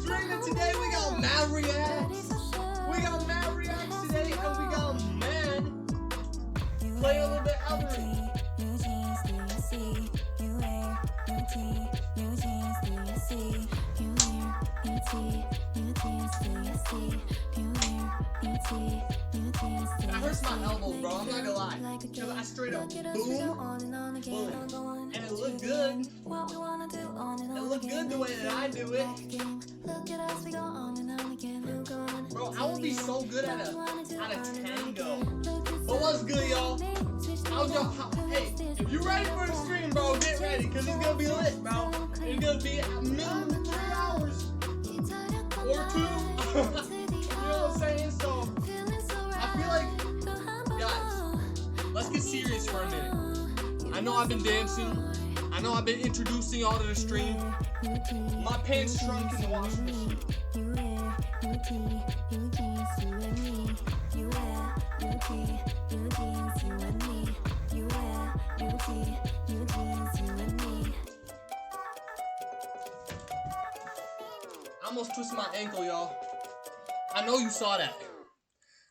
streaming today. We got mad reacts. We got mad reacts today, and we got mad play a little bit elden. That hurts my elbow, bro. I'm not gonna lie. Cause I straight up boom, boom, and it looked good. It looked good the way that I do it. Bro, I would be so good at a tango. But what's good, y'all? Hey, if you ready for the stream, bro, get ready, cause it's gonna be lit, bro. It's gonna be a minimum 3 hours or 2. You know what I'm saying? So I feel like, guys, let's get serious for a minute. I know I've been dancing. I know I've been introducing y'all to the stream. My pants shrunk in the washing machine. I almost twisted my ankle, y'all. I know you saw that.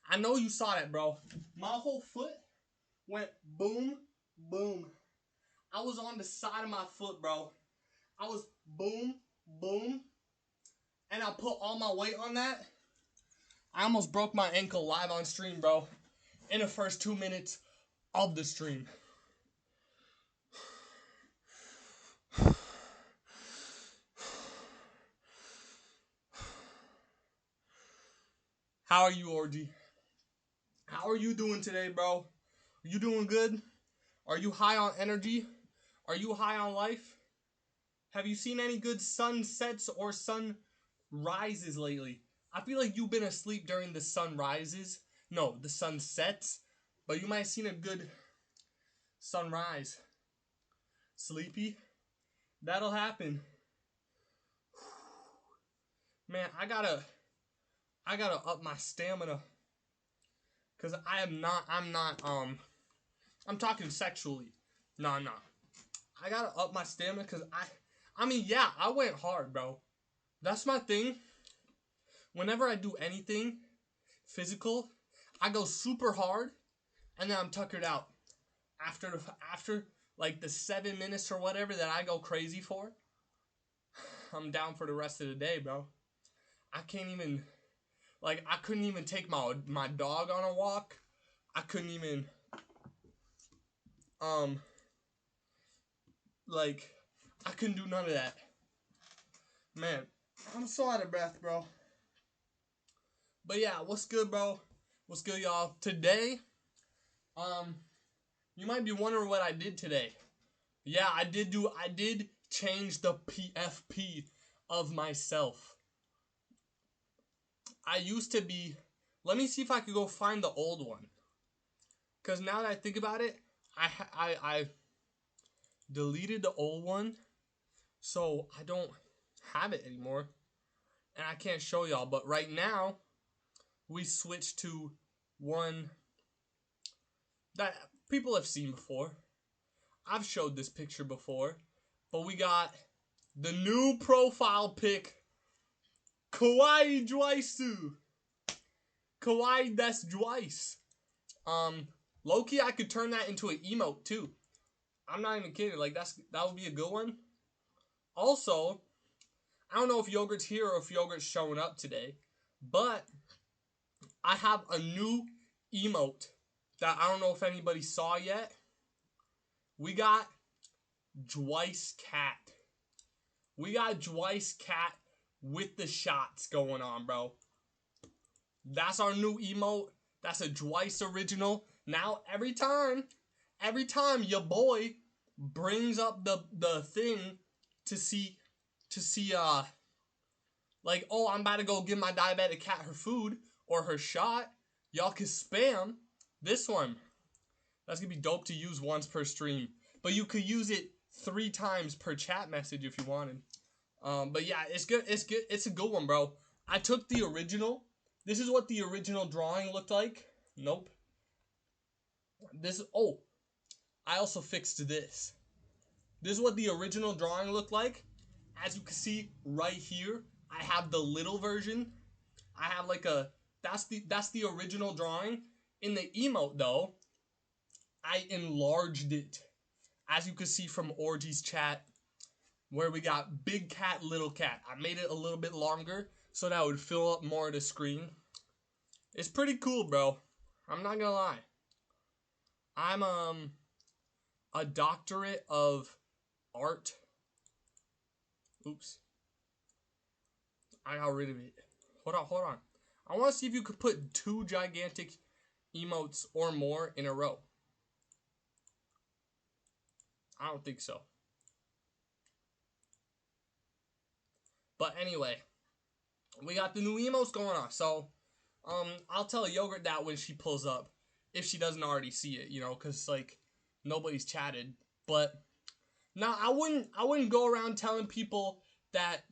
I know you saw that, bro. My whole foot went boom, boom. I was on the side of my foot, bro. I was boom, boom. And I put all my weight on that. I almost broke my ankle live on stream, bro. In the first 2 minutes of the stream. How are you, Orgy? How are you doing today, bro? Are you doing good? Are you high on energy? Are you high on life? Have you seen any good sunsets or sunrises lately? I feel like you've been asleep during the sunrises. No, the sunsets. But you might have seen a good sunrise. Sleepy? That'll happen. Man, I gotta up my stamina. Cause I'm talking sexually. No. I gotta up my stamina cause I mean, yeah, I went hard, bro. That's my thing. Whenever I do anything physical, I go super hard and then I'm tuckered out. After like the 7 minutes or whatever that I go crazy for, I'm down for the rest of the day, bro. I couldn't even take my dog on a walk. I couldn't even I couldn't do none of that. Man, I'm so out of breath, bro. But yeah, what's good, bro? What's good, y'all? Today, you might be wondering what I did today. Yeah, I did change the PFP of myself. I used to be, let me see if I could go find the old one. Cause now that I think about it, I deleted the old one, so I don't have it anymore, and I can't show y'all. But right now, we switched to one that people have seen before. I've showed this picture before, but we got the new profile pic, Kawaii Jwaisu. Kawaii des Jwais. Low-key, I could turn that into an emote too. I'm not even kidding. Like that would be a good one. Also, I don't know if Yogurt's here or if Yogurt's showing up today, but I have a new emote that I don't know if anybody saw yet. We got Jwais Cat. We got Jwais Cat with the shots going on, bro. That's our new emote. That's a Jwais original. Now every time your boy brings up the thing to see like, oh, I'm about to go give my diabetic cat her food or her shot, y'all can spam this one. That's gonna be dope to use once per stream, but you could use it 3 times per chat message if you wanted. But yeah, it's good. It's a good one, bro. I took the original. This is what the original drawing looked like. Nope. I also fixed this. This is what the original drawing looked like. As you can see right here, I have the little version. I have like a that's the original drawing. In the emote though, I enlarged it. As you can see from Orgy's chat, where we got big cat, little cat. I made it a little bit longer so that it would fill up more of the screen. It's pretty cool, bro. I'm not gonna lie. I'm a doctorate of art. Oops. I got rid of it. Hold on. I want to see if you could put 2 gigantic emotes or more in a row. I don't think so. But anyway, we got the new emotes going on. So, I'll tell Yogurt that when she pulls up, if she doesn't already see it, you know, because like nobody's chatted. But now I wouldn't go around telling people that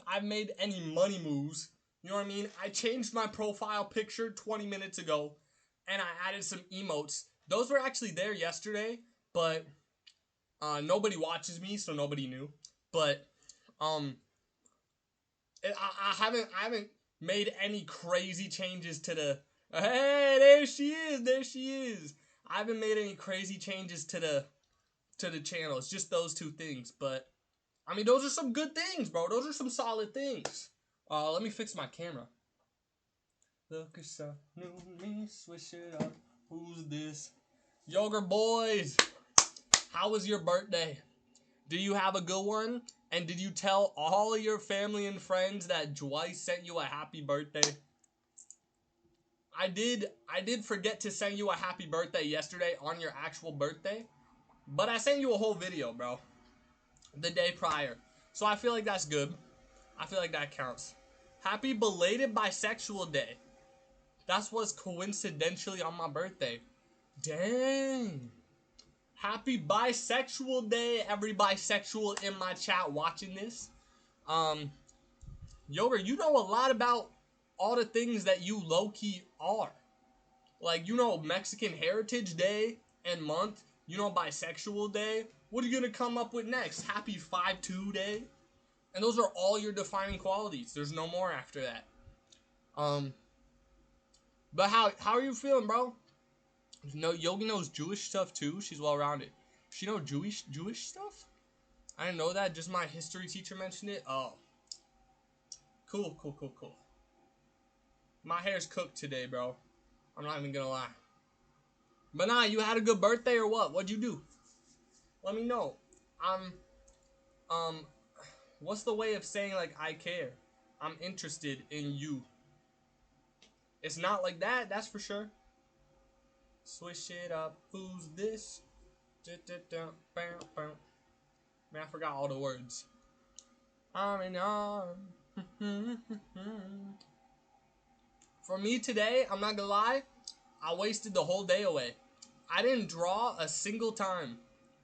I've made any money moves. You know what I mean? I changed my profile picture 20 minutes ago, and I added some emotes. Those were actually there yesterday, but nobody watches me, so nobody knew. But um, I haven't made any crazy changes to the. Hey, there she is. There she is. I haven't made any crazy changes to the channel. It's just those 2 things, but I mean, those are some good things, bro. Those are some solid things. Let me fix my camera. Look at some new me, swish it up. Who's this? Yogurt boys, how was your birthday? Do you have a good one? And did you tell all of your family and friends that Joyce sent you a happy birthday? I did forget to send you a happy birthday yesterday on your actual birthday, but I sent you a whole video, bro, the day prior. So I feel like that's good. I feel like that counts. Happy belated bisexual day. That's what's coincidentally on my birthday. Dang. Happy bisexual day, every bisexual in my chat watching this. Yogurt, you know a lot about all the things that you low-key are. Like, you know Mexican Heritage Day and month. You know bisexual day. What are you going to come up with next? Happy 5-2 day? And those are all your defining qualities. There's no more after that. But how are you feeling, bro? No, Yogi knows Jewish stuff too. She's well rounded. She know Jewish stuff? I didn't know that. Just my history teacher mentioned it. Oh, cool. My hair's cooked today, bro. I'm not even gonna lie. But nah, you had a good birthday or what? What'd you do? Let me know. Um, what's the way of saying like I care? I'm interested in you. It's not like that, that's for sure. Swish it up. Who's this? Man, I forgot all the words. Arm in arm. For me today, I'm not gonna lie, I wasted the whole day away. I didn't draw a single time.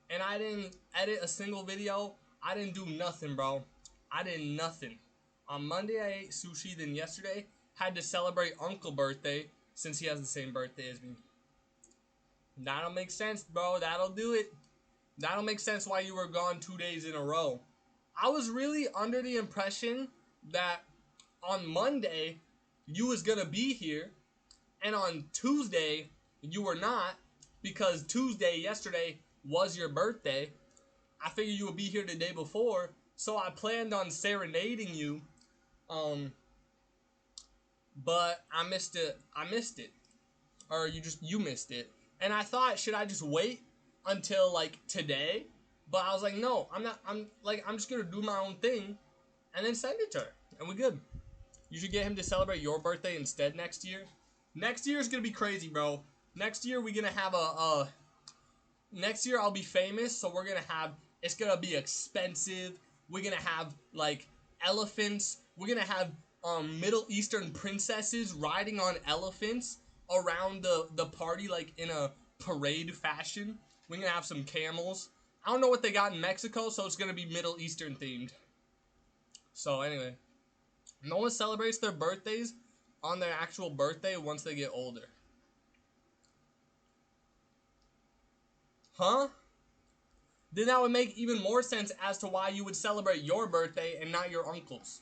And I didn't edit a single video. I didn't do nothing, bro. I did nothing. On Monday, I ate sushi. Then yesterday, had to celebrate Uncle's birthday since he has the same birthday as me. That'll make sense, bro. That'll do it. That'll make sense why you were gone 2 days in a row. I was really under the impression that on Monday, you was gonna be here. And on Tuesday, you were not. Because Tuesday, yesterday, was your birthday. I figured you would be here the day before. So I planned on serenading you. But I missed it. Or you missed it. And I thought, should I just wait until like today? But I was like, no, I'm not. I'm just gonna do my own thing, and then send it to her, and we're good. You should get him to celebrate your birthday instead next year. Next year is gonna be crazy, bro. Next year we're gonna have next year I'll be famous, so we're gonna have. It's gonna be expensive. We're gonna have like elephants. We're gonna have Middle Eastern princesses riding on elephants around the party like in a parade fashion. We're gonna have some camels. I don't know what they got in Mexico, so it's gonna be Middle Eastern themed. So anyway, no one celebrates their birthdays on their actual birthday once they get older. Huh? Then that would make even more sense as to why you would celebrate your birthday and not your uncle's.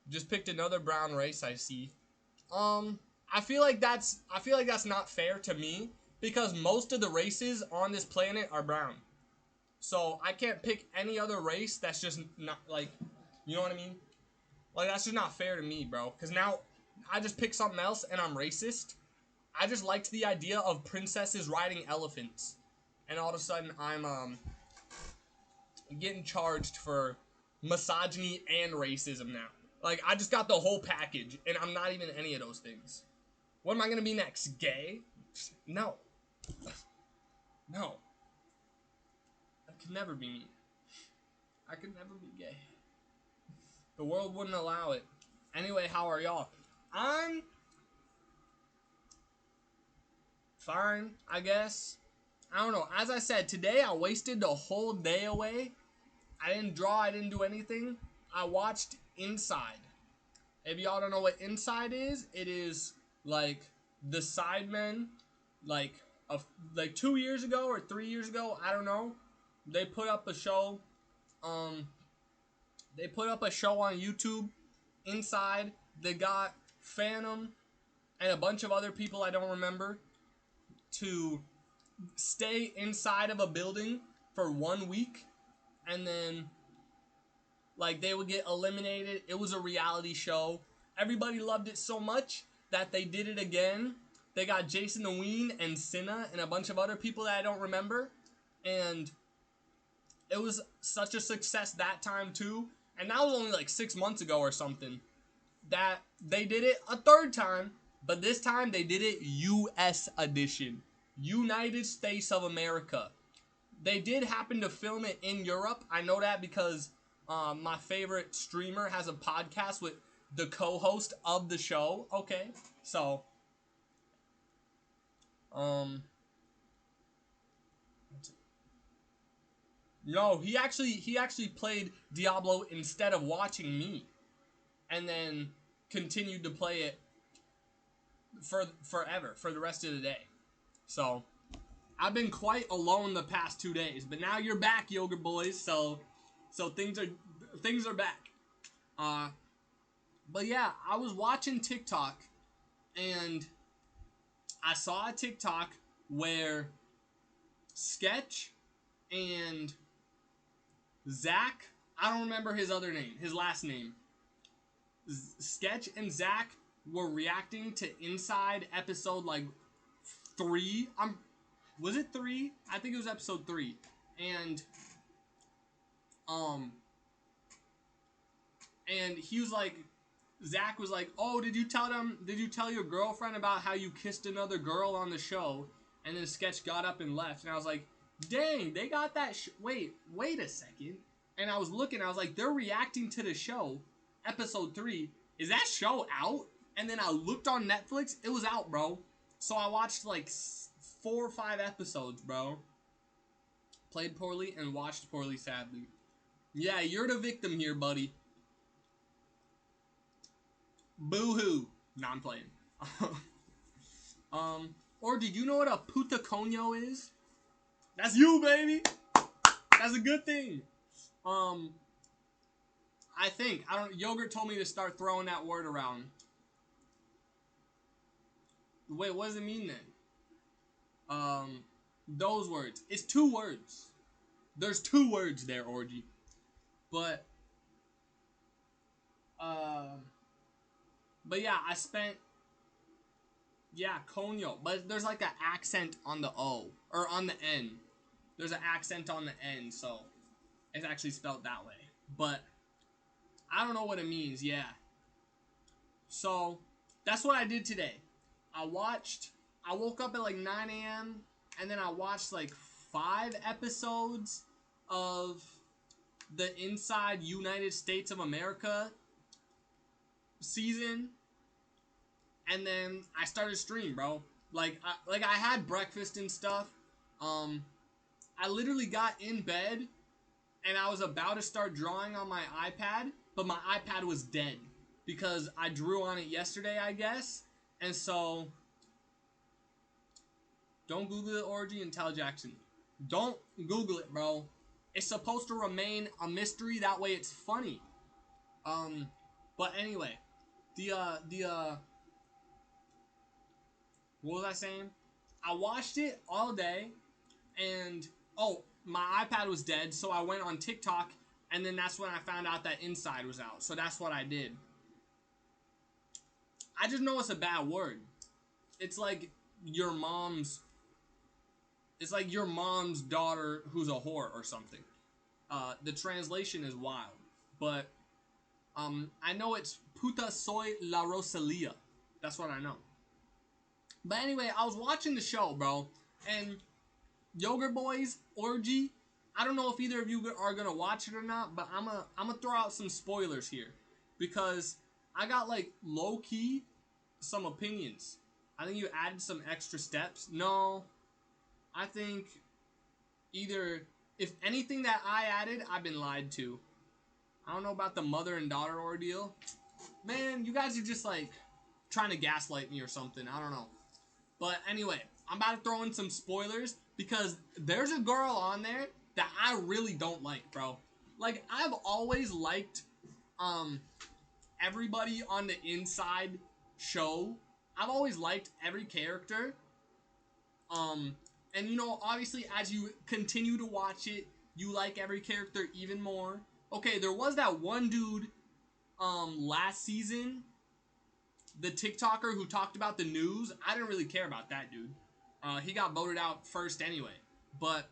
Just picked another brown race, I see. I feel like that's not fair to me because most of the races on this planet are brown. So I can't pick any other race that's just not like, you know what I mean? Like that's just not fair to me, bro. Cause now I just picked something else and I'm racist. I just liked the idea of princesses riding elephants, and all of a sudden I'm getting charged for misogyny and racism now. Like I just got the whole package, and I'm not even any of those things. What am I gonna be next? Gay? No, no. That could never be me. I could never be gay. The world wouldn't allow it. Anyway, how are y'all? I'm fine, I guess. I don't know. As I said, today I wasted the whole day away. I didn't draw, I didn't do anything. I watched Inside. If y'all don't know what Inside is, it is like the Sidemen, like like 2 years ago or 3 years ago, I don't know. They put up a show. Um, they put up a show on YouTube. Inside, they got Phantom and a bunch of other people I don't remember to stay inside of a building for 1 week, and then like they would get eliminated. It was a reality show. Everybody loved it so much that they did it again. They got Jason the Ween and Cinna and a bunch of other people that I don't remember, and it was such a success that time too. And that was only like 6 months ago or something. That they did it a third time, but this time they did it U.S. edition. United States of America. They did happen to film it in Europe. I know that because my favorite streamer has a podcast with the co-host of the show. Okay, so no, he actually played Diablo instead of watching me, and then continued to play it for forever for the rest of the day. So I've been quite alone the past 2 days, but now you're back, Yogurt Boys. So things are back. But yeah, I was watching TikTok, and I saw a TikTok where Sketch and Zach, I don't remember his other name, his last name. Sketch and Zach were reacting to Inside episode like 3. Was it 3? I think it was episode 3. And he was like, Zach was like, "Oh, did you tell your girlfriend about how you kissed another girl on the show?" And then Sketch got up and left. And I was like, "Dang, they got that wait a second." And I was looking, I was like, "They're reacting to the show, episode 3. Is that show out?" And then I looked on Netflix, it was out, bro. So I watched like 4 or 5 episodes, bro. Played poorly and watched poorly, sadly. Yeah, you're the victim here, buddy. Boo-hoo. No, I'm playing. Or did you know what a puta coño is? That's you, baby. That's a good thing. I think. Yogurt told me to start throwing that word around. Wait, what does it mean then? Those words. It's 2 words. There's 2 words there, Orgy. But yeah, I spent, yeah, coño. But there's like an accent on the O, or on the N. There's an accent on the N, so it's actually spelled that way. But I don't know what it means, yeah. So that's what I did today. I woke up at like 9 a.m. and then I watched like 5 episodes of the Inside United States of America season, and then I started stream, bro. I had breakfast and stuff. I literally got in bed and I was about to start drawing on my iPad, but my iPad was dead because I drew on it yesterday, I guess. And so don't Google it, Orgy, and tell Jackson. Don't Google it, bro. It's supposed to remain a mystery. That way it's funny. But anyway, the what was I saying? I watched it all day, and oh, my iPad was dead, so I went on TikTok, and then that's when I found out that Inside was out. So that's what I did. I just know it's a bad word. It's like your mom's. It's like your mom's daughter who's a whore or something. The translation is wild, but I know it's puta soy la Rosalia. That's what I know. But anyway, I was watching the show, bro, and Yogurt Boys Orgy. I don't know if either of you are gonna watch it or not, but I'm gonna throw out some spoilers here because I got like low key some opinions. I think you added some extra steps. No, I think either if anything that I added, I've been lied to. I don't know about the mother and daughter ordeal. Man, you guys are just like trying to gaslight me or something. I don't know. But anyway, I'm about to throw in some spoilers because there's a girl on there that I really don't like, bro. Like, I've always liked everybody on the Inside show. I've always liked every character. Um and you know, obviously as you continue to watch it, you like every character even more. Okay, there was that one dude last season, the TikToker who talked about the news. I didn't really care about that dude. He got voted out first anyway. But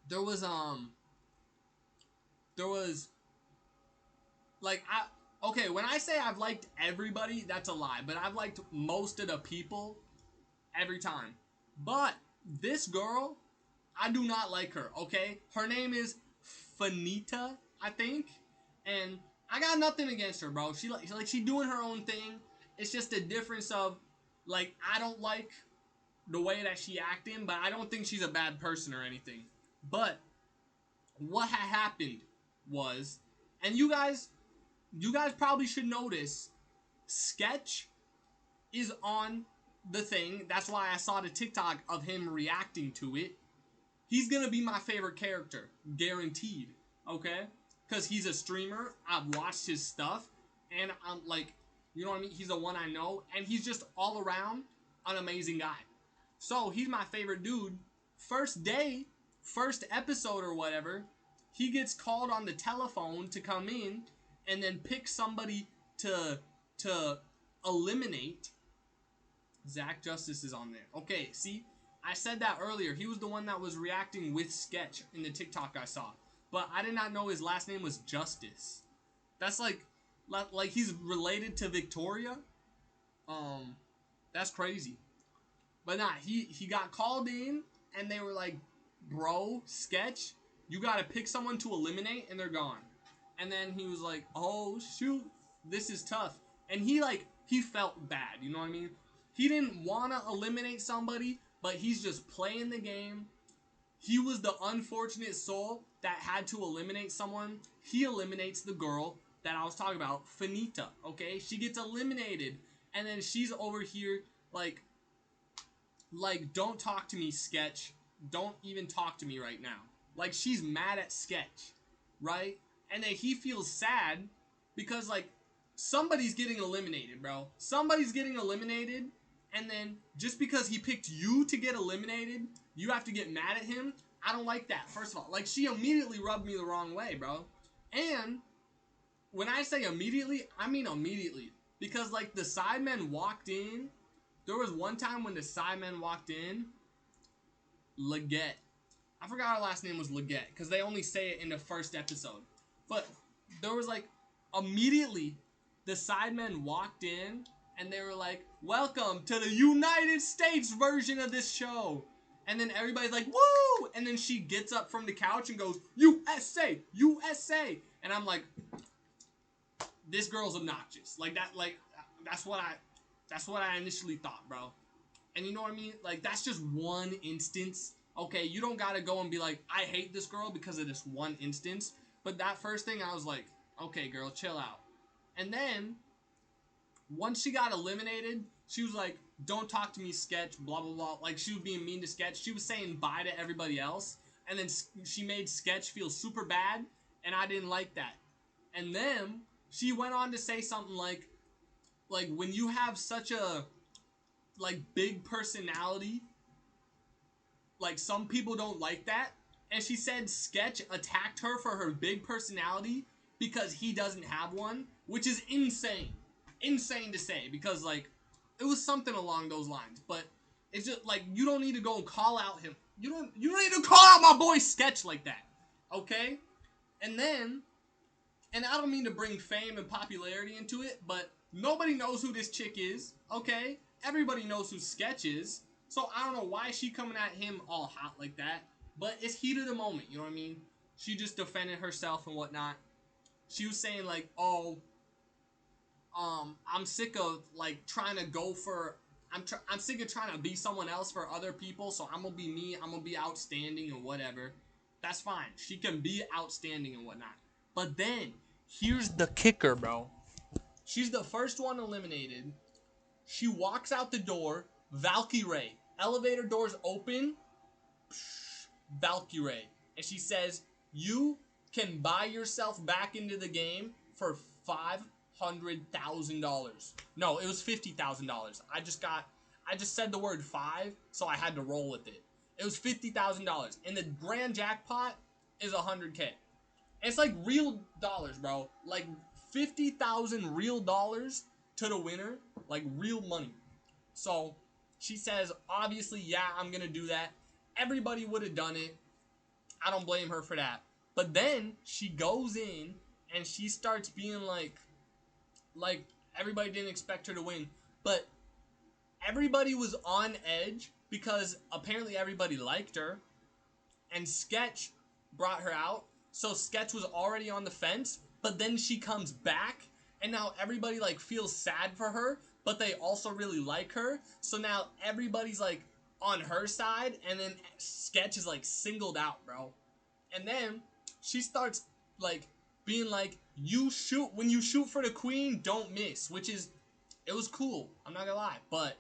there was there was like I okay, when I say I've liked everybody, that's a lie, but I've liked most of the people every time. But this girl, I do not like her, okay? Her name is Fanita, I think. And I got nothing against her, bro. She doing her own thing. It's just a difference of like I don't like the way that she acting, but I don't think she's a bad person or anything. But what had happened was, and you guys probably should notice, Sketch is on the thing. That's why I saw the TikTok of him reacting to it. He's gonna be my favorite character, guaranteed. Okay, because he's a streamer. I've watched his stuff, and I'm like, you know what I mean. He's the one I know, and he's just all around an amazing guy. So he's my favorite dude. First day, first episode or whatever, he gets called on the telephone to come in and then pick somebody to eliminate. Zach Justice is on there. Okay, see, I said that earlier. He was the one that was reacting with Sketch in the TikTok I saw, but I did not know his last name was Justice. That's like he's related to Victoria. Um, that's crazy. But nah, he got called in and they were like, bro, Sketch, you gotta pick someone to eliminate and they're gone. And then he was like, oh shoot, this is tough. And he felt bad, you know what I mean? He didn't wanna eliminate somebody, but he's just playing the game. He was the unfortunate soul that had to eliminate someone. He eliminates the girl that I was talking about, Finita, okay? She gets eliminated. And then she's over here like, don't talk to me, Sketch. Don't even talk to me right now. Like, she's mad at Sketch, right? And then he feels sad because, like, somebody's getting eliminated, bro. Somebody's getting eliminated, and then just because he picked you to get eliminated, you have to get mad at him? I don't like that, first of all. Like, she immediately rubbed me the wrong way, bro. And when I say immediately, I mean immediately. Because, like, the Sidemen walked in. There was one time when the Sidemen walked in, Leggett. I forgot her last name was Leggett, because they only say it in the first episode. But there was like, immediately, the Sidemen walked in, and they were like, welcome to the United States version of this show. And then everybody's like, woo! And then she gets up from the couch and goes, USA! USA! And I'm like, this girl's obnoxious. Like, that's what I initially thought, bro. And you know what I mean? Like, that's just one instance. Okay, you don't gotta go and be like, I hate this girl because of this one instance. But that first thing, I was like, okay, girl, chill out. And then, once she got eliminated, she was like, don't talk to me, Sketch, blah, blah, blah. Like, she was being mean to Sketch. She was saying bye to everybody else. And then she made Sketch feel super bad, and I didn't like that. And then, she went on to say something like when you have such a like big personality, like some people don't like that. And she said Sketch attacked her for her big personality because he doesn't have one, which is insane. Insane to say, because like it was something along those lines. But it's just like you don't need to go and call out him. You don't need to call out my boy Sketch like that. Okay? And then, and I don't mean to bring fame and popularity into it, but nobody knows who this chick is, okay? Everybody knows who Sketch is. So I don't know why she coming at him all hot like that. But it's heat of the moment, you know what I mean? She just defended herself and whatnot. She was saying like, oh, I'm sick of like trying to go for, I'm sick of trying to be someone else for other people, so I'm gonna be me, I'm gonna be outstanding and whatever. That's fine. She can be outstanding and whatnot. But then, here's the kicker, bro. She's the first one eliminated. She walks out the door, Valkyrie. Elevator doors open, Valkyrie. And she says, you can buy yourself back into the game for $500,000. No, it was $50,000. I just said the word 5, so I had to roll with it. It was $50,000. And the grand jackpot is $100K. It's like real dollars, bro. Like 50,000 real dollars to the winner. Like real money. So she says, obviously, yeah, I'm going to do that. Everybody would have done it. I don't blame her for that. But then she goes in and she starts being like everybody didn't expect her to win. But everybody was on edge because apparently everybody liked her. And Sketch brought her out. So Sketch was already on the fence, but then she comes back, and now everybody like feels sad for her, but they also really like her. So now everybody's like on her side, and then Sketch is like singled out, bro. And then she starts like being like, when you shoot for the queen, don't miss, which is, it was cool. I'm not gonna lie, but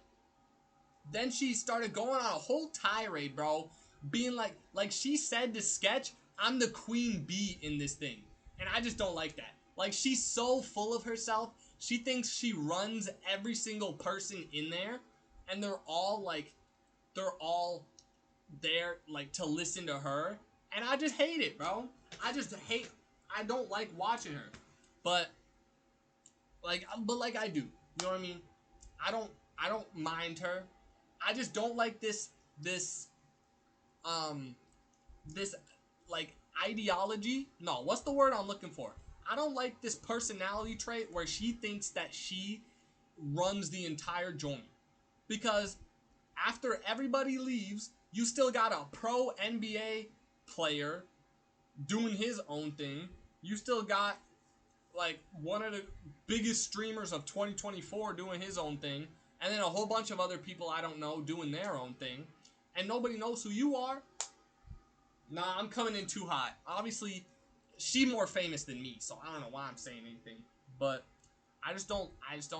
then she started going on a whole tirade, bro, being like she said to Sketch, I'm the queen bee in this thing. And I just don't like that. Like, she's so full of herself. She thinks she runs every single person in there. And they're all there, like, to listen to her. And I just hate it, bro. I don't like watching her. But I do. You know what I mean? I don't mind her. I just don't like this like ideology. No, what's the word I'm looking for? I don't like this personality trait where she thinks that she runs the entire joint. Because after everybody leaves, you still got a pro NBA player doing his own thing. You still got like one of the biggest streamers of 2024 doing his own thing. And then a whole bunch of other people I don't know doing their own thing. And nobody knows who you are. Nah, I'm coming in too hot. Obviously, she more famous than me, so I don't know why I'm saying anything. But I just don't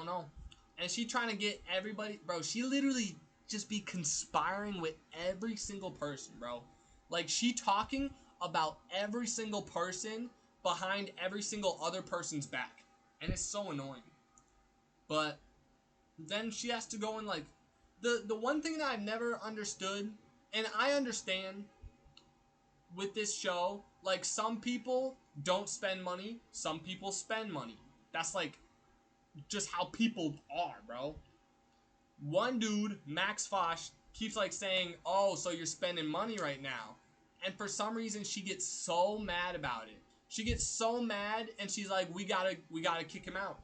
know. And she trying to get everybody, bro, she literally just be conspiring with every single person, bro. Like, she talking about every single person behind every single other person's back. And it's so annoying. But then she has to go and like, the one thing that I've never understood, and I understand with this show, like, some people don't spend money, some people spend money. That's like just how people are, bro. One dude, Max Fosh, keeps like saying, oh, so you're spending money right now. And for some reason she gets so mad about it. She gets so mad and she's like, we gotta kick him out.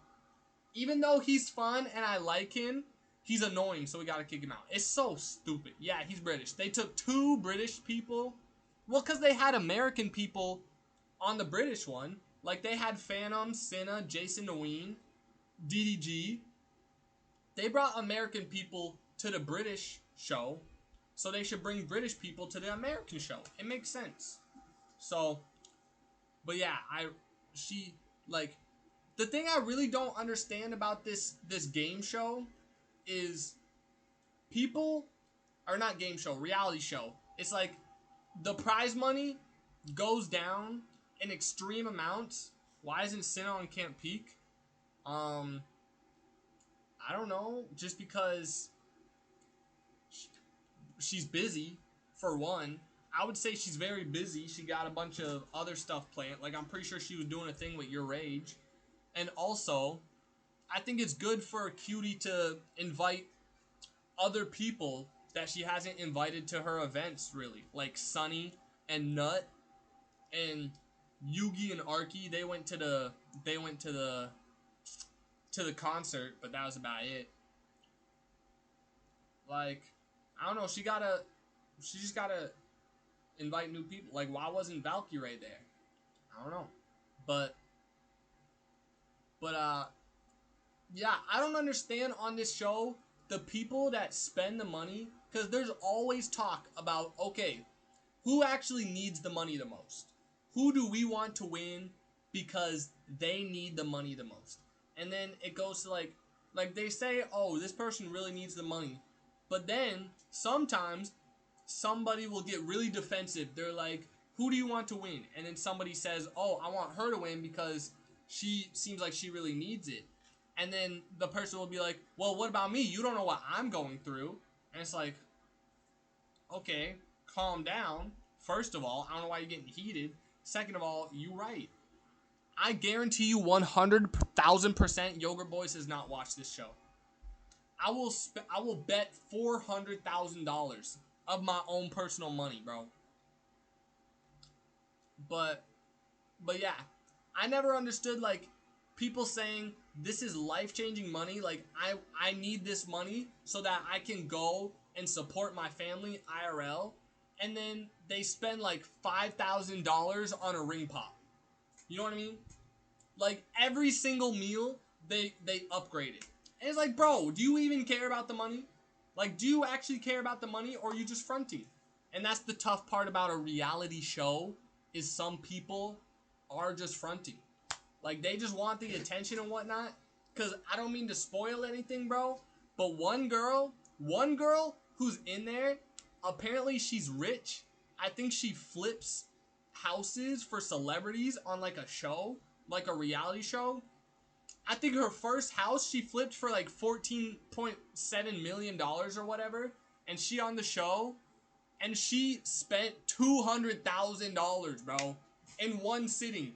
Even though he's fun and I like him, he's annoying, so we gotta kick him out. It's so stupid. Yeah, he's British. They took 2 British people. Well, because they had American people on the British one. Like, they had Phantom, Cinna, Jason Noween, DDG. They brought American people to the British show, so they should bring British people to the American show. It makes sense. So, but yeah, the thing I really don't understand about this game show is people, or not game show, reality show. It's like the prize money goes down in extreme amounts. Why isn't Cinna on Camp Peak? Um, I don't know, just because she's busy, for one. I would say she's very busy. She got a bunch of other stuff planned. Like, I'm pretty sure she was doing a thing with your age. And also, I think it's good for a cutie to invite other people that she hasn't invited to her events, really. Like Sunny and Nut and Yugi and Arky. They went to the concert, but that was about it. Like, I don't know, she just gotta invite new people. Like, why wasn't Valkyrie there? I don't know. But but yeah, I don't understand on this show the people that spend the money, because there's always talk about, okay, who actually needs the money the most? Who do we want to win because they need the money the most? And then it goes to like they say, oh, this person really needs the money. But then sometimes somebody will get really defensive. They're like, who do you want to win? And then somebody says, oh, I want her to win because she seems like she really needs it. And then the person will be like, well, what about me? You don't know what I'm going through. And it's like, okay, calm down. First of all, I don't know why you're getting heated. Second of all, you right. I guarantee you 100,000% Yogurt Boys has not watched this show. I will bet $400,000 of my own personal money, bro. But but yeah, I never understood like people saying this is life-changing money. Like I need this money so that I can go and support my family IRL, and then they spend like $5,000 on a ring pop. You know what I mean? Like every single meal they upgrade it. And it's like, bro, do you even care about the money? Like, do you actually care about the money, or are you just fronting? And that's the tough part about a reality show, is some people are just fronting. Like, they just want the attention and whatnot. Cause I don't mean to spoil anything, bro, but one girl who's in there, apparently she's rich. I think she flips houses for celebrities on like a show, like a reality show. I think her first house she flipped for like $14.7 million or whatever, and she on the show, and she spent $200,000, bro, in one sitting.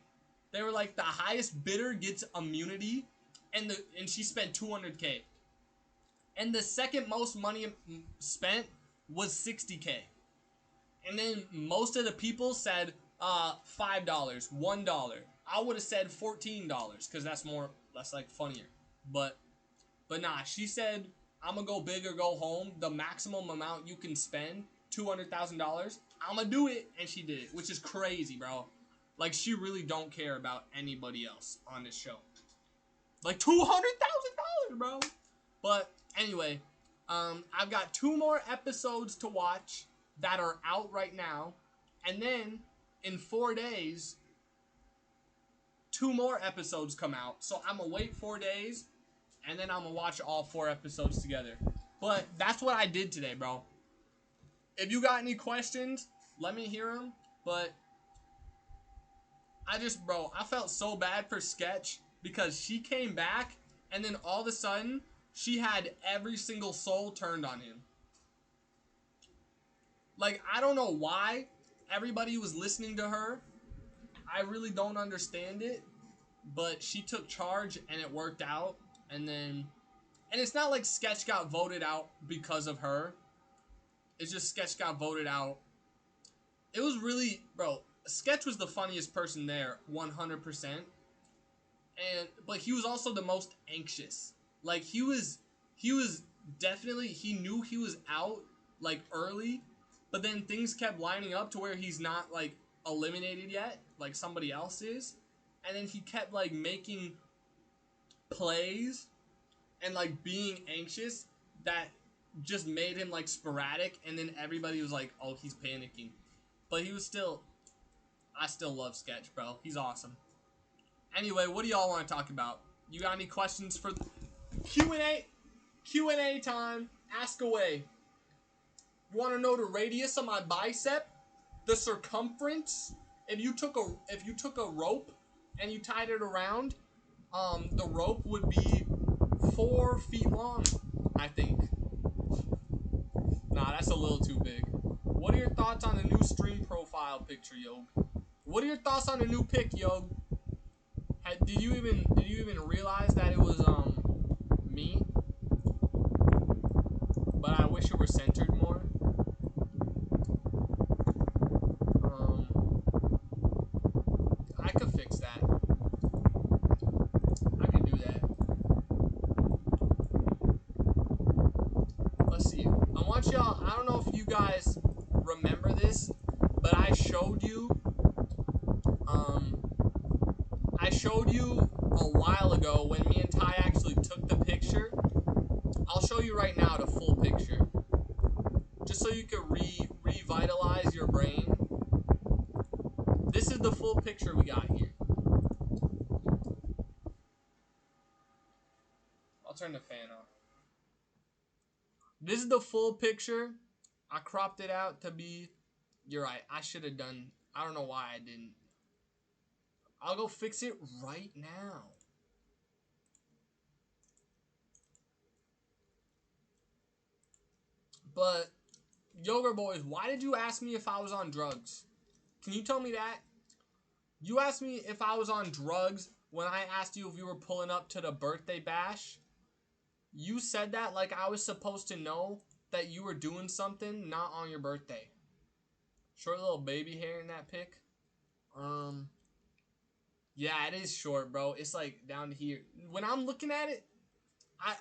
They were like, the highest bidder gets immunity, and she spent 200K, and the second most money spent was 60K, and then most of the people said $5, $1. I would have said $14 because that's like funnier, but nah, she said, I'm gonna go big or go home. The maximum amount you can spend, $200,000. I'm gonna do it, and she did it, which is crazy, bro. Like, she really don't care about anybody else on this show. Like $200,000, bro. But anyway, I've got 2 more episodes to watch that are out right now, and then in 4 days, 2 more episodes come out. So I'm gonna wait 4 days, and then I'm gonna watch all 4 episodes together. But that's what I did today, bro. If you got any questions, let me hear them. But bro, I felt so bad for Sketch because she came back, and then all of a sudden, she had every single soul turned on him. Like, I don't know why everybody was listening to her. I really don't understand it. But she took charge, and it worked out. And it's not like Sketch got voted out because of her. It's just Sketch got voted out. It was really, bro, Sketch was the funniest person there, 100%. But he was also the most anxious. Like, he was definitely, he knew he was out, like, early, but then things kept lining up to where he's not, like, eliminated yet, like somebody else is. And then he kept, like, making plays and, like, being anxious that just made him, like, sporadic, and then everybody was like, oh, he's panicking. But I still love Sketch, bro. He's awesome. Anyway, what do y'all want to talk about? You got any questions for Q&A? Q&A time. Ask away. You want to know the radius of my bicep? The circumference? If you took a rope and you tied it around The rope would be 4 feet long, I think. Nah, that's a little too big. What are your thoughts on the new stream profile picture, Yog? What are your thoughts on the new pic, Yog? Did you even realize that it was me? But I wish it were centered more. I could fix that. I could do that. Let's see. I want y'all. I don't know if you guys remember this, but I showed you. I showed you a while ago when me and Ty actually took the picture. I'll show you right now the full picture, just so you can revitalize your brain. This is the full picture we got here. I'll turn the fan off. This is the full picture. I cropped it out to be. You're right. I should have done. I don't know why I didn't. I'll go fix it right now. But, Yoga Boys, why did you ask me if I was on drugs? Can you tell me that? You asked me if I was on drugs when I asked you if you were pulling up to the birthday bash. You said that like I was supposed to know that you were doing something not on your birthday. Short little baby hair in that pic. Yeah, it is short, bro. It's like down to here. When I'm looking at it, I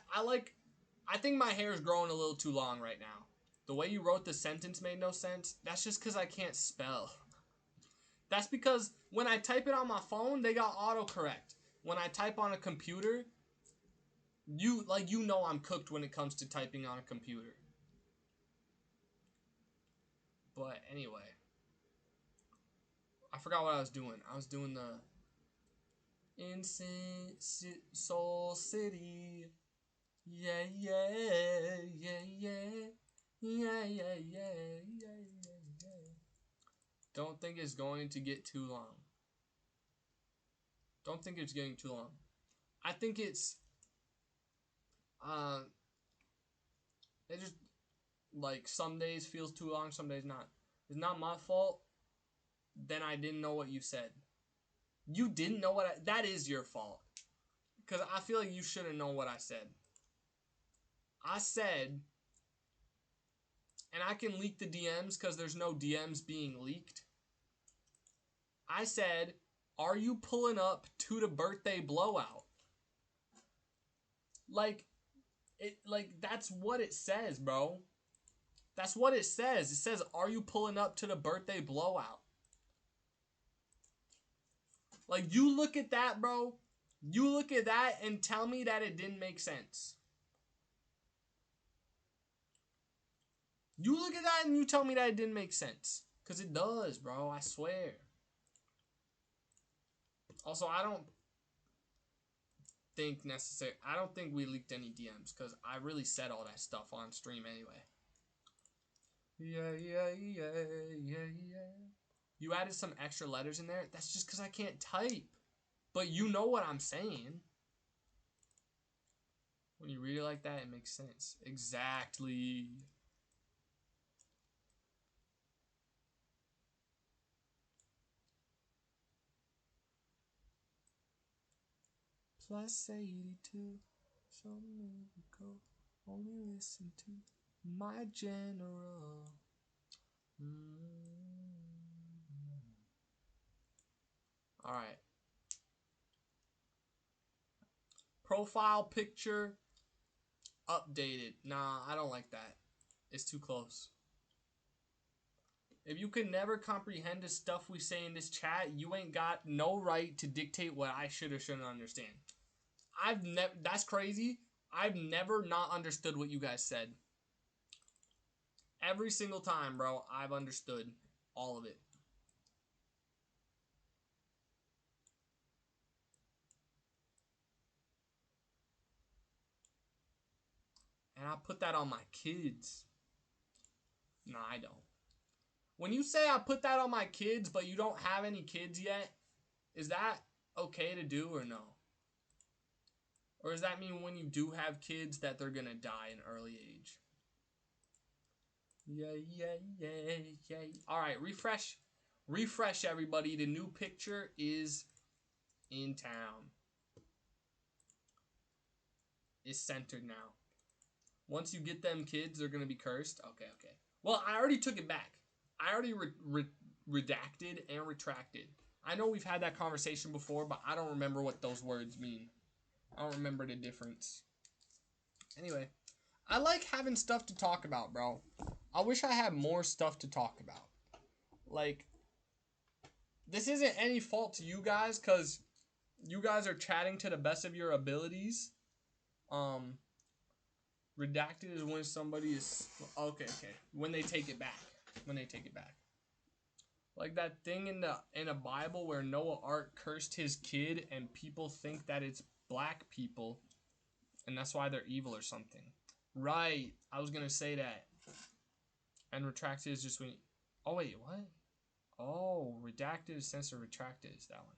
think my hair is growing a little too long right now. The way you wrote the sentence made no sense. That's just because I can't spell. That's because when I type it on my phone, they got autocorrect. When I type on a computer, you know I'm cooked when it comes to typing on a computer. But anyway, I forgot what I was doing. I was doing the Soul City. Yeah, yeah, yeah, yeah. Yeah, yeah, yeah, yeah, yeah. Don't think it's going to get too long. Don't think it's getting too long. I think it's it just like some days feels too long, some days not. It's not my fault. Then I didn't know what you said. You didn't know what that is your fault. Cause I feel like you should have known what I said. I said, and I can leak the DMs because there's no DMs being leaked. I said, are you pulling up to the birthday blowout? Like, that's what it says, bro. That's what it says. It says, are you pulling up to the birthday blowout? Like, you look at that, bro. You look at that and tell me that it didn't make sense. You look at that and you tell me that it didn't make sense. Because it does, bro. I swear. Also, I don't think we leaked any DMs. Because I really said all that stuff on stream anyway. Yeah, yeah, yeah, yeah, yeah. You added some extra letters in there? That's just because I can't type. But you know what I'm saying. When you read it like that, it makes sense. Exactly. Plus 82. So many go. Only listen to my general. Alright. Profile picture updated. Nah, I don't like that. It's too close. If you can never comprehend the stuff we say in this chat, you ain't got no right to dictate what I should or shouldn't understand. That's crazy. I've never not understood what you guys said. Every single time, bro, I've understood all of it. And I put that on my kids. Nah, I don't. When you say I put that on my kids, but you don't have any kids yet, is that okay to do or no? Or does that mean when you do have kids that they're gonna die in early age? Yay. Alright, refresh. Refresh, everybody. The new picture is in town. It's centered now. Once you get them kids, they're gonna be cursed. Okay. Well, I already took it back. I already redacted and retracted. I know we've had that conversation before, but I don't remember what those words mean. I don't remember the difference. Anyway, I like having stuff to talk about, bro. I wish I had more stuff to talk about. Like, this isn't any fault to you guys, because you guys are chatting to the best of your abilities. Redacted is when somebody is... Okay. When they take it back. Like that thing in the Bible where Noah Ark cursed his kid and people think that it's black people and that's why they're evil or something. Right. I was gonna say that. And retracted is just when... Oh, wait, what? Oh, redacted is censor, retracted is that one.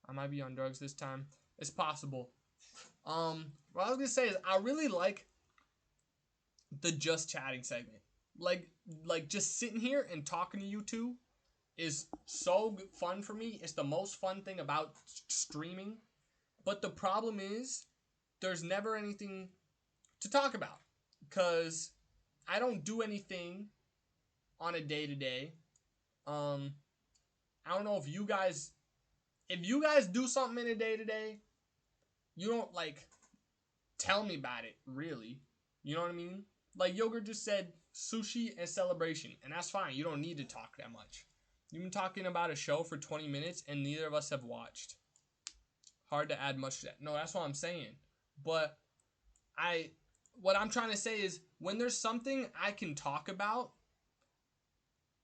I might be on drugs this time. It's possible. What I was gonna say is I really like the just chatting segment. Like just sitting here and talking to you two is so fun for me. It's the most fun thing about streaming. But the problem is there's never anything to talk about because I don't do anything on a day-to-day. I don't know if you guys do something in a day-to-day, you don't like tell me about it, really. You know what I mean? Like Yogurt just said sushi and celebration, and that's fine. You don't need to talk that much. You've been talking about a show for 20 minutes and neither of us have watched. Hard to add much to that. No, that's what I'm saying. But what I'm trying to say is when there's something I can talk about,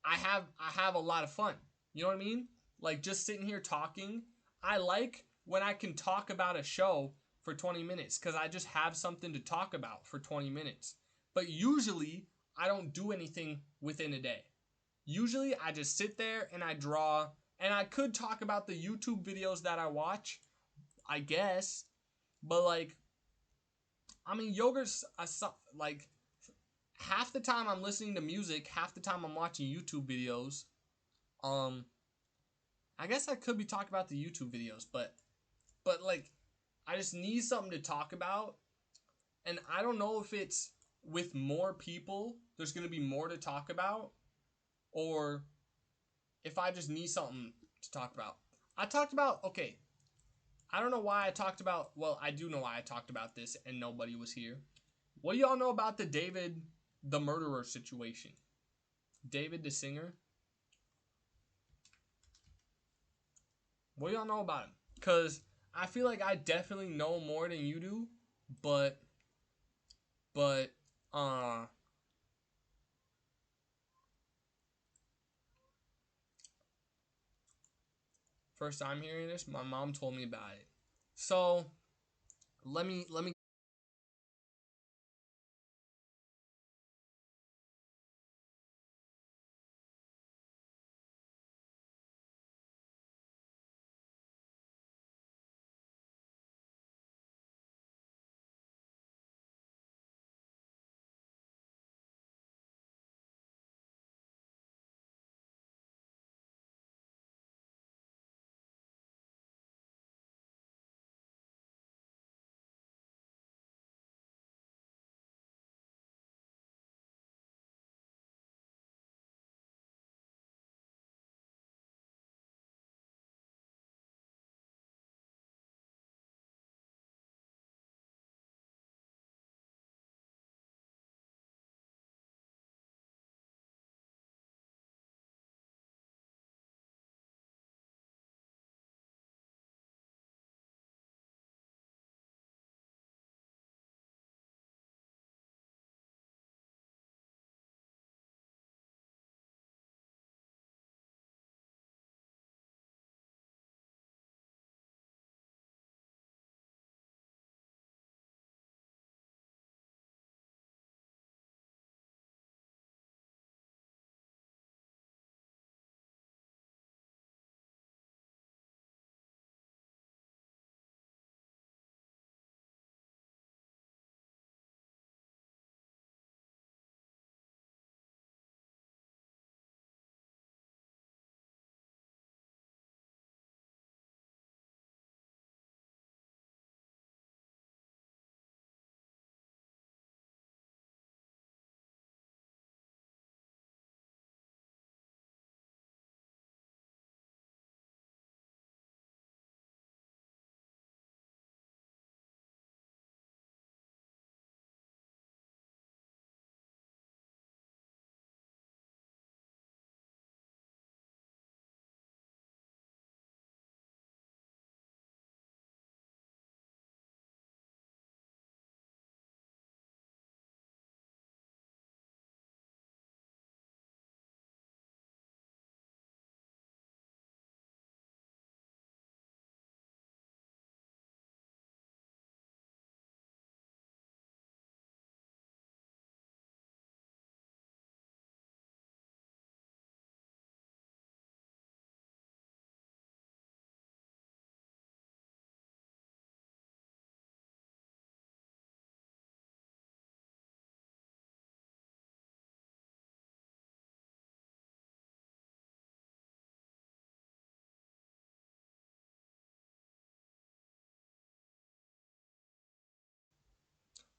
I have a lot of fun. You know what I mean? Like just sitting here talking. I like when I can talk about a show for 20 minutes because I just have something to talk about for 20 minutes. But usually I don't do anything within a day. Usually I just sit there and I draw, and I could talk about the YouTube videos that I watch, I guess. But like, I mean, Yogurt's like half the time I'm listening to music, half the time I'm watching YouTube videos. I guess I could be talking about the YouTube videos, but like I just need something to talk about. And I don't know if it's with more people, there's going to be more to talk about, or if I just need something to talk about. I talked about, okay, I don't know why I talked about, well, I do know why I talked about this and nobody was here. What do y'all know about the David the murderer situation? David the singer? What do y'all know about him? Because I feel like I definitely know more than you do, but, first time hearing this, my mom told me about it. So, let me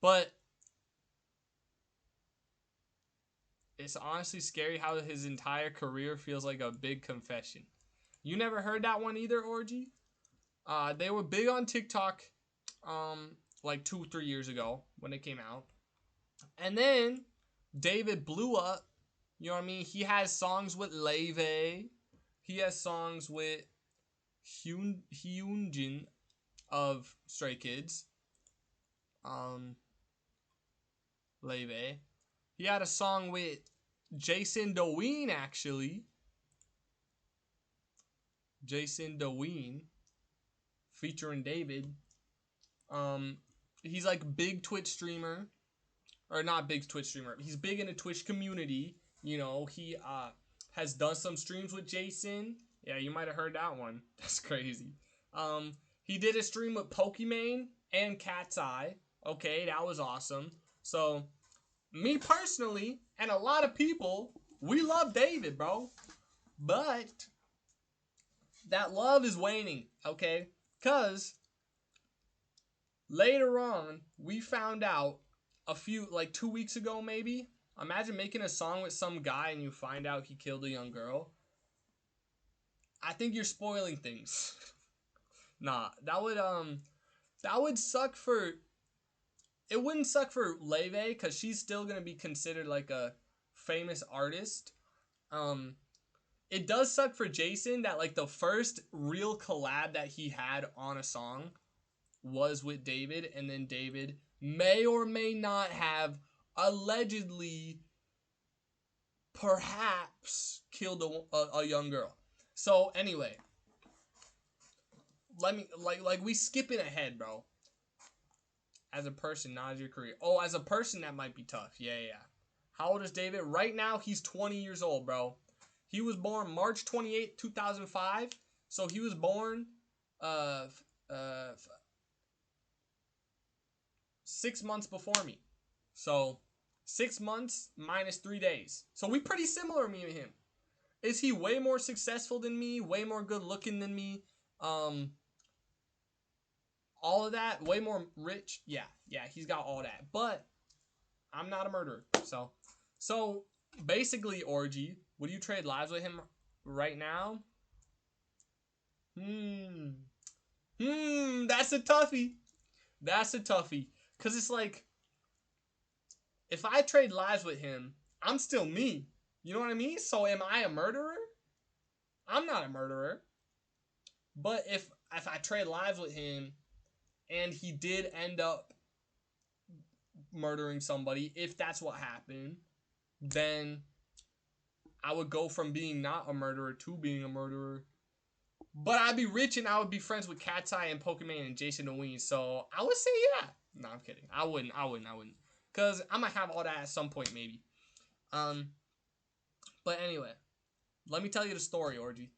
But it's honestly scary how his entire career feels like a big confession. You never heard that one either, Orgy? They were big on TikTok, like 2-3 years ago when it came out, and then David blew up. You know what I mean? He has songs with Leve. He has songs with Hyunjin of Stray Kids. Leve. He had a song with Jason Deween, actually. Jason Deween featuring David. He's like big Twitch streamer, or not big Twitch streamer. He's big in the Twitch community. You know, he has done some streams with Jason. Yeah, you might have heard that one. That's crazy. He did a stream with Pokimane and Cat's Eye. Okay, that was awesome. So, me personally, and a lot of people, we love David, bro. But that love is waning, okay? Because later on, we found out a few, like 2 weeks ago maybe. Imagine making a song with some guy and you find out he killed a young girl. I think you're spoiling things. Nah, that would suck for, it wouldn't suck for Leve because she's still gonna be considered like a famous artist. It does suck for Jason that like the first real collab that he had on a song was with David, and then David may or may not have allegedly perhaps killed a young girl. So anyway, let me like we skipping ahead, bro. As a person, not as your career. Oh, as a person, that might be tough. Yeah. How old is David? Right now, he's 20 years old, bro. He was born March 28th, 2005. So he was born 6 months before me. So 6 months minus 3 days. So we pretty similar, me and him. Is he way more successful than me? Way more good looking than me? All of that? Way more rich? Yeah, he's got all that. But I'm not a murderer. So basically, Orgy, would you trade lives with him right now? That's a toughie. That's a toughie. Because it's like, if I trade lives with him, I'm still me. You know what I mean? So am I a murderer? I'm not a murderer. But if I trade lives with him and he did end up murdering somebody, if that's what happened, then I would go from being not a murderer to being a murderer. But I'd be rich and I would be friends with Cat's Eye and Pokimane and Jason Deween. So I would say yeah. No, I'm kidding. I wouldn't. Because I might have all that at some point maybe. But anyway, let me tell you the story, Orgy.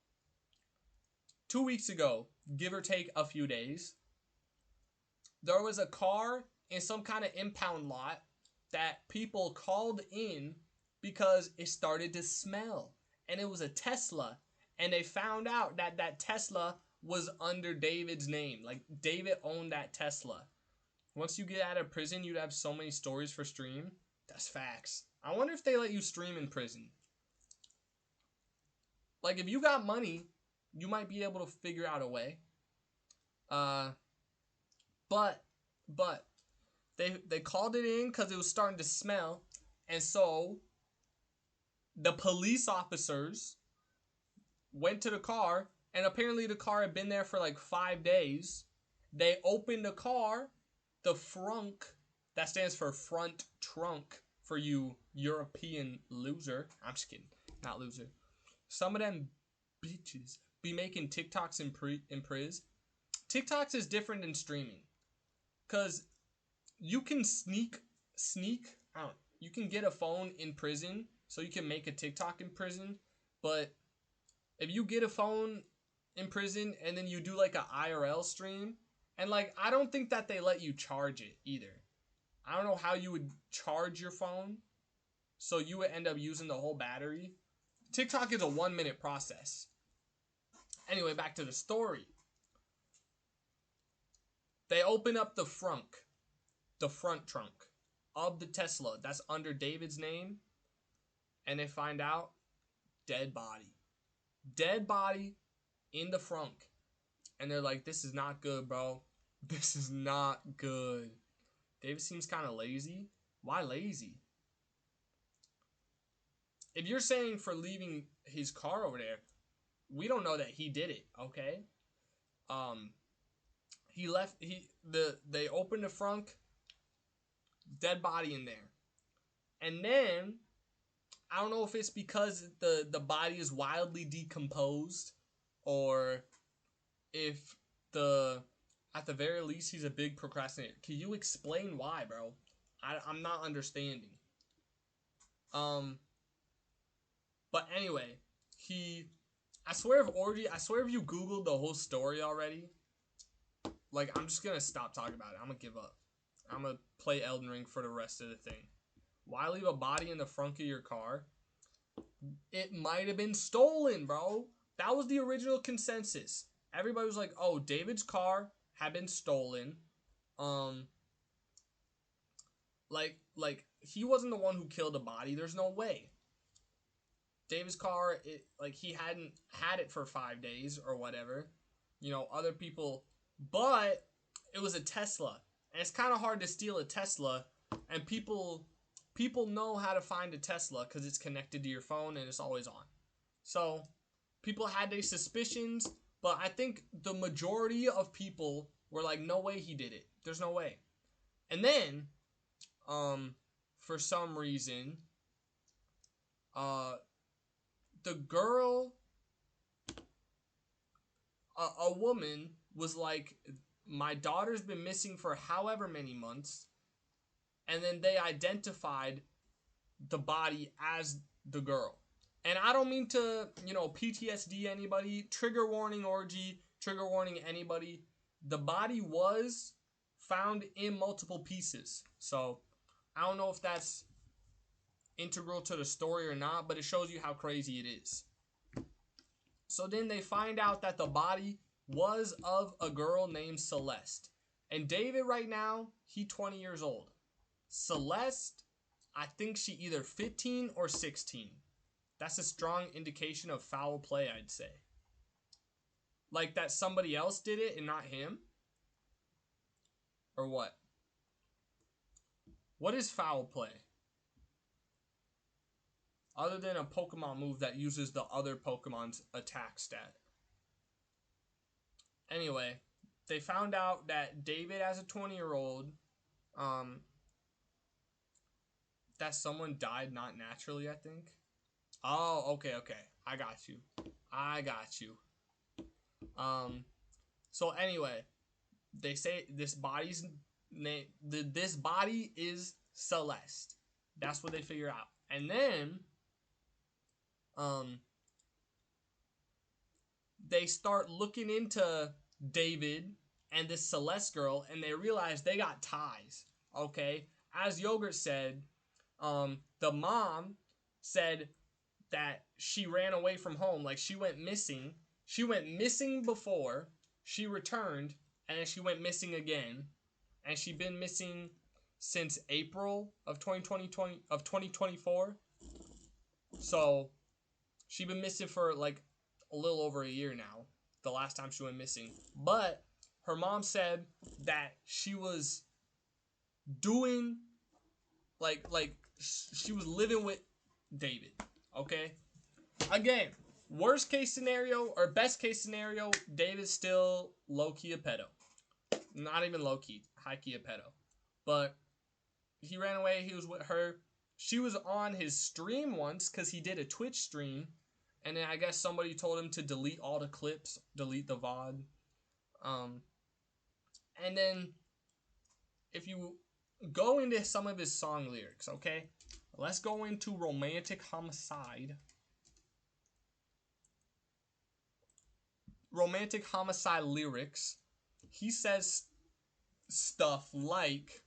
2 weeks ago, give or take a few days, there was a car in some kind of impound lot that people called in because it started to smell. And it was a Tesla. And they found out that that Tesla was under David's name. Like, David owned that Tesla. Once you get out of prison, you'd have so many stories for stream. That's facts. I wonder if they let you stream in prison. Like, if you got money, you might be able to figure out a way. But they called it in because it was starting to smell. And so the police officers went to the car, and apparently the car had been there for like 5 days. They opened the car, the frunk, that stands for front trunk for you European loser. I'm just kidding, not loser. Some of them bitches be making TikToks in priz. TikToks is different than streaming, cause you can sneak. You can get a phone in prison, so you can make a TikTok in prison, but if you get a phone in prison and then you do like an IRL stream, and like I don't think that they let you charge it either. I don't know how you would charge your phone, so you would end up using the whole battery. TikTok is a 1-minute process. Anyway, back to the story. They open up the frunk. the front trunk of the Tesla that's under David's name, and they find out dead body. Dead body in the front. And they're like, this is not good, bro. This is not good. David seems kind of lazy. Why lazy? If you're saying for leaving his car over there, we don't know that he did it, okay? He left. They opened the front, dead body in there, and then I don't know if it's because the body is wildly decomposed, or if at the very least he's a big procrastinator. Can you explain why, bro? I'm not understanding. But anyway, I swear if you Googled the whole story already, like, I'm just gonna stop talking about it. I'm gonna give up. I'm gonna play Elden Ring for the rest of the thing. Why leave a body in the front of your car? It might have been stolen, bro. That was the original consensus. Everybody was like, oh, David's car had been stolen. Like he wasn't the one who killed the body. There's no way. David's car, he hadn't had it for 5 days or whatever. Other people, but it was a Tesla, and it's kind of hard to steal a Tesla, and people know how to find a Tesla because it's connected to your phone and it's always on. So people had their suspicions, but I think the majority of people were like, no way he did it. There's no way. And then, for some reason, the girl, a woman was like, my daughter's been missing for however many months, and then they identified the body as the girl. And I don't mean to, PTSD anybody, trigger warning orgy, trigger warning anybody. The body was found in multiple pieces. So I don't know if that's integral to the story or not, but it shows you how crazy it is. So then they find out that the body was of a girl named Celeste. And David right now, he 20 years old. Celeste, I think she either 15 or 16. That's a strong indication of foul play, I'd say. Like that somebody else did it and not him? Or what? What is foul play? Other than a Pokemon move that uses the other Pokemon's attack stat. Anyway, they found out that David, as a 20-year-old, that someone died not naturally, I think. Oh, okay. I got you. So anyway, they say this body's name, this body is Celeste. That's what they figure out. And then, they start looking into David and this Celeste girl, and they realize they got ties. Okay, as Yogurt said, the mom said that she ran away from home, like she went missing. She went missing before, she returned, and then she went missing again, and she'd been missing since April of 2024. So she'd been missing for like a little over a year now, the last time she went missing. But her mom said that she was doing like she was living with David. Okay, again, worst case scenario or best case scenario, David's still low-key a pedo. Not even low-key, high-key a pedo. But he ran away, he was with her. She was on his stream once because he did a Twitch stream, and then I guess somebody told him to delete all the clips, delete the VOD. And then if you go into some of his song lyrics, okay? Let's go into Romantic Homicide. Romantic Homicide lyrics. He says stuff like,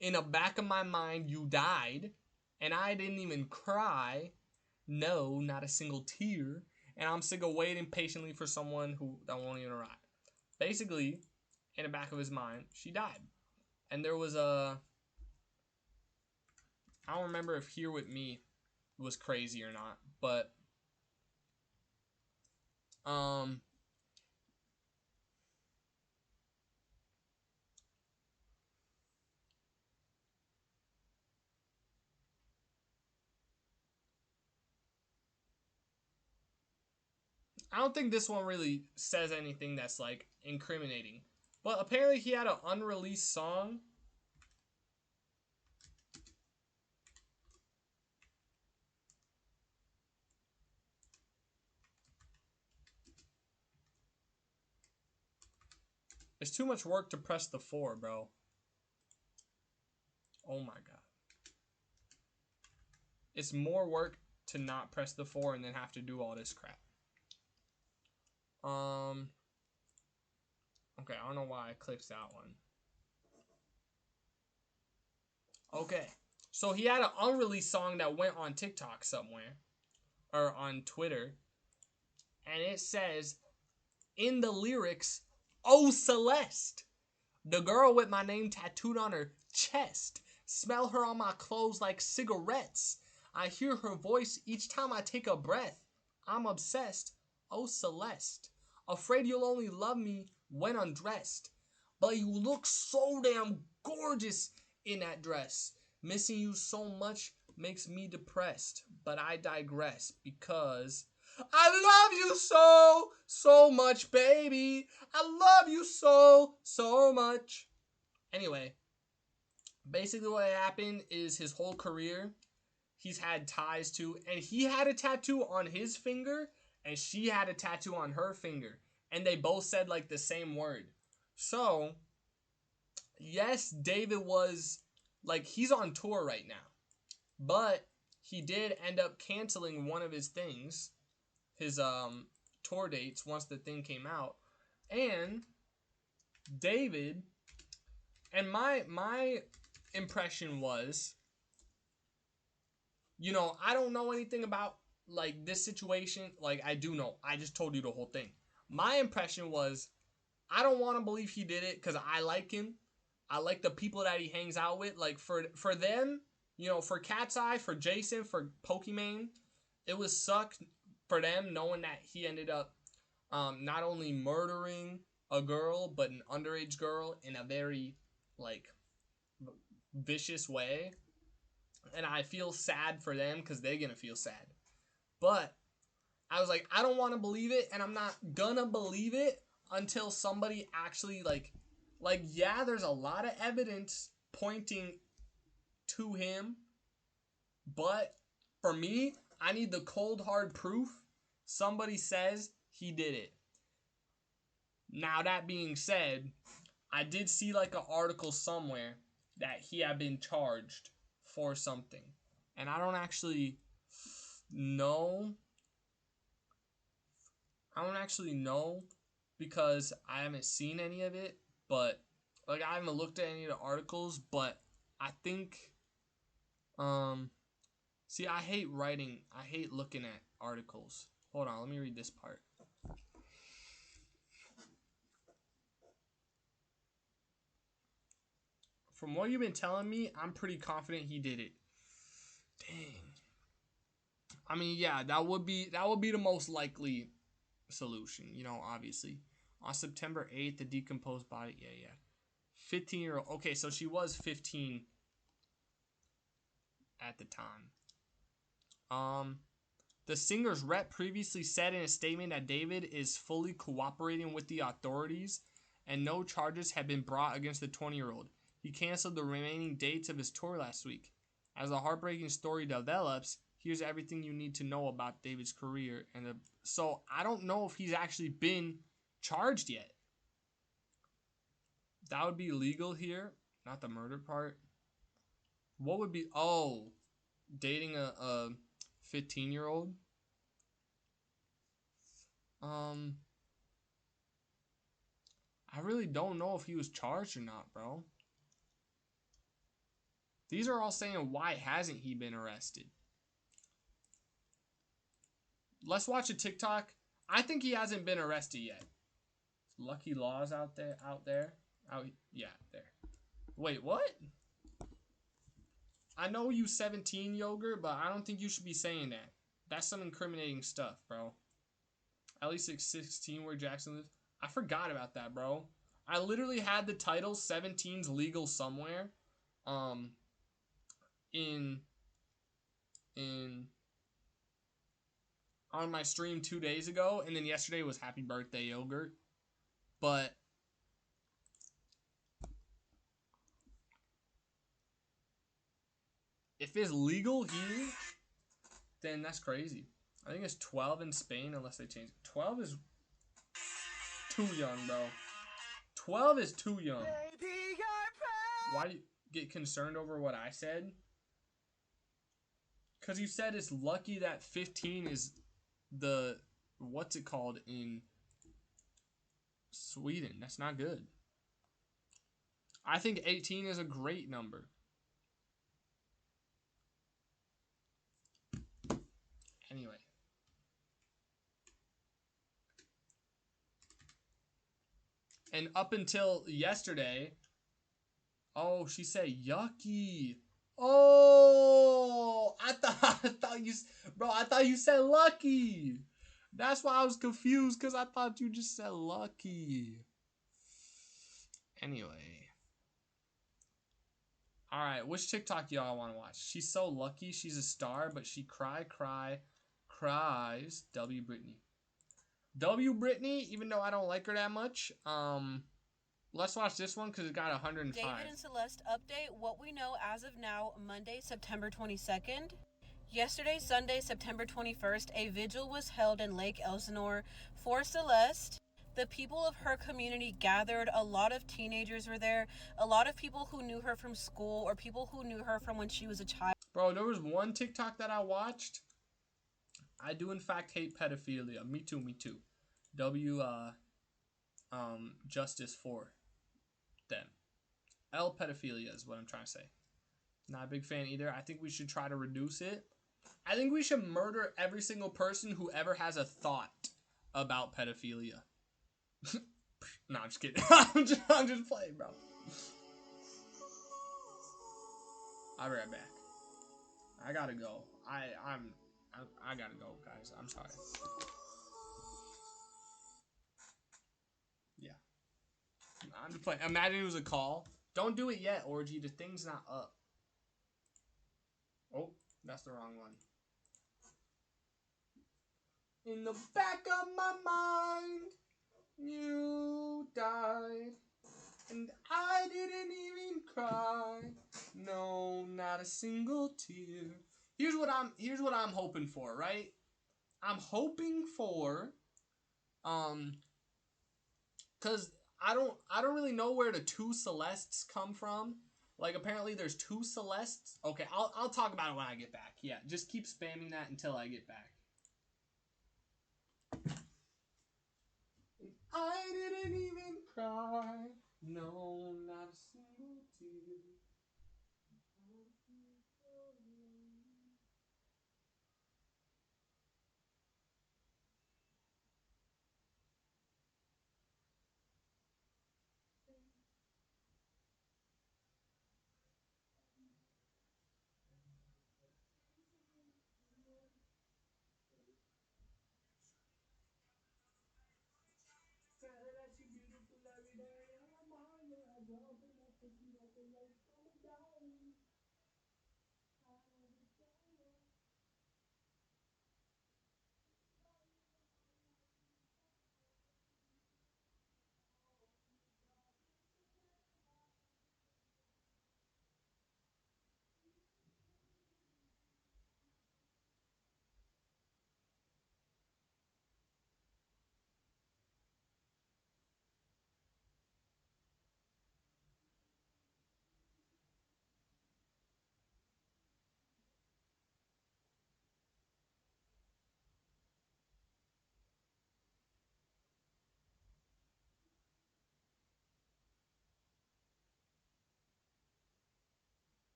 in the back of my mind you died, and I didn't even cry. No, not a single tear. And I'm sick of waiting patiently for someone that won't even arrive. Basically, in the back of his mind, she died. And there was a, I don't remember if Here With Me was crazy or not, but um I don't think this one really says anything that's like incriminating. But apparently he had an unreleased song. It's too much work to press the 4, bro. Oh my god. It's more work to not press the 4 and then have to do all this crap. Okay, I don't know why I clicked that one. Okay. So he had an unreleased song that went on TikTok somewhere. Or on Twitter. And it says, in the lyrics, "Oh Celeste, the girl with my name tattooed on her chest. Smell her on my clothes like cigarettes. I hear her voice each time I take a breath. I'm obsessed. Oh Celeste, afraid you'll only love me when undressed. But you look so damn gorgeous in that dress. Missing you so much makes me depressed. But I digress because I love you so, so much, baby. I love you so, so much." Anyway, basically what happened is his whole career, he's had ties to, and he had a tattoo on his finger, and she had a tattoo on her finger. And they both said like the same word. So, yes, David was, like, he's on tour right now. But he did end up canceling one of his things. His tour dates once the thing came out. And David, and my impression was, you know, I don't know anything about like this situation. Like, I do know, I just told you the whole thing. My impression was, I don't want to believe he did it because I like him. I like the people that he hangs out with. Like, for them, you know, for Cat's Eye, for Jason, for Pokimane, it was suck for them knowing that he ended up not only murdering a girl, but an underage girl in a very, like, vicious way. And I feel sad for them because they're going to feel sad. But I was like, I don't want to believe it, and I'm not going to believe it until somebody actually, yeah, there's a lot of evidence pointing to him. But for me, I need the cold, hard proof. Somebody says he did it. Now, that being said, I did see like an article somewhere that he had been charged for something. And I don't actually know. I don't actually know because I haven't seen any of it. But, like, I haven't looked at any of the articles. But I think, see, I hate writing. I hate looking at articles. Hold on, let me read this part. From what you've been telling me, I'm pretty confident he did it. Dang. I mean, yeah, that would be the most likely solution, you know, obviously. On September 8th, the decomposed body, yeah. 15-year-old. Okay, so she was 15 at the time. The singer's rep previously said in a statement that David is fully cooperating with the authorities and no charges have been brought against the 20-year-old. He canceled the remaining dates of his tour last week. As the heartbreaking story develops, here's everything you need to know about David's career. So I don't know if he's actually been charged yet. That would be legal here, not the murder part. What would be, oh, dating a 15-year-old? I really don't know if he was charged or not, bro. These are all saying, why hasn't he been arrested? Let's watch a TikTok. I think he hasn't been arrested yet. Lucky Laws out there. Yeah, there. Wait, what? I know you 17 yogurt, but I don't think you should be saying that. That's some incriminating stuff, bro. At least it's 16 where Jackson lives. I forgot about that, bro. I literally had the title 17's legal somewhere. Um in in on my stream 2 days ago, and then yesterday was happy birthday yogurt. But if it's legal here, then that's crazy. I think it's 12 in Spain unless they change it. 12 is too young, bro. 12 is too young. Why do you get concerned over what I said? Because you said it's lucky that 15 is the, what's it called in Sweden. That's not good. I think 18 is a great number. Anyway. And up until yesterday, oh, she said yucky. Oh, I thought you said lucky. That's why I was confused, because I thought you just said lucky. Anyway. Alright, which TikTok y'all want to watch? She's so lucky, she's a star, but she cries. W Brittany. W Brittany, even though I don't like her that much. Let's watch this one because it got 105. David and Celeste update what we know as of now, Monday, September 22nd. Yesterday, Sunday, September 21st, a vigil was held in Lake Elsinore for Celeste. The people of her community gathered. A lot of teenagers were there. A lot of people who knew her from school or people who knew her from when she was a child. Bro, there was one TikTok that I watched. I do in fact hate pedophilia. Me too, me too. Justice for them. L pedophilia is what I'm trying to say. Not a big fan either. I think we should try to reduce it. I think we should murder every single person who ever has a thought about pedophilia. No, I'm just kidding. I'm just playing, bro. I'll be right back. I gotta go. I gotta go, guys. I'm sorry. Yeah. I'm just playing. Imagine it was a call. Don't do it yet, Orgy. The thing's not up. Oh, that's the wrong one. In the back of my mind, you died, and I didn't even cry. No, not a single tear. Here's what I'm hoping for, right? I'm hoping for, cause I don't really know where the two Celestes come from. Like, apparently there's two Celestes. Okay, I'll talk about it when I get back. Yeah, just keep spamming that until I get back. I didn't even cry. No, not a single tear.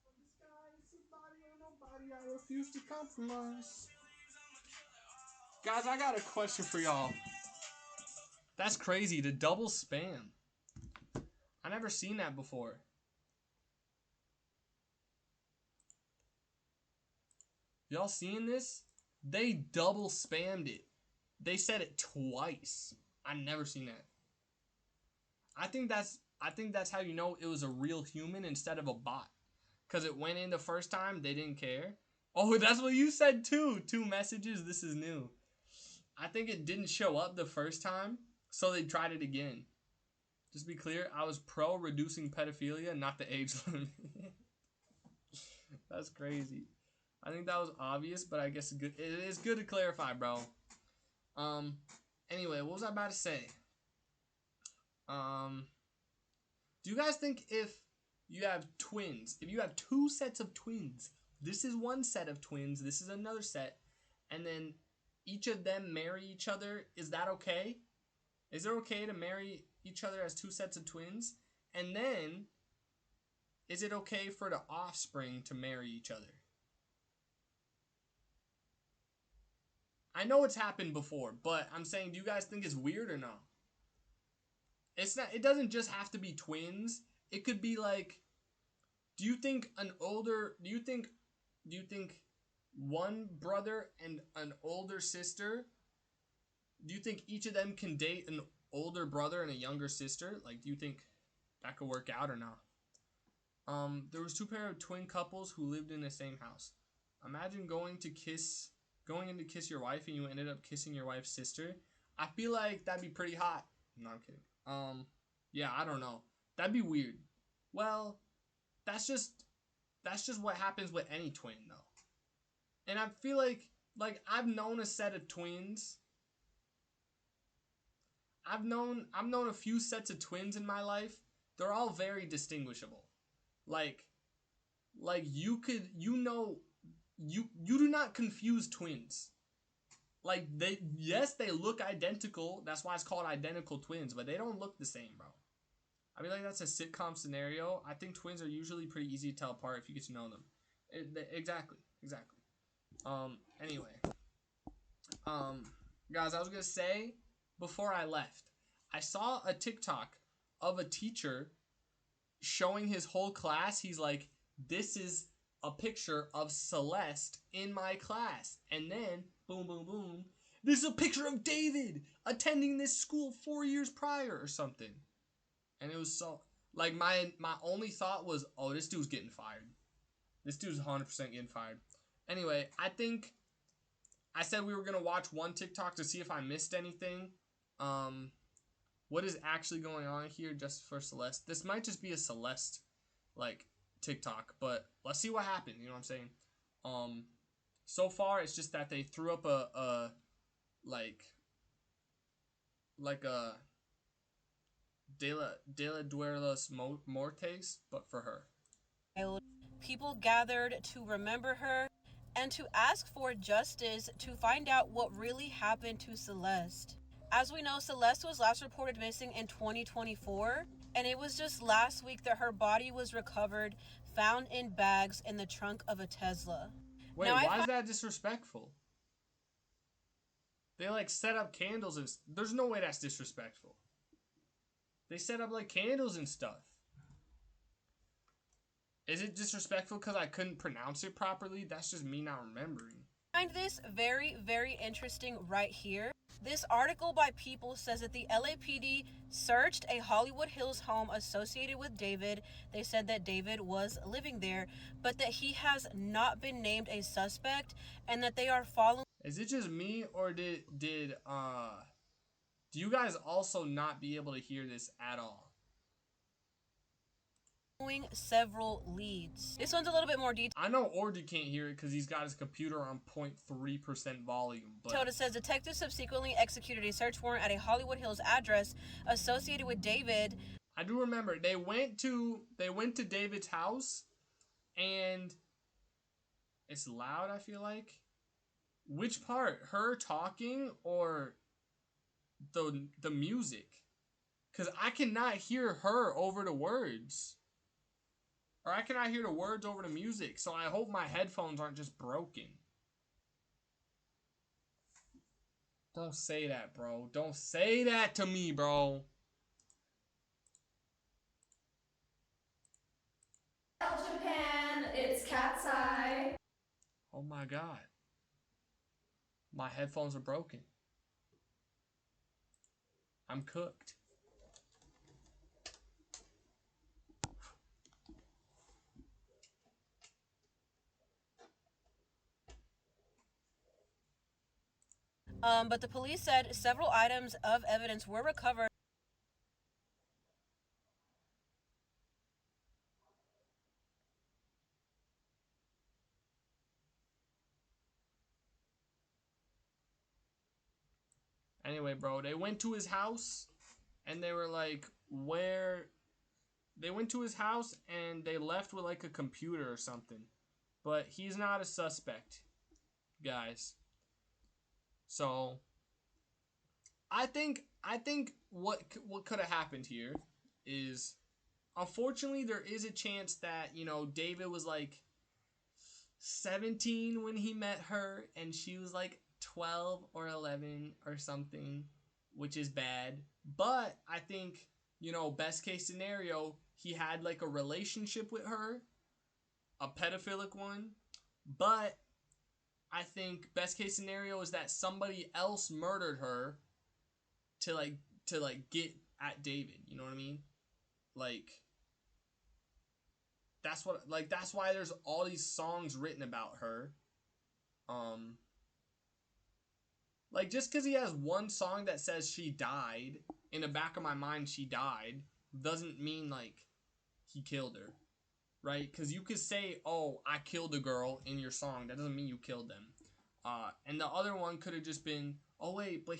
from the sky, it's somebody or nobody. I refuse to compromise. Guys, I got a question for y'all. That's crazy. The double spam. I never seen that before. Y'all seeing this? They double spammed it. They said it twice. I never seen that. I think that's how you know it was a real human instead of a bot. Cause it went in the first time, they didn't care. Oh, that's what you said too. 2 messages. This is new. I think it didn't show up the first time, so they tried it again. Just be clear, I was pro reducing pedophilia, not the age limit. That's crazy. I think that was obvious, but I guess it is good to clarify, bro. Anyway, what was I about to say? Do you guys think if you have twins, if you have 2 sets of twins, this is one set of twins, this is another set, and then each of them marry each other, is that okay? Is it okay to marry each other as 2 sets of twins? And then, is it okay for the offspring to marry each other? I know it's happened before, but I'm saying, do you guys think it's weird or not? It's not. It doesn't just have to be twins. It could be like, do you think one brother and an older sister, do you think each of them can date an older brother and a younger sister? Like, do you think that could work out or not? There was 2 pair of twin couples who lived in the same house. Imagine going in to kiss your wife and you ended up kissing your wife's sister. I feel like that'd be pretty hot. No, I'm kidding. Yeah, I don't know. That'd be weird. Well, that's just what happens with any twin though. And I feel like I've known a set of twins. I've known a few sets of twins in my life. They're all very distinguishable. Like you do not confuse twins. Like they look identical. That's why it's called identical twins, but they don't look the same, bro. I feel like that's a sitcom scenario. I think twins are usually pretty easy to tell apart if you get to know them. Exactly. Anyway. Guys, I was gonna say before I left, I saw a TikTok of a teacher showing his whole class. He's like, "This is a picture of Celeste in my class," and then boom, boom, boom. This is a picture of David attending this school 4 years prior or something. And it was so like my only thought was, oh, this dude's getting fired. This dude's 100% getting fired. Anyway, I said we were gonna watch one TikTok to see if I missed anything. What is actually going on here just for Celeste? This might just be a Celeste like TikTok, but let's see what happened. You know what I'm saying? So far it's just that they threw up a De la Duelos Mortes, but for her. People gathered to remember her and to ask for justice to find out what really happened to Celeste. As we know, Celeste was last reported missing in 2024, and it was just last week that her body was recovered, found in bags in the trunk of a Tesla. Wait, now, why is that disrespectful? They like set up candles and there's no way that's disrespectful. They set up like candles and stuff. Is it disrespectful because I couldn't pronounce it properly? That's just me not remembering. I find this very, very interesting right here. This article by People says that the LAPD searched a Hollywood Hills home associated with David. They said that David was living there, but that he has not been named a suspect and that they are following. Is it just me or do you guys also not be able to hear this at all? Several leads. This one's a little bit more detailed. I know Ordu can't hear it because he's got his computer on 0.3% volume. But it says detectives subsequently executed a search warrant at a Hollywood Hills address associated with David. I do remember they went to David's house, and it's loud. I feel like. Which part? Her talking or the music? Because I cannot hear her over the words. Or I cannot hear the words over the music, so I hope my headphones aren't just broken. Don't say that, bro. Don't say that to me, bro. Japan, it's cat's eye. Oh my god. My headphones are broken. I'm cooked. But the police said several items of evidence were recovered. Anyway, bro, they went to his house and they were like, where? They went to his house and they left with like a computer or something. But he's not a suspect, guys. So I think what could have happened here is, unfortunately, there is a chance that, you know, David was like 17 when he met her and she was like 12 or 11 or something, which is bad. But I think, you know, best case scenario, he had like a relationship with her, a pedophilic one. But I think best case scenario is that somebody else murdered her to like get at David. You know what I mean? Like that's why there's all these songs written about her. Like, just because he has one song that says she died, in the back of my mind she died, doesn't mean like he killed her, right? Because you could say, oh, I killed a girl in your song, that doesn't mean you killed them. And the other one could have just been, oh wait, but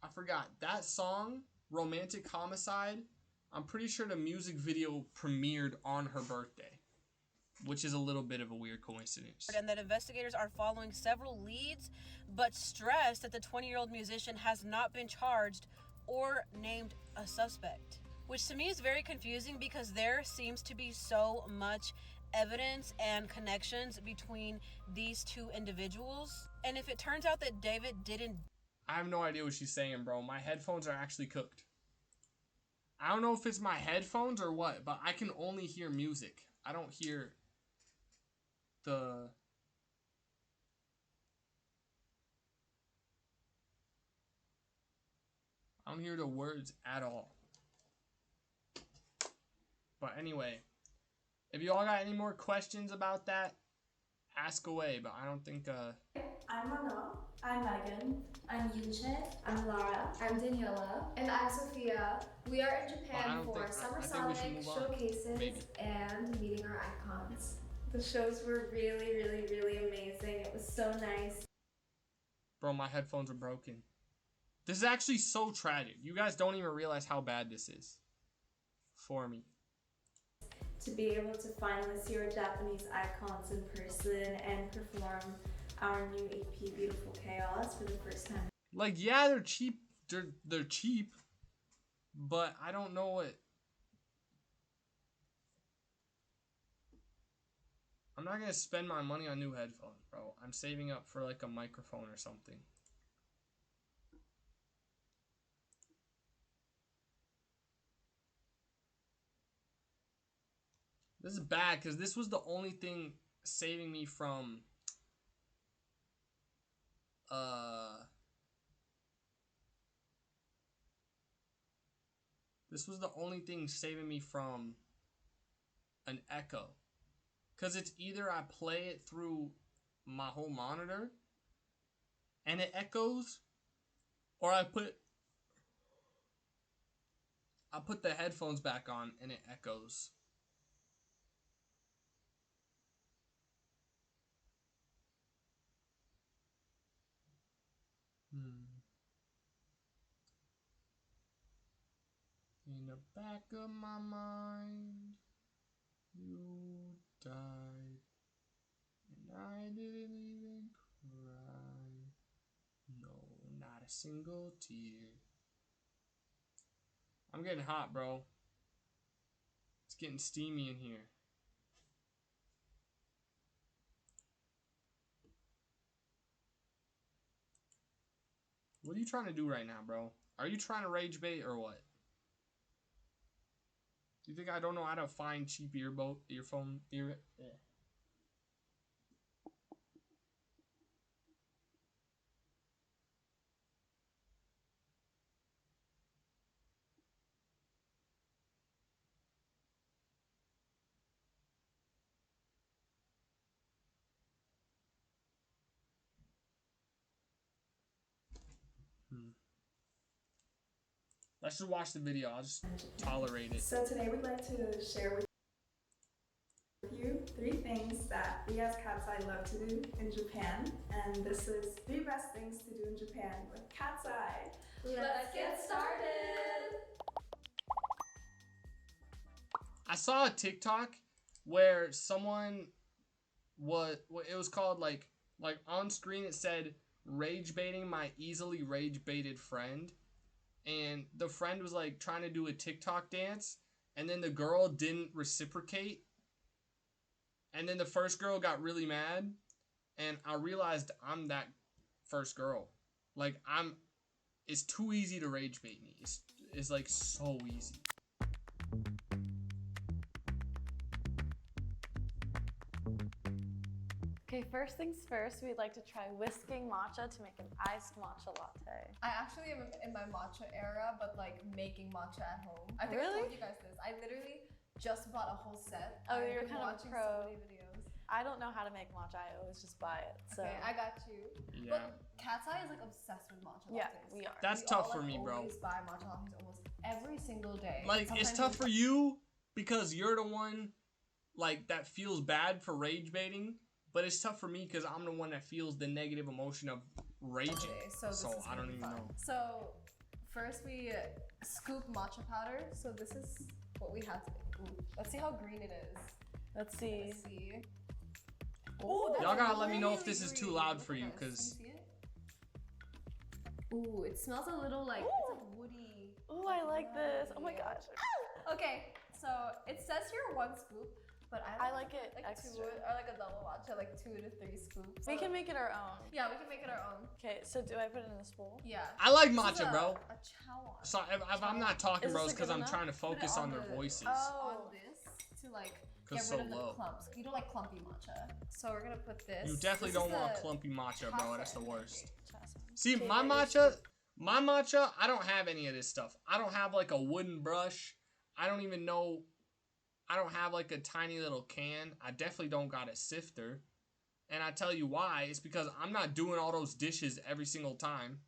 I forgot that song, Romantic Homicide. I'm pretty sure the music video premiered on her birthday, which is a little bit of a weird coincidence. And that investigators are following several leads, but stress that the 20-year-old musician has not been charged or named a suspect. Which to me is very confusing because there seems to be so much evidence and connections between these two individuals. And if it turns out that David didn't... I have no idea what she's saying, bro. My headphones are actually cooked. I don't know if it's my headphones or what, but I can only hear music. I don't hear the... I don't hear the words at all. But anyway, if you all got any more questions about that, ask away. But I don't think... I'm Mona. I'm Megan. I'm Yunche. I'm Lara. I'm Daniela. And I'm Sophia. We are in Japan for I Summer think we should Sonic move on. showcases Maybe. and meeting our icons. The shows were really, really, really amazing. It was so nice. Bro, my headphones are broken. This is actually so tragic. You guys don't even realize how bad this is for me. To be able to finally see our Japanese icons in person and perform our new EP, Beautiful Chaos, for the first time. Like, yeah, they're cheap. They're cheap. But I don't know what... I'm not going to spend my money on new headphones, bro. I'm saving up for like a microphone or something. This is bad because this was the only thing saving me from this was the only thing saving me from an echo. Because it's either I play it through my whole monitor and it echoes, or I put the headphones back on and it echoes. In the back of my mind, you died, and I didn't even cry. No, not a single tear. I'm getting hot, bro. It's getting steamy in here. What are you trying to do right now, bro? Are you trying to rage bait or what? You think I don't know how to find cheap earphone? Yeah. Let's just watch the video. I'll just tolerate it. So today we'd like to share with you 3 things that we as Cat's Eye love to do in Japan. And this is 3 best things to do in Japan with Cat's Eye. Let's get started! I saw a TikTok where someone it was called like on screen it said rage baiting my easily rage baited friend, and the friend was like trying to do a TikTok dance, and then the girl didn't reciprocate, and then the first girl got really mad, and I realized I'm that first girl. Like it's too easy to rage bait me. It's like so easy. Okay, first things first, we'd like to try whisking matcha to make an iced matcha latte. I actually am in my matcha era, but like making matcha at home. I think Really? I told you guys this. I literally just bought a whole set. Oh, I've you're been kind of a watching pro. so many videos. I don't know how to make matcha, I always just buy it. So Okay, I got you. Yeah. But Cat's Eye is like obsessed with matcha lattes. yeah, we are. That's We tough all, for like, me, bro. always buy matcha lattes almost every single day. Like, it's Sometimes tough we- for you because you're the one, like, that feels bad for rage baiting, but it's tough for me because I'm the one that feels the negative emotion of raging. Okay, so this is I gonna don't be even fun. know. So first we scoop matcha powder. So this is what we have to do. Ooh, let's see how green it is. Let's see. Let's see. Ooh, that's Y'all gotta let me know if really this is too green. loud Look for at you, this. Can 'cause- you see it? Ooh, it smells a little like, it's like woody. Ooh, I like this. Oh my gosh. Okay, so it says here 1 scoop, but I like it like extra. 2 or like a double matcha, like 2 to 3 scoops. We can make it our own. Yeah, we can make it our own. Okay, so do I put it in this bowl? Yeah. I like This is matcha, bro. A chawan. So if I'm not talking, Is bro, this it's because good I'm enough? trying to Put it focus on their the- voices. Oh. On this to like 'Cause get so rid of low. the clumps. You don't like clumpy matcha, so we're gonna put this. You definitely This don't is want the clumpy matcha, bro. That's the chocolate. worst. Chasm. See, Okay, my ready? matcha, I don't have any of this stuff. I don't have like a wooden brush. I don't even know. I don't have like a tiny little can. I definitely don't got a sifter. And I tell you why. It's because I'm not doing all those dishes every single time.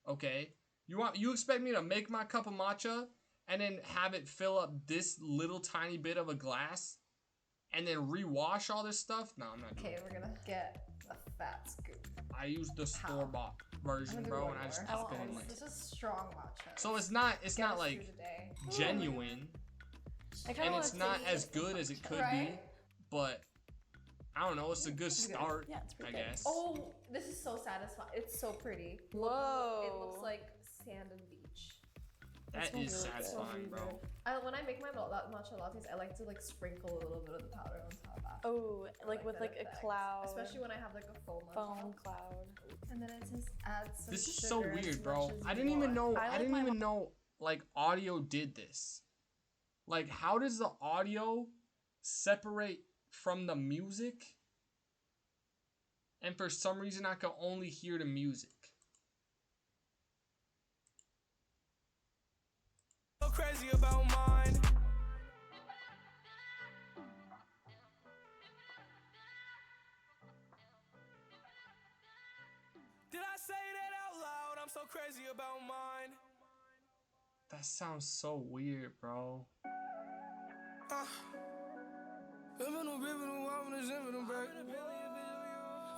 Okay? You expect me to make my cup of matcha and then have it fill up this little tiny bit of a glass and then rewash all this stuff? No, I'm not doing Okay, it. we're gonna get a fat scoop. I use the store-bought version, I'm gonna do bro, one and I just more. pop it in like. This is strong matcha. So it's not Get not us like through the day. genuine, I kinda and wanna it's not taste as it. good as it could Right? be, but I don't know. It's a good It's good. start, Yeah, it's I pretty good. guess. Oh, this is so satisfying. It's so pretty. Whoa. It looks like sand and beach. That smells is really good. satisfying, bro. When I make my matcha lattes, I like to like sprinkle a little bit of the powder on top after. Oh, like with that like a effect. cloud. Especially when I have like a foam on foam top. cloud. And then it just adds some This is so sugar as weird, bro. much as I you didn't even want. know. I I like didn't my even know like audio did this. Like, how does the audio separate from the music? And for some reason, I can only hear the music. So crazy about mine. Did I say that out loud? I'm so crazy about mine. That sounds so weird, bro. Living on ribbon and woman is in the back.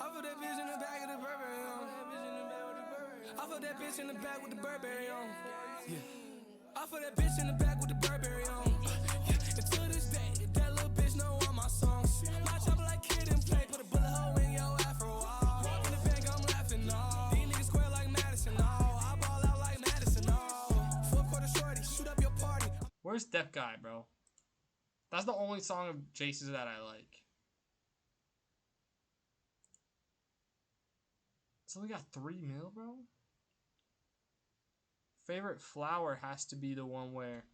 I put that bitch in the back of the Burberry on. I put that bitch in the back with the Burberry on. Yeah. I put that bitch in the back with the Burberry on. Yeah. And to this day, that little bitch know all my songs. My chopper like kid and play, put a bullet hole in your afro. Walk in the bank, I'm laughing. No. These niggas square like Madison. No. I ball out like Madison. No. 4-quarter shorty, shoot up your party. Where's Deaf Guy, bro? That's the only song of Jace's that I like. It's only got 3 mil, bro? favorite flower has to be the one where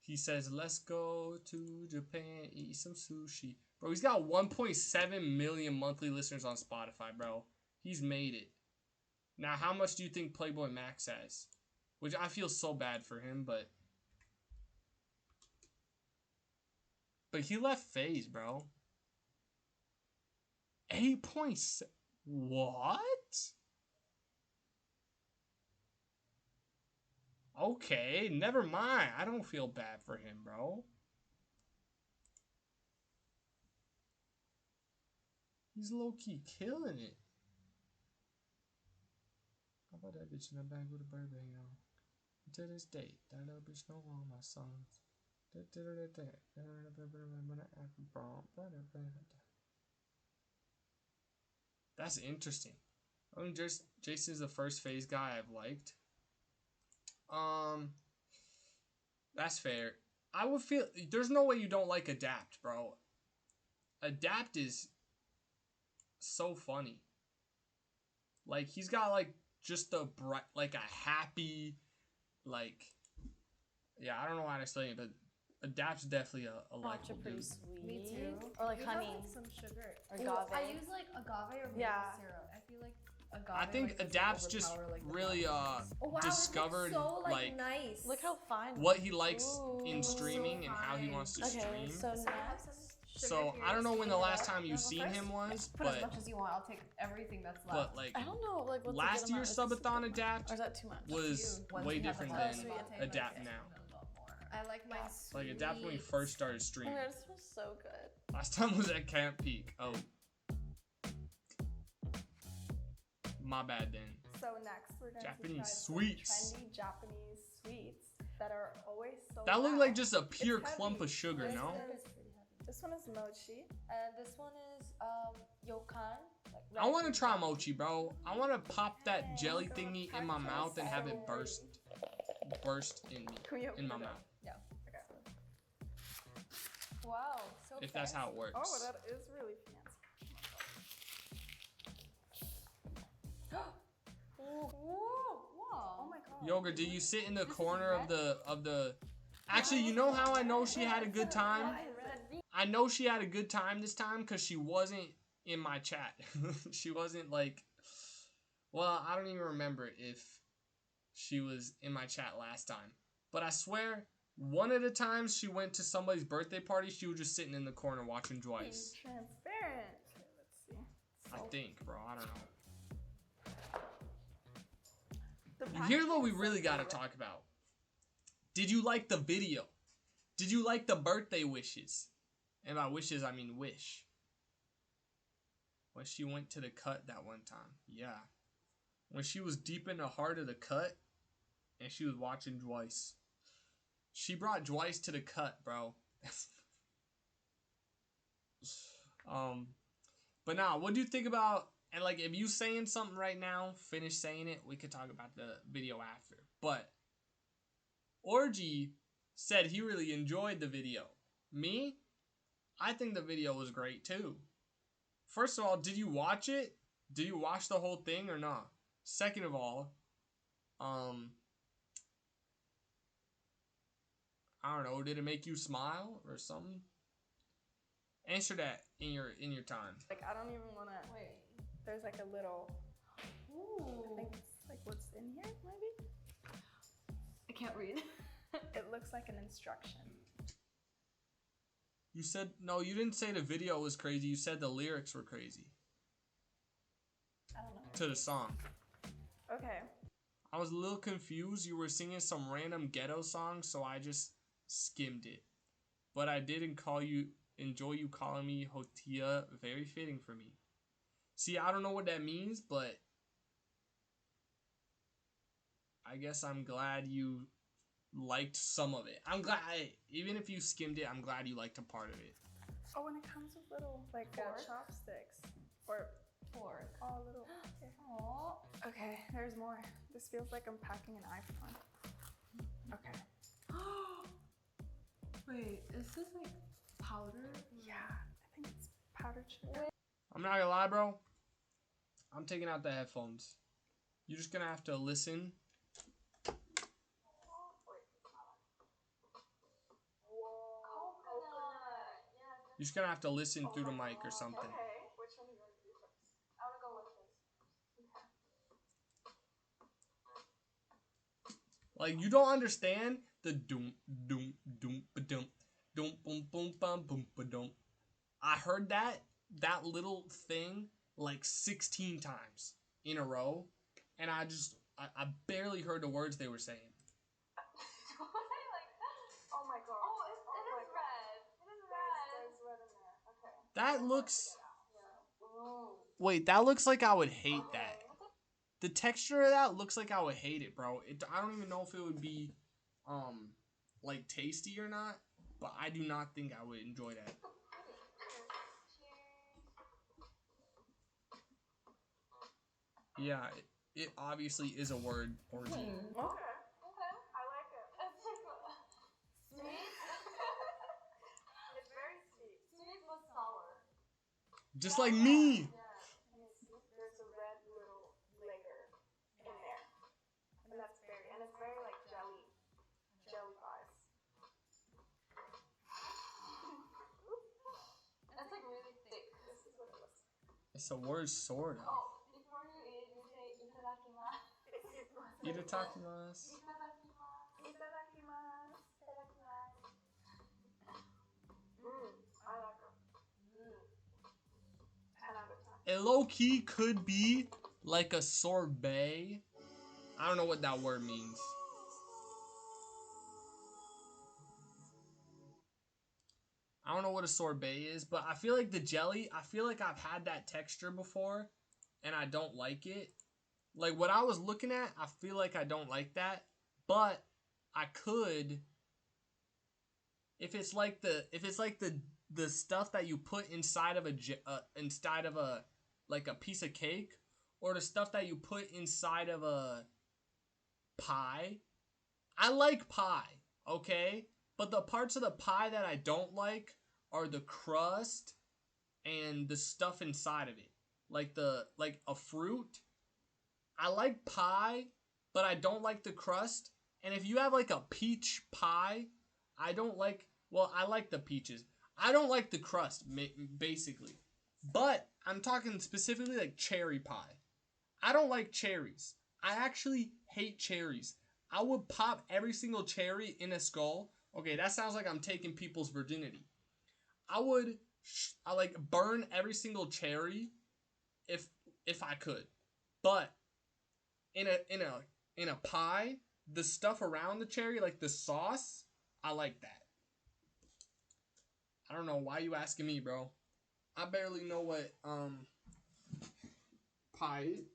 he says, "Let's go to Japan, eat some sushi." Bro, he's got 1.7 million monthly listeners on Spotify, bro. He's made it. Now, how much do you think Playboy Max has? Which I feel so bad for him, but he left FaZe, bro. 8.7. What? Okay, never mind. I don't feel bad for him, bro. He's low-key killing it. How about that bitch in the back with a Burberry on? To this date, that little bitch know all my songs. That's interesting. I mean, Jason's the first FaZe guy I've liked. That's fair. I would feel there's no way you don't like Adapt, bro. Adapt is so funny. Like he's got like just a bright, like a happy, like yeah. I don't know how to explain it, but Adapt's definitely a likable Matcha pretty dude. sweet. Me too. Or like You honey. have, like, some sugar. Or Ooh, I agave. use like agave or maple Yeah. syrup. I feel like agave. I think like, doesn't Adapt's just overpower, like, the really matcha. Oh, wow, discovered it looks so, like nice. Look how fine. what he likes Ooh. in streaming So and how he fine. wants to Okay, stream. so So I have next. some sugar So here, I don't know when the sweeten it last up. time You you've wanna go seen first? him was, Put as but much as you want. I'll take everything that's left. like I don't know, like what's last year's subathon Adapt Or is that too much? was Once way you have the different latte, than I'll take Adapt like now. a lot more. I like my Like Adapt when we sweet. first started Oh streaming. my god, this smells so good. Last time was at Camp Peak. Oh. My bad then. So next we're going Japanese to try sweets. some trendy Japanese sweets that are always so That looked loud. like just a pure It's clump heavy. of sugar, This no? This one is mochi. And this one is yokan. I want to try mochi, bro. I want to pop that jelly thingy in my mouth and have it burst in me, Can we open in my it up? mouth. Yeah. Okay. Wow, so If that's how it works. Oh, that is really fancy. Oh my god. Yoga, did you sit in the corner of the? Actually, you know how I know she had a good time? I know she had a good time this time because she wasn't in my chat. She wasn't like, well, I don't even remember if she was in my chat last time. But I swear, one of the times she went to somebody's birthday party, she was just sitting in the corner watching Joyce. Transparent. Okay, let's see. I think, bro. I don't know. The Here's what packaging we is so really got to good. talk about. Did you like the video? Did you like the birthday wishes? And by wishes, I mean wish. When she went to the cut that one time. Yeah. When she was deep in the heart of the cut and she was watching Joyce. She brought Joyce to the cut, bro. But nah, what do you think about, and like if you saying something right now, finish saying it, we could talk about the video after. But Orgy said he really enjoyed the video. Me? I think the video was great too. First of all, did you watch it? Did you watch the whole thing or not? Second of all, I don't know, did it make you smile or something? Answer that in your time. Like, I don't even want to. Wait. There's like a little. I Ooh. think it's like what's in here, maybe? I can't read. It looks like an instruction. You said, no, you didn't say the video was crazy. You said the lyrics were crazy I don't know. to the song. Okay. I was a little confused. You were singing some random ghetto song, so I just skimmed it. But I did enjoy you calling me Hotia. Very fitting for me. See, I don't know what that means, but I guess I'm glad you liked some of it. I'm glad, even if you skimmed it, I'm glad you liked a part of it. Oh, and it comes with little like chopsticks or Fork. oh, little. Okay. Aww. Okay, there's more. This feels like I'm packing an iPhone. Okay. Wait, is this like powder? Yeah, I think it's powdered sugar. I'm not gonna lie, bro. I'm taking out the headphones. You're just gonna have to listen You're just gonna have to listen through the mic or something. Okay, which one do you want to do first? I wanna go with this. Like you don't understand the doom doom doom ba dum doom boom boom bum boom ba dum. I heard that little thing like 16 times in a row, and I barely heard the words they were saying. Oh my god. Oh, it is red. It is red. There's red in there. Okay. That looks. Ooh. Wait, that looks like I would hate that. The texture of that looks like I would hate it, bro. I don't even know if it would be, like tasty or not. But I do not think I would enjoy that. Yeah, it obviously is a word orgy. Okay. I like it. It's like sweet. It's very sweet. Sweet but sour. Just like me. There's a red little layer in there. And it's very like jelly vibes. It's like really thick. This is what it looks like. It's a word, sort of. Oh, before you eat, you say itadakimasu. Itadakimasu. Itadakimasu. I like it. 10 out of 10. It low key could be like a sorbet. I don't know what that word means. I don't know what a sorbet is, but I feel like the jelly, I feel like I've had that texture before and I don't like it. Like what I was looking at, I feel like I don't like that, but I could if it's like the stuff that you put inside of a like a piece of cake, or the stuff that you put inside of a pie. I like pie, okay? But the parts of the pie that I don't like are the crust and the stuff inside of it. Like a fruit. I like pie, but I don't like the crust. And if you have like a peach pie, I like the peaches. I don't like the crust, basically. But I'm talking specifically like cherry pie. I don't like cherries. I actually hate cherries. I would pop every single cherry in a skull. Okay, that sounds like I'm taking people's virginity. I like burn every single cherry if I could. But in a pie, the stuff around the cherry, like the sauce, I like that. I don't know why you asking me, bro. I barely know what pie is.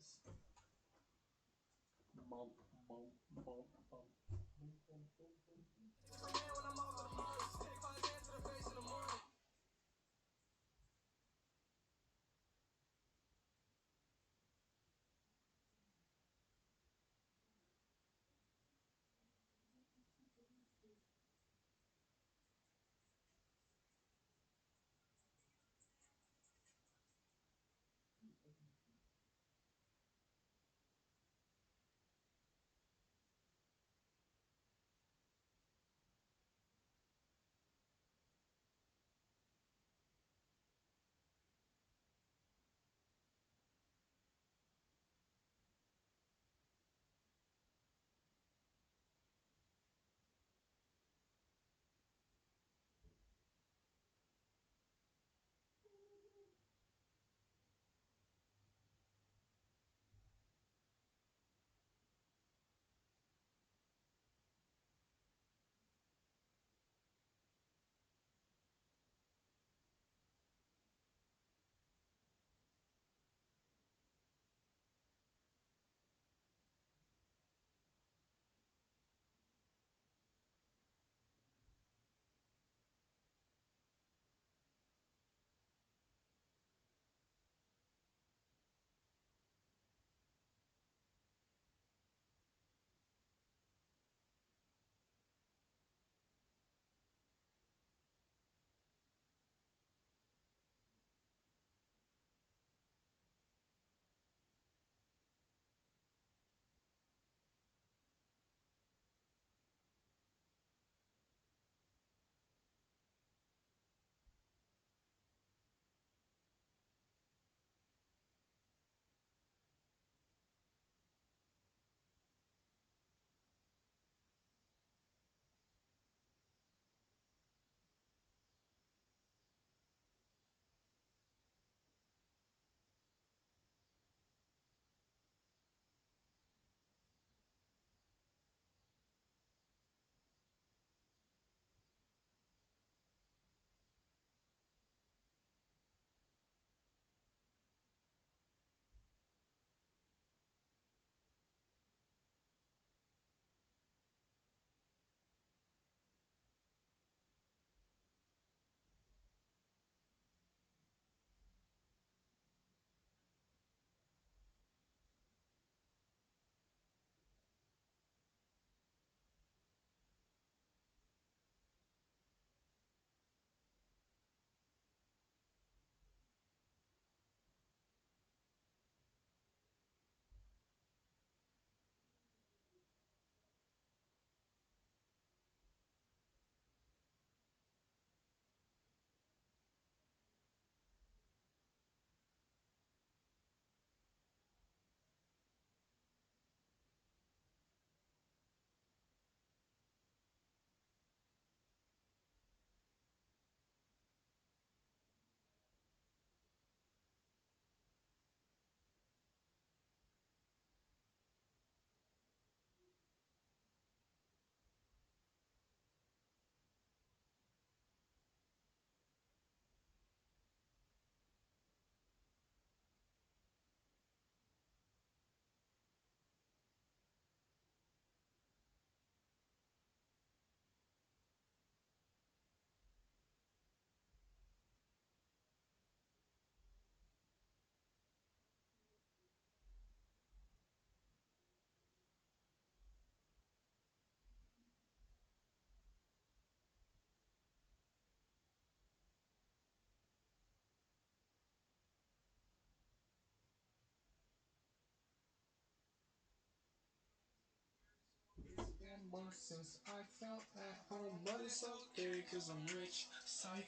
more since I felt at home. But it's okay, cause I'm rich. Psych,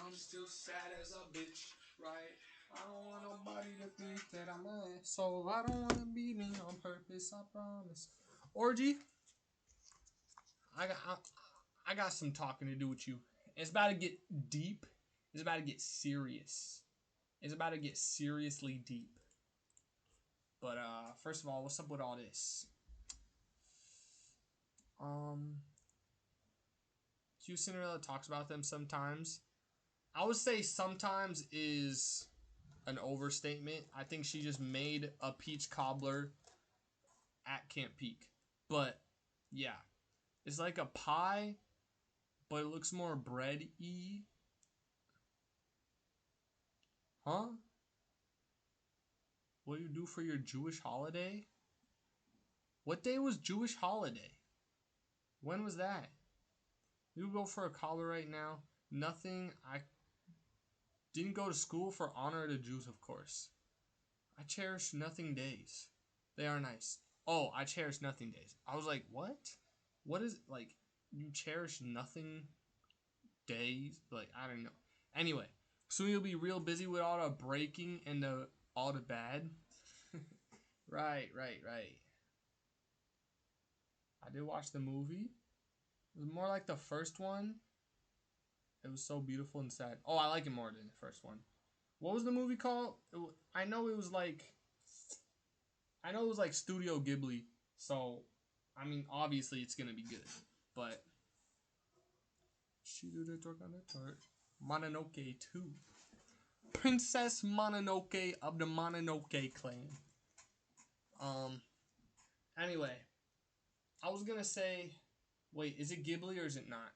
I'm still sad as a bitch, right? I don't want nobody to think that I'm an asshole. I don't wanna be me on purpose, I promise. Orgy, I got I got some talking to do with you. It's about to get deep. It's about to get serious. It's about to get seriously deep. But first of all, what's up with all this? Q Cinderella talks about them sometimes. I would say sometimes is an overstatement. I think she just made a peach cobbler at Camp Peak. But yeah, it's like a pie, but it looks more bread-y. Huh? What do you do for your Jewish holiday? What day was Jewish holiday? When was that? You go for a cobbler right now. Nothing. I didn't go to school for honor of the Jews, of course. I cherish nothing days. They are nice. Oh, I cherish nothing days. I was like, what? What is, like, you cherish nothing days? Like, I don't know. Anyway, soon you'll be real busy with all the breaking and all the bad. Right. I did watch the movie. It was more like the first one. It was so beautiful and sad. Oh, I like it more than the first one. What was the movie called? I know it was like Studio Ghibli. So, I mean, obviously it's gonna be good. But she do the twerk on the twerk. Mononoke 2. Princess Mononoke of the Mononoke clan. Anyway, I was gonna say, wait, is it Ghibli or is it not?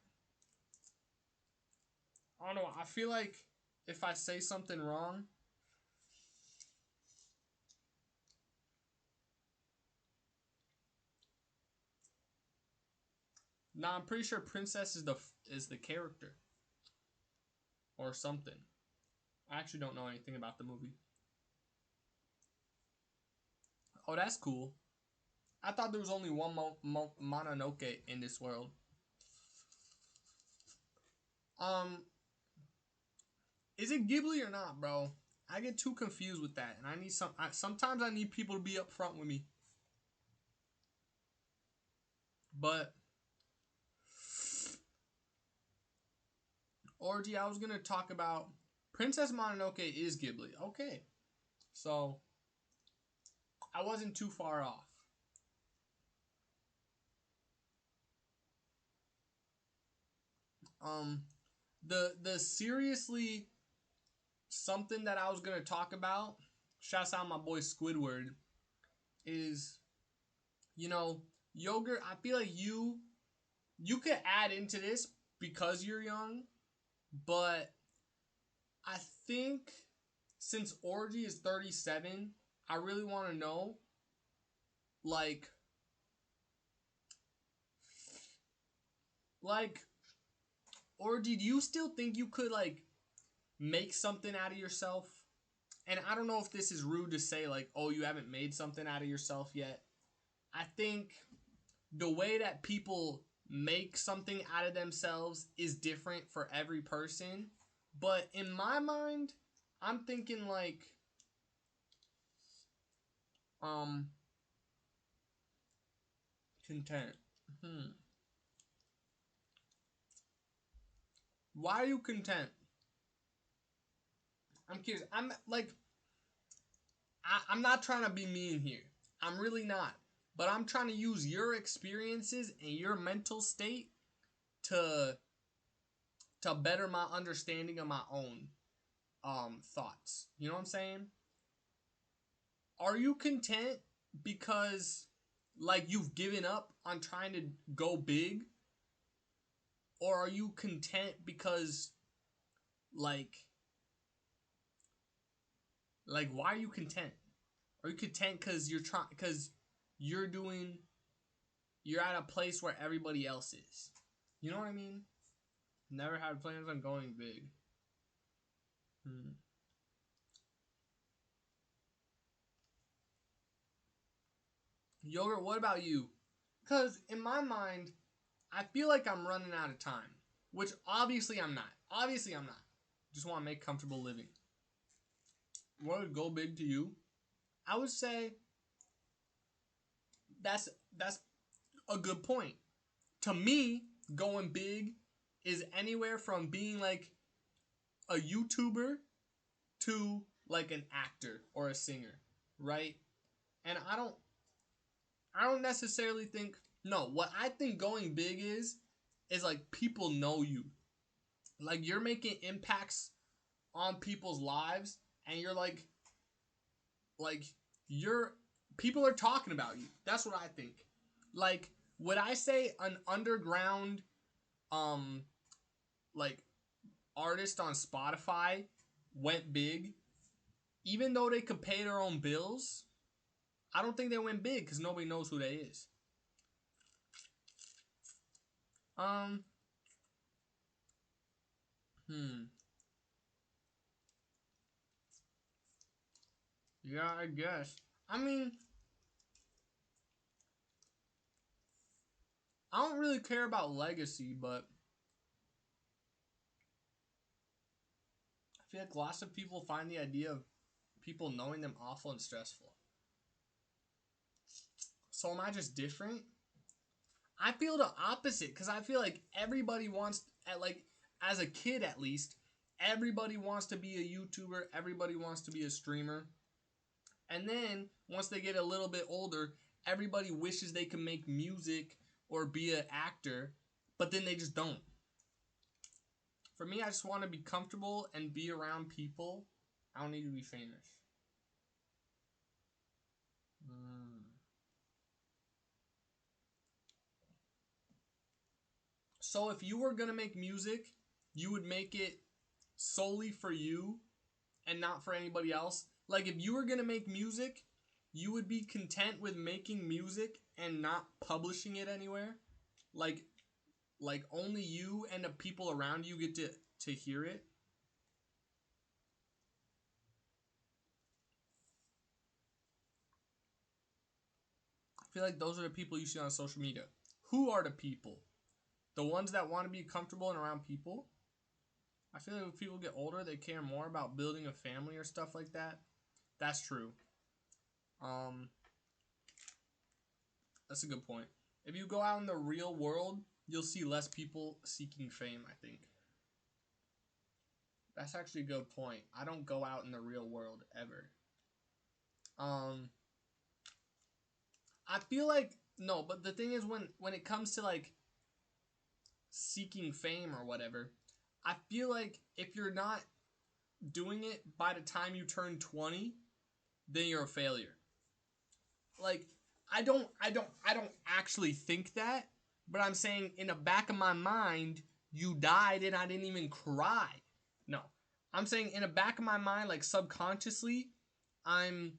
I don't know. I feel like if I say something wrong, nah, I'm pretty sure Princess is the character or something. I actually don't know anything about the movie. Oh, that's cool. I thought there was only one Mononoke in this world. Is it Ghibli or not, bro? I get too confused with that, and I need sometimes I need people to be upfront with me. But Orgy, I was gonna talk about Princess Mononoke is Ghibli. Okay, so I wasn't too far off. The seriously something that I was gonna talk about, shouts out my boy Squidward, is, you know, yogurt. I feel like you could add into this because you're young, but I think since Orgy is 37, I really want to know, like Orgy, do you still think you could like make something out of yourself? And I don't know if this is rude to say, like, oh, you haven't made something out of yourself yet. I think the way that people make something out of themselves is different for every person. But in my mind, I'm thinking like, content. Why are you content? I'm curious. I'm like, I'm not trying to be mean here. I'm really not. But I'm trying to use your experiences and your mental state to better my understanding of my own thoughts. You know what I'm saying? Are you content because like you've given up on trying to go big? Or are you content because like why are you content? Are you content because you're doing you're at a place where everybody else is? You know what I mean? Never had plans on going big. Yogurt, what about you? Because in my mind, I feel like I'm running out of time. Which obviously I'm not. Obviously I'm not. Just want to make comfortable living. What would go big to you? I would say that's a good point. To me, going big is anywhere from being like a YouTuber to like an actor or a singer, right? And I don't necessarily think, no, what I think going big is like people know you. Like you're making impacts on people's lives and like you're people are talking about you. That's what I think. Like would I say an underground um like artist on Spotify went big even though they could pay their own bills? I don't think they went big cuz nobody knows who they is. Um hmm yeah, I guess. I mean, I don't really care about legacy, but I feel like lots of people find the idea of people knowing them awful and stressful. So am I just different? I feel the opposite because I feel like everybody wants, at like as a kid at least, everybody wants to be a YouTuber, everybody wants to be a streamer, and then once they get a little bit older, everybody wishes they could make music or be an actor, but then they just don't. For me, I just want to be comfortable and be around people. I don't need to be famous. So if you were gonna make music, you would make it solely for you and not for anybody else. Like if you were gonna make music, you would be content with making music and not publishing it anywhere. Like only you and the people around you get to hear it. I feel like those are the people you see on social media. Who are the people? The ones that want to be comfortable and around people? I feel like if people get older, they care more about building a family or stuff like that. That's true. Um, that's a good point. If you go out in the real world, you'll see less people seeking fame, I think. That's actually a good point. I don't go out in the real world ever. I feel like no, but the thing is when it comes to like seeking fame or whatever, I feel like if you're not doing it by the time you turn 20, then you're a failure. Like I don't actually think that, but I'm saying in the back of my mind, you died and I didn't even cry. No. I'm saying in the back of my mind, like subconsciously, I'm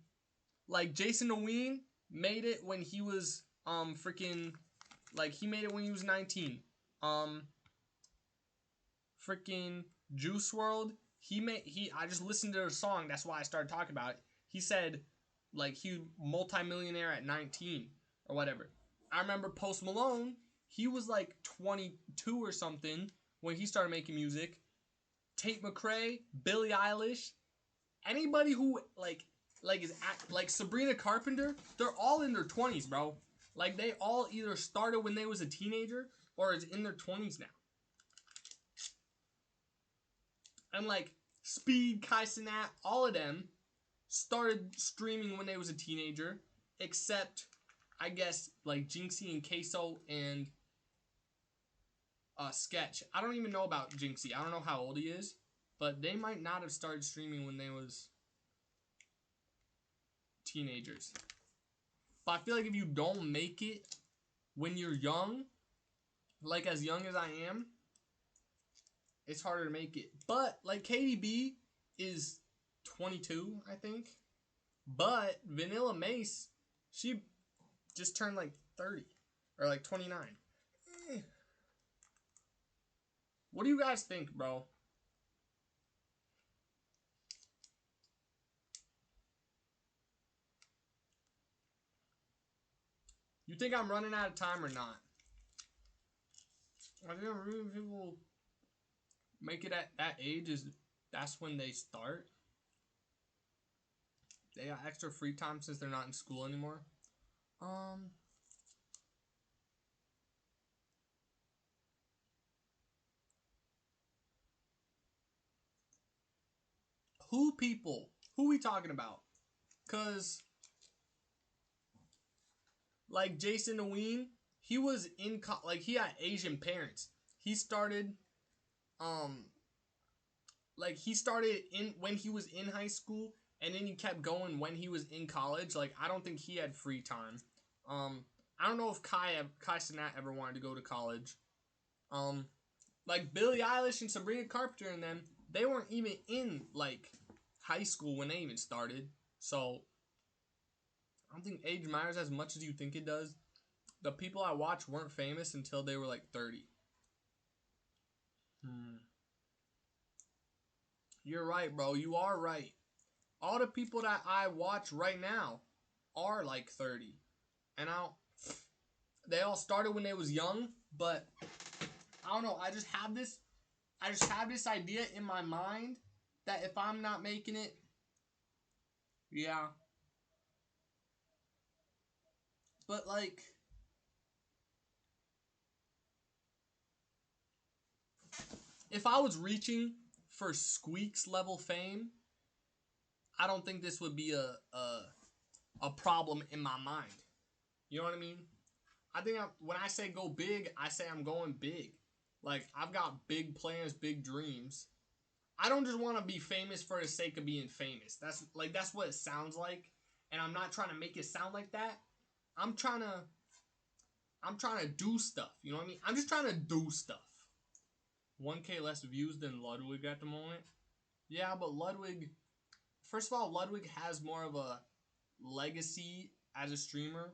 like Jason Oween made it when he was freaking like he made it when he was 19. Um freaking Juice World, he I just listened to their song, that's why I started talking about it. He said like he multimillionaire at 19 or whatever. I remember Post Malone, he was like 22 or something when he started making music. Tate McRae, Billie Eilish, anybody who like is like Sabrina Carpenter, they're all in their 20s, bro. Like they all either started when they was a teenager or is in their 20s now. And like Speed, Kai Cenat, all of them started streaming when they was a teenager, except I guess like Jinxie and Queso and Sketch. I don't even know about Jinxie. I don't know how old he is, but they might not have started streaming when they was teenagers. But I feel like if you don't make it when you're young, like as young as I am, it's harder to make it. But like KDB is 22, I think. But Vanilla Mace, she just turned like 30 or like 29. What do you guys think, bro? You think I'm running out of time or not? I think really people make it at that age is that's when they start. They got extra free time since they're not in school anymore. Who people? Who we talking about? Cause like Jason Ween, he was in like he had Asian parents. He started, like he started in when he was in high school, and then he kept going when he was in college. Like I don't think he had free time. I don't know if Kai Cenat ever wanted to go to college. Like Billie Eilish and Sabrina Carpenter and them, they weren't even in like high school when they even started. So I don't think age matters as much as you think it does. The people I watched weren't famous until they were like 30. You're right, bro. You are right. All the people that I watch right now are like 30. And they all started when they was young, but I don't know, I just have this idea in my mind that if I'm not making it, yeah. But like if I was reaching for Squeak's level fame, I don't think this would be a problem in my mind. You know what I mean? I think when I say go big, I say I'm going big. Like I've got big plans, big dreams. I don't just want to be famous for the sake of being famous. That's what it sounds like, and I'm not trying to make it sound like that. I'm trying to do stuff. You know what I mean? I'm just trying to do stuff. 1K less views than Ludwig at the moment. Yeah, but Ludwig, first of all, Ludwig has more of a legacy as a streamer,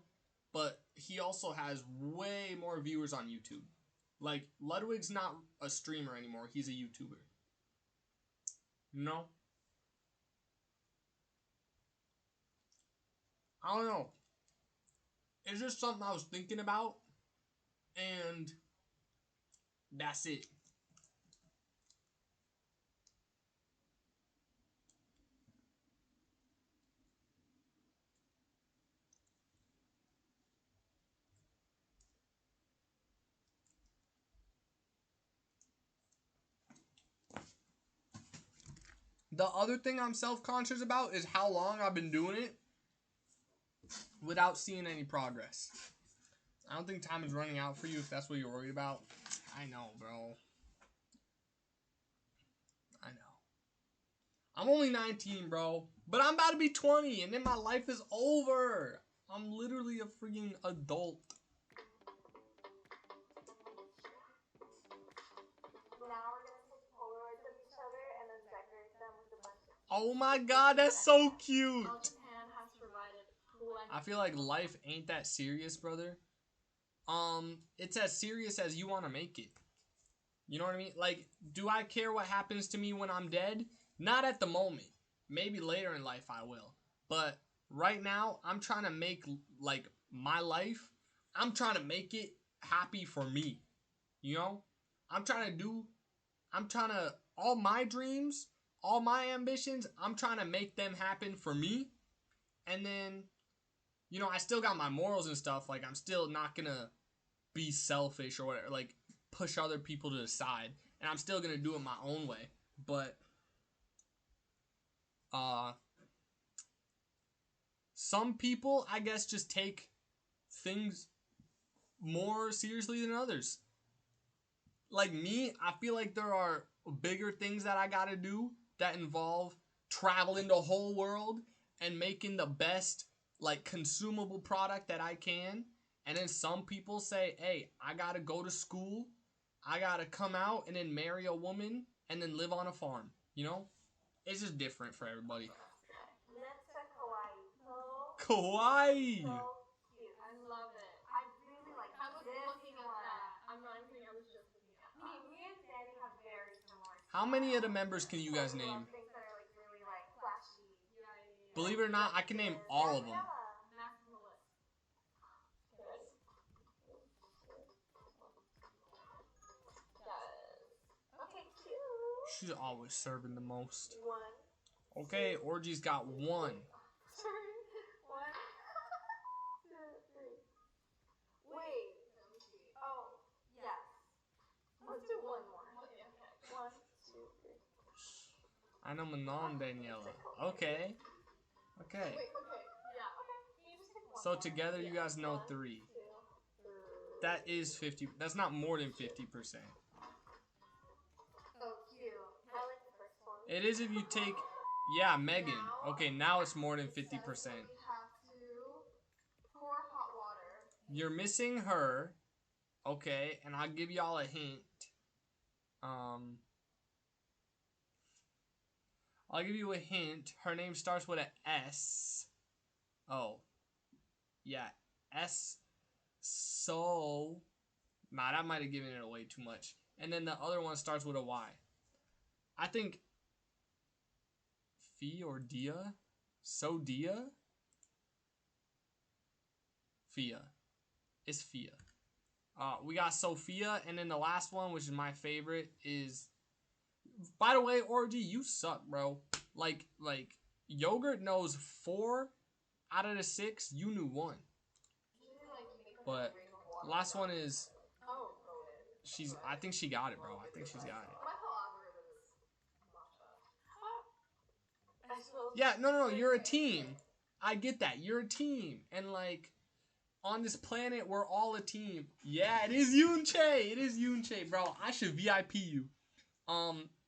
but he also has way more viewers on YouTube. Like, Ludwig's not a streamer anymore, he's a YouTuber. No? I don't know. It's just something I was thinking about, and that's it. The other thing I'm self-conscious about is how long I've been doing it without seeing any progress. I don't think time is running out for you if that's what you're worried about. I know, bro. I know. I'm only 19, bro. But I'm about to be 20, and then my life is over. I'm literally a freaking adult. Now we're gonna take Polaroids of each other and then decorate them with a bunch of. Oh my god, that's so cute. All Japan has provided plenty. I feel like life ain't that serious, brother. It's as serious as you want to make it. You know what I mean? Like, do I care what happens to me when I'm dead? Not at the moment. Maybe later in life I will. But right now, I'm trying to make, like, my life, I'm trying to make it happy for me. You know? I'm trying to, all my dreams, all my ambitions, I'm trying to make them happen for me. And then, you know, I still got my morals and stuff. Like, I'm still not gonna be selfish or whatever. Like, push other people to the side. And I'm still gonna do it my own way. But, some people, I guess, just take things more seriously than others. Like me, I feel like there are bigger things that I gotta do that involve traveling the whole world and making the best, like, consumable product that I can. And then some people say, hey, I gotta go to school, I gotta come out and then marry a woman and then live on a farm. You know? It's just different for everybody. Let's say kawaii. So Kawaii! cute. I love it. I really like I was this looking at one. that. I'm not even kidding, I was just looking at that. Me and Danny have very similar. How many of the members can you guys We name? love things that are like really like flashy. Yeah. Believe it or not, I can name all of them. Gabriella. Math from the list. She's always serving the most. 1. Okay, Orgy's got 1. Sorry. 1, 2, 3. Wait. Oh, yes. Let's do one more. 1, 2, 3. Ana Manon Daniela. Okay. Okay. Wait, okay. Yeah. Okay. Can you just pick one So more? together you guys know 3. 2, 3. That is 50. That's not more than 50%. Oh, cute. I like the first one. It is if you take, yeah, Megan. Okay, now it's more than 50%. We have to pour hot water. You're missing her. Okay, and I'll give y'all a hint. I'll give you a hint. Her name starts with an S. Oh. Yeah, S. So. Nah, that might have given it away too much. And then the other one starts with a Y. I think Fee or Dia? So Dia? Fia. It's Fia. We got Sophia, and then the last one, which is my favorite, is... By the way, Orgy, you suck, bro. Like, Yogurt knows 4 out of the 6. You knew 1. But last one is... I think she got it, bro. I think she's got it. Yeah, no. You're a team. I get that. You're a team. And, like, on this planet, we're all a team. Yeah, it is Yunche. It is Yunche, bro. I should VIP you.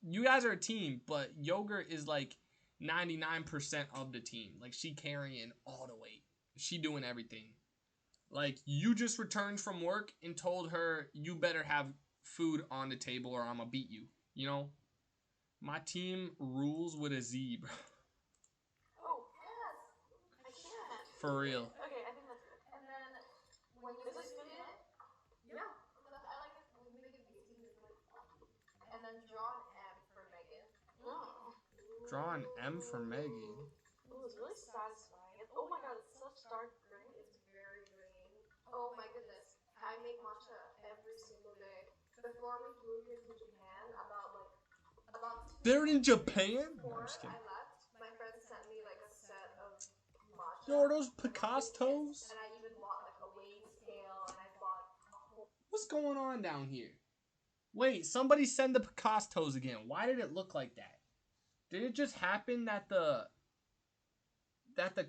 You guys are a team, but Yogurt is, like, 99% of the team. Like, she carrying all the weight. She doing everything. Like, you just returned from work and told her you better have food on the table or I'm gonna beat you. You know? My team rules with a Z, bro. Oh, yes. I can't. For real. Okay, I think that's good. And then, when you spin it, yeah. I like it. We make it easy. And then draw an M for Megan. Oh. Draw an M for Megan. Oh, it's really satisfying. Oh my god, it's such dark green. It's very green. Oh my goodness. I make matcha every single day. Before we flew here to Japan, about They're in Japan? No, I'm just kidding. I left, my friend sent me like a set of matcha. Yo, are those Picastos? And I even bought like a weighing scale, and I bought a whole... What's going on down here? Wait, somebody send the Picastos again. Why did it look like that? Did it just happen that the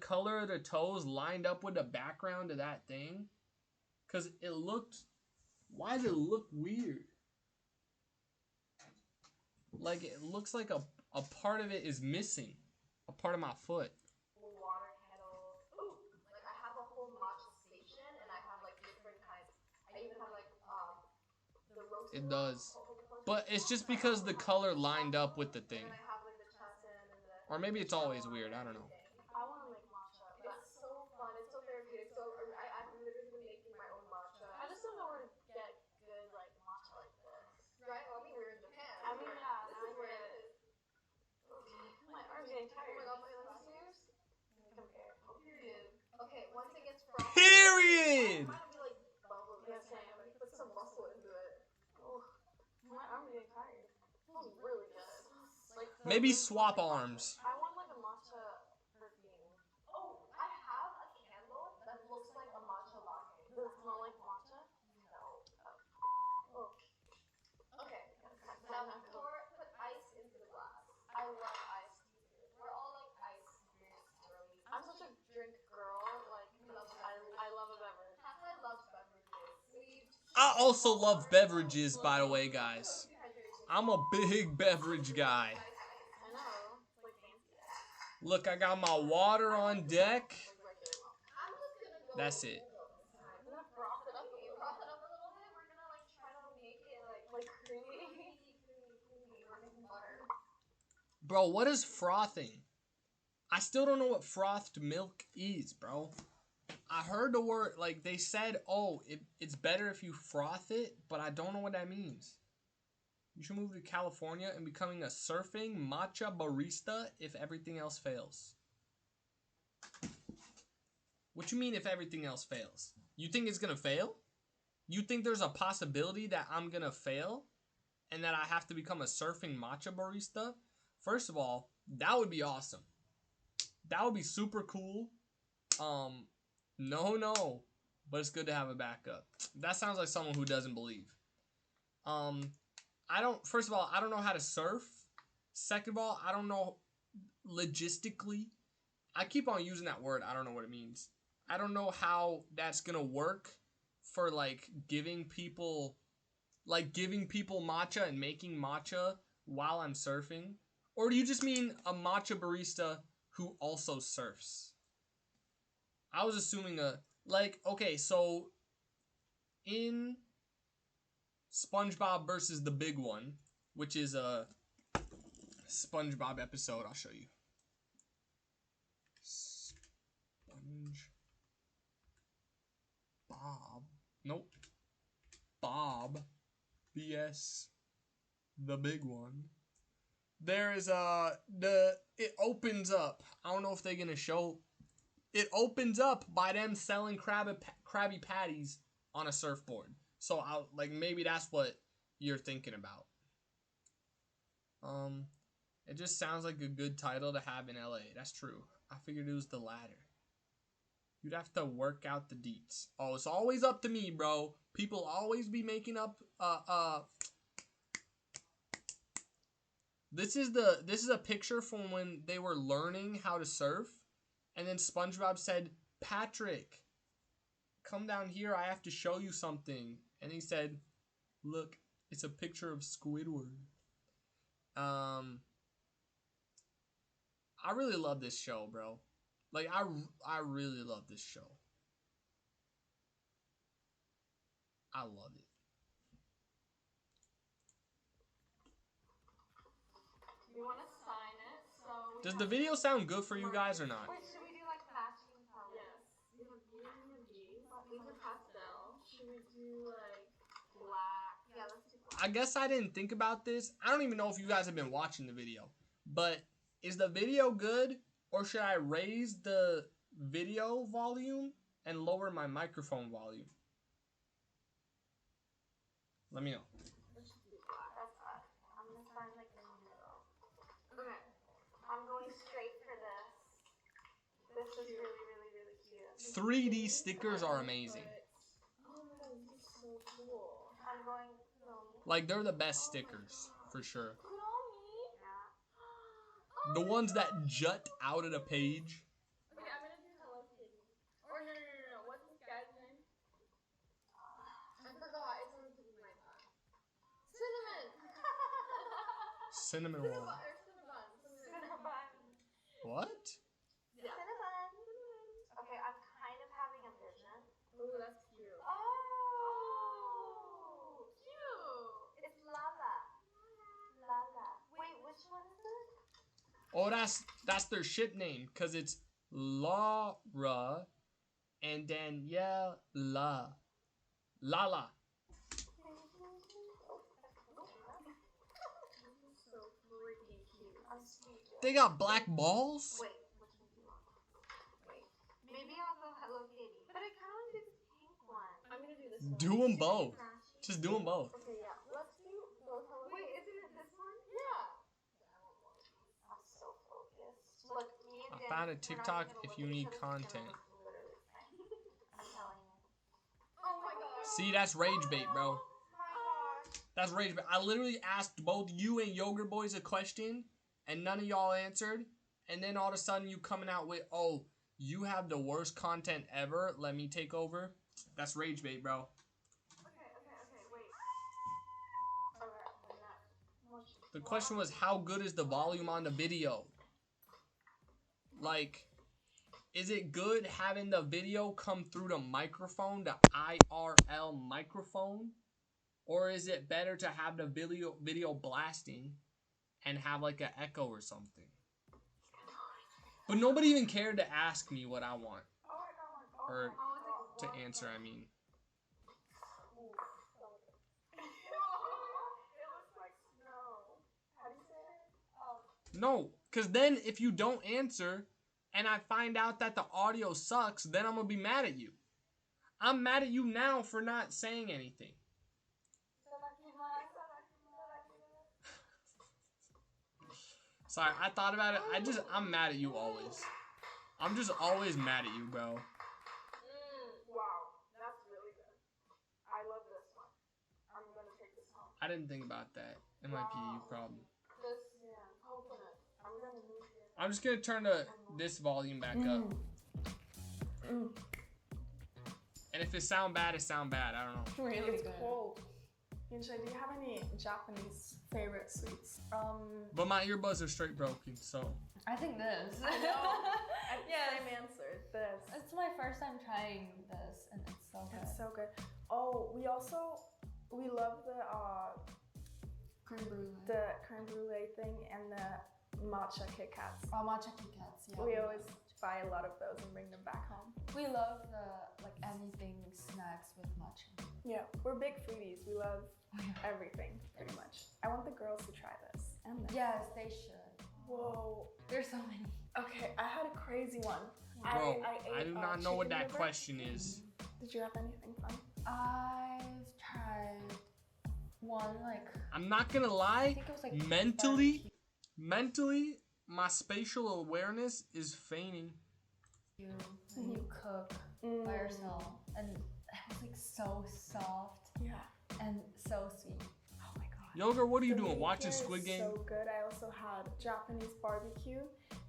color of the toes lined up with the background of that thing? Because it looked... Why does it look weird? Like, it looks like a part of it is missing. A part of my foot. Water kettle. Ooh, like I have a whole matcha station, and I have like different kinds. I even have like the roasted. It does. But it's just because the color lined up with the thing. And I have like the chesson and the... Or maybe it's always weird. I don't know. I want to make matcha. It's so fun. It's so therapeutic. So I've literally been making my own matcha. I just don't know where to get good like matcha like this. Right? Well, I mean, we're in Japan. I mean, yeah. This is where it is. Okay. My arm's getting tired. Oh my god, my legs serious? Compare. Oh, period. Okay, once it gets frosty. Period! It might be like bubble. Yeah, same. But put some muscle into it. Oh, my arm's getting tired. It smells really good. Like Maybe swap arms. I want like a matcha perfume. Oh, I have a candle that looks like a matcha latte. Does it smell like matcha? No. Oh. Okay. Now put ice into the glass. I love iced tea. We're all like ice girlies. I'm such a drink girl. Like I love a beverage. I love beverages. I also love beverages, by the way, guys. I'm a big beverage guy. I know. It's like fancy. Look, I got my water on deck. That's it. I'm gonna froth it up. Okay, froth it up a little bit. We're gonna like try to make it like creamy. We're making butter. Bro, what is frothing? I still don't know what frothed milk is, bro. I heard the word, like, they said, oh, it's better if you froth it, but I don't know what that means. You should move to California and becoming a surfing matcha barista if everything else fails. What you mean if everything else fails? You think it's gonna fail? You think there's a possibility that I'm gonna fail? and that I have to become a surfing matcha barista, first of all, that would be awesome. That would be super cool. No, but it's good to have a backup. That sounds like someone who doesn't believe. First of all, I don't know how to surf. Second of all, I don't know logistically. I keep on using that word. I don't know what it means. I don't know how that's gonna work for like giving people matcha and making matcha while I'm surfing. Or do you just mean a matcha barista who also surfs? I was assuming okay, so in SpongeBob versus the Big One, which is a SpongeBob episode, I'll show you. SpongeBob. Nope. Bob. BS. The Big One. There is it opens up. I don't know if they're gonna show. It opens up by them selling Krabby Patties on a surfboard. So maybe that's what you're thinking about. It just sounds like a good title to have in LA. That's true. I figured it was the latter. You'd have to work out the deets. Oh, it's always up to me, bro. People always be making up This is a picture from when they were learning how to surf, and then SpongeBob said, "Patrick, come down here. I have to show you something." And he said, "Look, it's a picture of Squidward." I really love this show, bro. Like I really love this show. I love it. We want to sign it, so. Does the video sound good for you guys or not? Wait, should we do like matching colors? Yes. We have these and these. These are pastel. Should we do like black? Yeah, let's do black. I guess I didn't think about this. I don't even know if you guys have been watching the video. But is the video good, or should I raise the video volume and lower my microphone volume? Let me know. Let's just do black. That's fine. I'm gonna sign like in the middle. Okay. I'm going straight for this. This is really, really, really cute. 3D stickers are amazing. Oh my god, this is so cool. I'm going. Like, they're the best stickers, for sure. Look at all me. Yeah. The ones that jut out of the page. Okay, I'm gonna do Hello Kitty. Or no. What's this guy's name? I forgot. It's on the tip of my tongue. Cinnamon. Cinnamon roll. Cinnabon. What? Yeah. Cinnabon. Okay, I'm kind of having a vision. Ooh, that's cute. Oh, cute. It's Lala. Lala. Wait, which one is this? Oh, that's their ship name, because it's Laura and Daniela. Lala. So freaking cute. I'm stupid. They got black balls? Wait, which one do you want? Wait. Maybe I'll go Hello Kitty. But I kind of want to do this pink one. I'm gonna do this one. Do them both. Just do them both. Okay, yeah. Let's do both Hello Kitty. Wait, isn't it this one? Yeah. I'm so focused. Look, me and I Dan, found a we're not TikTok even gonna if look you at need each other, we're gonna content. look literally the same. I'm telling you. Oh my god. See, that's rage bait, bro. My gosh. That's rage bait. I literally asked both you and Yogurt Boys a question, and none of y'all answered. And then all of a sudden you coming out with, "Oh, you have the worst content ever. Let me take over." That's rage bait, bro. Okay, wait. Okay, The question was, how good is the volume on the video? Like, is it good having the video come through the microphone, the IRL microphone? Or is it better to have the video blasting and have like an echo or something? But nobody even cared to ask me what I want. Or to answer, I mean. It looks like snow. How do you say it? No, because then if you don't answer and I find out that the audio sucks, then I'm going to be mad at you. I'm mad at you now for not saying anything. Sorry, I thought about it. I'm mad at you always. I'm just always mad at you, bro. Wow, that's really good. I love this one. I'm gonna take this home. I didn't think about that. It might be a you problem. This coconut. I'm gonna move it. I'm just gonna turn this volume back up. And if it sound bad, it sound bad. I don't know. Really it's cold. Yunshai, do you have any Japanese favorite sweets? But my earbuds are straight broken, so. I think this. I know. Same answer. This. It's my first time trying this, and it's so good. It's so good. Oh, we love the creme brulee thing and the matcha Kit Kats. Oh, matcha Kit Kats, yeah. We always buy a lot of those and bring them back home. We love anything snacks with matcha. Yeah, we're big foodies. We love everything, pretty much. I want the girls to try this. And this. Yes, they should. Whoa. There's so many. Okay, I had a crazy one. Bro, I I do not know what chicken that liver. question is. Did you have anything fun? I've tried one I'm not gonna I lie. think it was Mentally, my spatial awareness is feigning. and you cook by yourself, and it was so soft Yeah. and so sweet. Oh my god. Yogurt, what are you The doing? meat Watching here is Squid Game? So good. I also had Japanese barbecue,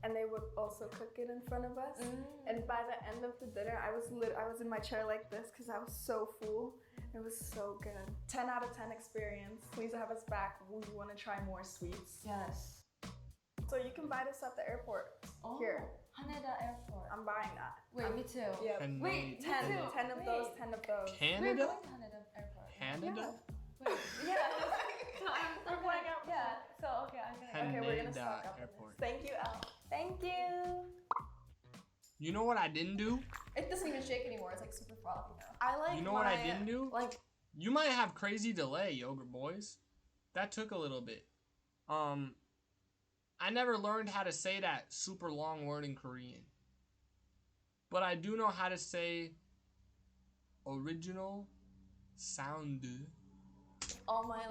and they would also cook it in front of us. And by the end of the dinner, I was in my chair like this because I was so full. It was so good. 10 out of 10 experience. Please have us back. We want to try more sweets. Yes. So you can buy this at the airport. Oh, Here. Haneda Airport. I'm buying that. Wait, me too. Yeah. And Wait, 10 me too. of those, Wait. 10 of those. We're Canada? going to Haneda Airport. Canada? Wait. Yeah. We're going out. Yeah. So okay, I'm gonna. Okay, we're gonna Haneda stock up on Airport. this. Thank you, Elle. Thank you. You know what I didn't do? It doesn't even shake anymore. It's super frothy now. I like You know what I my, didn't do? Like, You might have crazy delay, Yogurt Boys. That took a little bit. I never learned how to say that super long word in Korean. But I do know how to say original sound. All my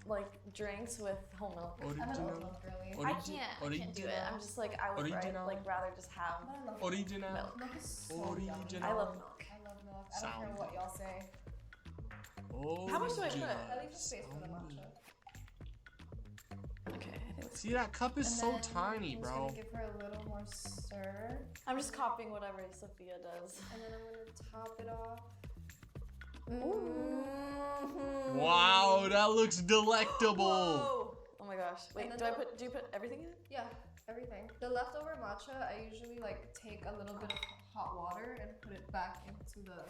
like drinks with whole milk. I'm an Original. oat milk girly. I can't do it. I'm just like I would Original. rather just have I love Original. milk. milk. Is so yummy. Original. I love milk. I love milk. I don't care Sound. what y'all say. How much do I put? I leave space for the matcha. Okay, I think it's, See, that cup is And so then tiny, I'm just bro. gonna give her a little more stir, I'm just copying whatever Sophia does. and then I'm gonna top it off. Wow, that looks delectable. Whoa! Oh my gosh. Wait, then do you put everything in it? Yeah, everything. The leftover matcha, I usually take a little bit of hot water and put it back into the,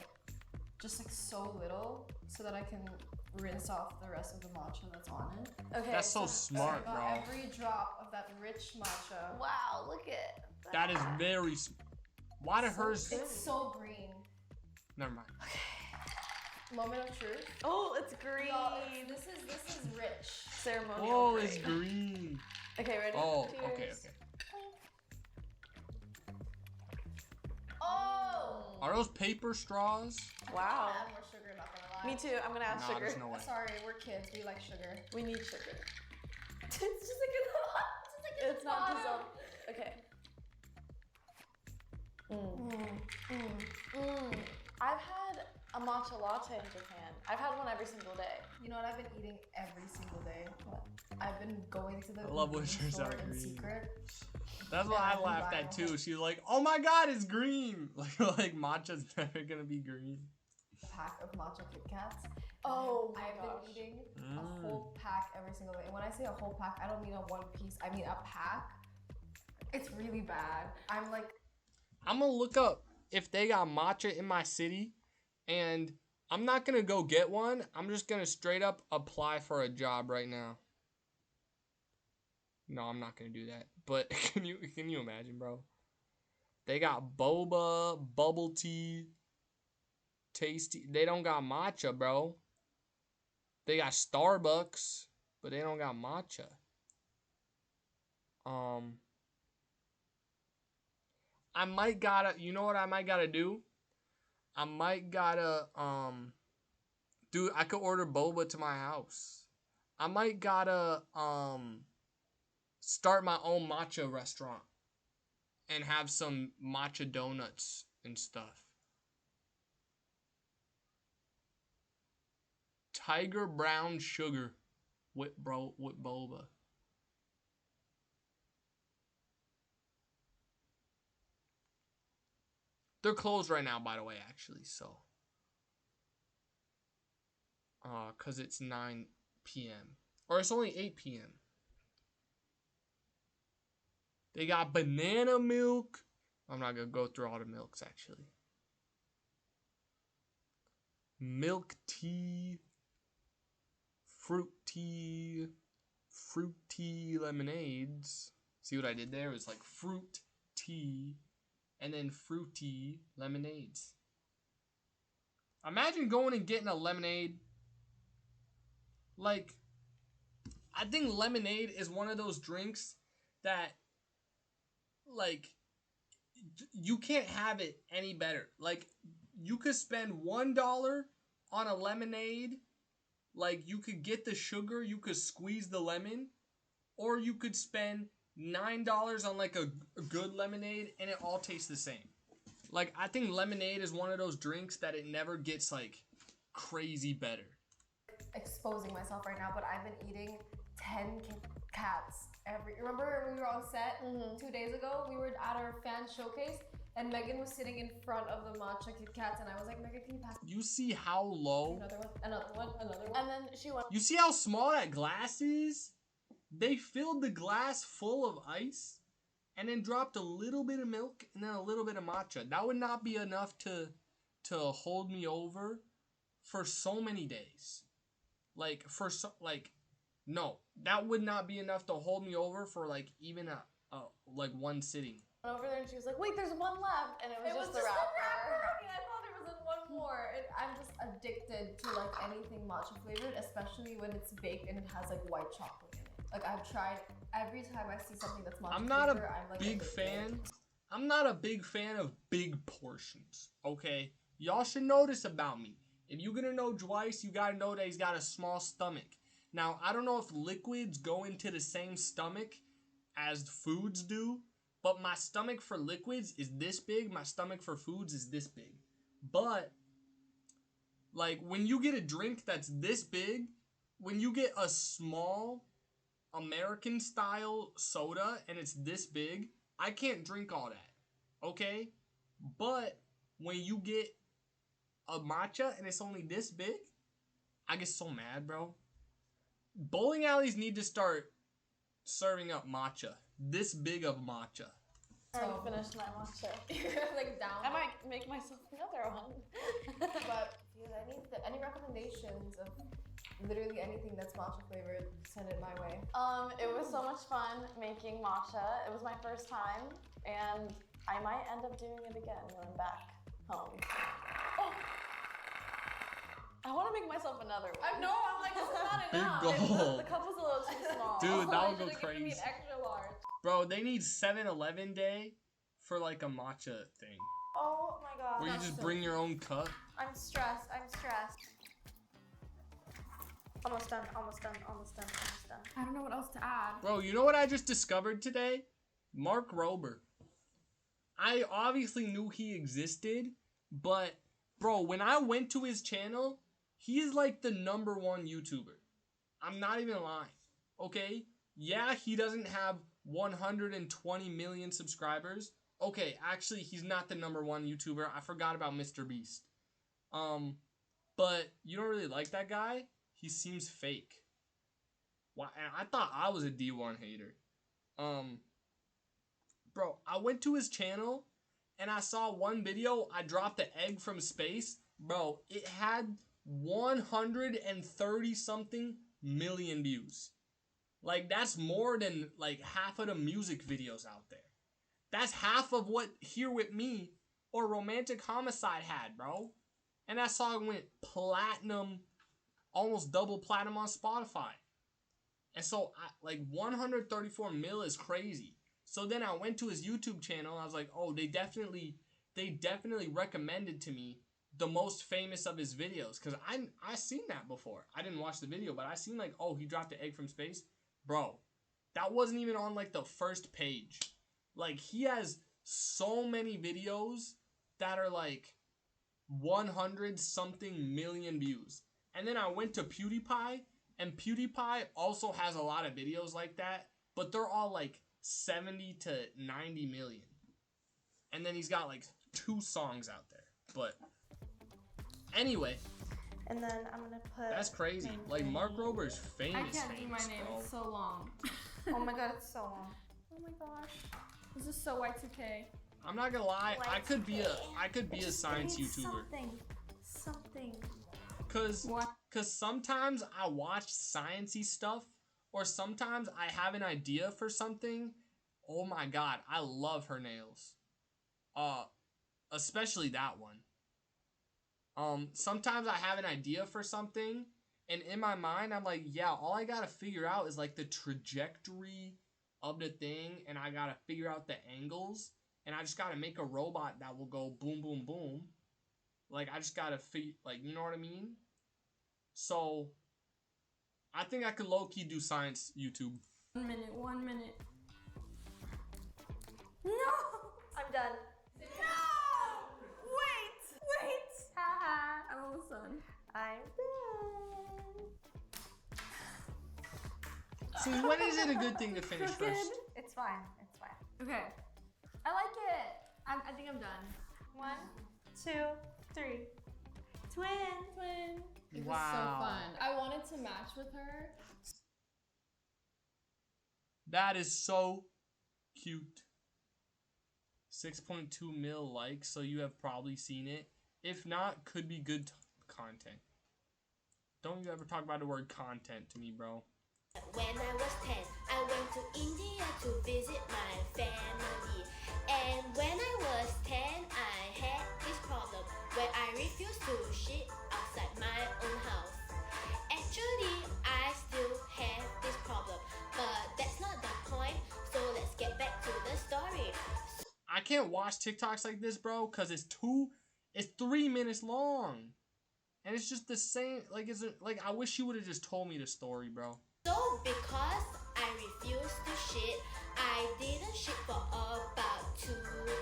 just so little, so that I can rinse off the rest of the matcha that's on it. Okay. That's so smart, I bro. got every drop of that rich matcha. Wow, look at That is very. Why did hers? It's so green. Never mind. Moment of truth. Oh, it's green. No, this is rich. Ceremonial. Oh, green. it's green. Okay, ready? Oh, Cheers. okay, okay. Oh! Are those paper straws? Wow. Add more sugar, not gonna lie. Me too. I'm gonna add Nah, sugar. there's no way. Sorry, we're kids. We like sugar. We need sugar. It's just like It's not dissolved. Okay. I've had a matcha latte in Japan. I've had one every single day. You know what? I've been eating every single day. I've been going to the I love when convenience yours are store in green. secret. That's what I laughed at too. She was like, "Oh my God, it's green!" Like matcha's never gonna be green. A pack of matcha Kit Kats. oh my I've gosh. been eating a whole pack every single day. And when I say a whole pack, I don't mean a one piece. I mean a pack. It's really bad. I'm like, I'm gonna look up if they got matcha in my city, and I'm not gonna go get one. I'm just gonna straight up apply for a job right now. No, I'm not gonna do that. But can you imagine, bro? They got boba, bubble tea, tasty. They don't got matcha, bro. They got Starbucks, but they don't got matcha. I might gotta, you know what I might gotta do? I might gotta, dude, I could order boba to my house. I might gotta, start my own matcha restaurant and have some matcha donuts and stuff. Tiger brown sugar with boba. They're closed right now, by the way, actually, so. Cause it's 9 p.m. Or it's only 8 p.m. They got banana milk. I'm not gonna go through all the milks, actually. Milk tea. Fruity lemonades. See what I did there? It was like fruit tea and then fruity lemonades. Imagine going and getting a lemonade. Like, I think lemonade is one of those drinks that, like, you can't have it any better. Like, you could spend $1 on a lemonade. Like, you could get the sugar, you could squeeze the lemon, or you could spend $9 on, like, a good lemonade, and it all tastes the same. Like, I think lemonade is one of those drinks that it never gets, like, crazy better. Exposing myself right now, but I've been eating 10 cats remember when we were on set 2 days ago? We were at our fan showcase, and Megan was sitting in front of the matcha Kit Kats, and I was like, Megan, can you pass me? You see how low? Another one. And then she went. You see how small that glass is? They filled the glass full of ice and then dropped a little bit of milk and then a little bit of matcha. That would not be enough to hold me over for so many days. No, that would not be enough to hold me over for like even like one sitting. Over there and she was like, wait, there's one left, and it was just the the wrapper. wrapper. I mean, I thought there was one more. I'm just addicted to like anything matcha flavored, especially when it's baked and it has like white chocolate in it. Like I've tried every time I see something that's matcha I'm not flavor, a I'm like big addicted. fan. I'm not a big fan of big portions. Okay, y'all should know this about me. If you're gonna know Dwice, you gotta know that he's got a small stomach. Now, I don't know if liquids go into the same stomach as foods do, but my stomach for liquids is this big. My stomach for foods is this big. But, like, when you get a drink that's this big, when you get a small American-style soda and it's this big, I can't drink all that. Okay? But when you get a matcha and it's only this big, I get so mad, bro. Bowling alleys need to start serving up matcha. This big of matcha. I already finished my matcha. Like down. I might make myself another one. But if you have any recommendations of literally anything that's matcha flavored, send it my way. It was so much fun making matcha. It was my first time, and I might end up doing it again when I'm back home. Oh. I want to make myself another one. I'm like, this is not Big enough. goal. The cup was a little too small. Dude, that would go Should've given me crazy. an extra large. Bro, they need 7-Eleven day for like a matcha thing. Oh my god. Where you just bring your own cup. I'm stressed. Almost done. I don't know what else to add. Bro, you know what I just discovered today? Mark Rober. I obviously knew he existed, but bro, when I went to his channel, he is like the #1 YouTuber. I'm not even lying. Okay? Yeah, he doesn't have 120 million subscribers. Okay, actually, he's not the #1 YouTuber. I forgot about Mr. Beast. But you don't really like that guy? He seems fake. Why? And I thought I was a D1 hater. Bro, I went to his channel and I saw one video. I dropped the egg from space. Bro, it had 130 something million views. Like, that's more than like half of the music videos out there. That's half of what Here With Me or Romantic Homicide had, bro. And that song went platinum, almost double platinum on Spotify. And so, like, 134 mil is crazy. So then I went to his YouTube channel. I was like, oh, they definitely recommended to me the most famous of his videos. Because I seen that before. I didn't watch the video, but I seen like, oh, he dropped the egg from space. Bro, that wasn't even on like the first page. Like he has so many videos that are like 100 something million views. And then I went to PewDiePie, and PewDiePie also has a lot of videos like that, but they're all like 70 to 90 million. And then he's got like 2 songs out there. But anyway, And then I'm gonna put. that's crazy. Like Mark Rober's famous. I can't do my famous, name. bro. It's so long. Oh my god, it's so long. Oh my gosh. This is so Y2K. I'm not gonna lie, I could be a science Need YouTuber. Something. Cause What? sometimes I watch sciencey stuff, or sometimes I have an idea for something. Oh my god, I love her nails. Especially that one. Sometimes I have an idea for something, and in my mind I'm like, yeah, all I gotta figure out is like the trajectory of the thing, and I gotta figure out the angles, and I just gotta make a robot that will go boom, boom, boom. Like, I just gotta like, you know what I mean? So, I think I could low-key do science YouTube. 1 minute, 1 minute. No! I'm done. No! Wait! Haha. I'm almost done. I'm done. See, when is it a good thing to finish first? It's fine. It's fine. Okay. I like it. I think I'm done. 1, 2, 3. Twin. It was Wow. so fun. I wanted to match with her. That is so cute. 6.2 mil likes, so you have probably seen it. If not, could be good content. Don't you ever talk about the word content to me, bro. When I was 10, I went to India to visit my family. And when I was 10, I had this problem where I refused to shit outside my own house. Actually, I still have this problem, but that's not the point, so let's get back to the story. I can't watch TikToks like this, bro, because it's 3 minutes long. And it's just the same, like, I wish you would have just told me the story, bro. So because I refused to shit, I didn't shit for about 2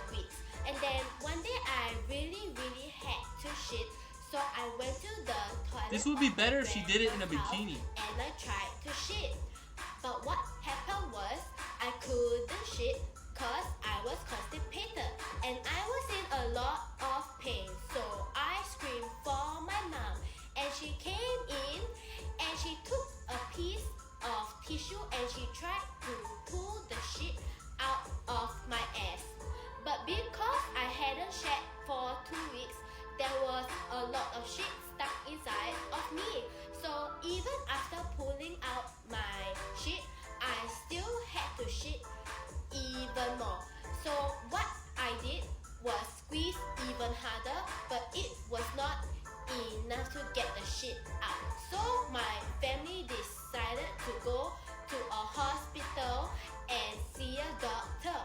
weeks. And then one day I really had to shit, so I went to the toilet. This would be better if she did it in a house bikini. And I tried to shit. But what happened was I couldn't shit cause I was constipated and I was in a lot of pain. So I screamed for my mom and she came in and she took a piece of tissue and she tried to pull the shit out of my ass. But because I hadn't shat for 2 weeks, there was a lot of shit stuck inside of me. So even after pulling out my shit, I still had to shit even more. So what I did was squeeze even harder, but it was not enough to get the shit out. So my family decided to go to a hospital and see a doctor.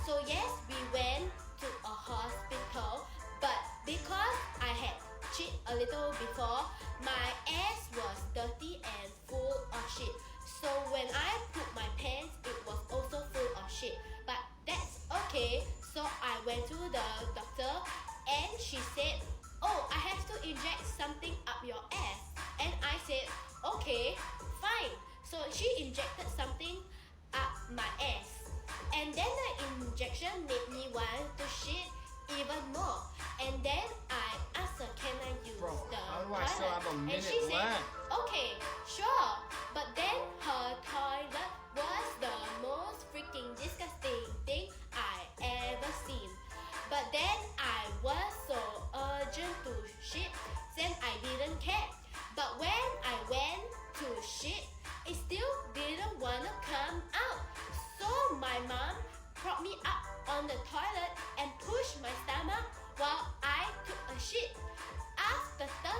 So yes, we went to a hospital, but because I had shit a little before, my ass was dirty and full of shit. So when I put my pants, it was also full of shit. But that's okay. So I went to the doctor and she said, oh, I have to inject something up your ass. And I said, okay, fine. So she injected something up my ass. And then the injection made me want to shit even more. And then I asked her, can I use Bro, the how do I still toilet? have a And she minute said, left? okay, sure. But then her toilet was the most freaking disgusting thing I ever seen. But then I was so urgent to shit, then I didn't care. But when I went to shit, it still didn't wanna come out. So my mom propped me up on the toilet and pushed my stomach while I took a shit. After 30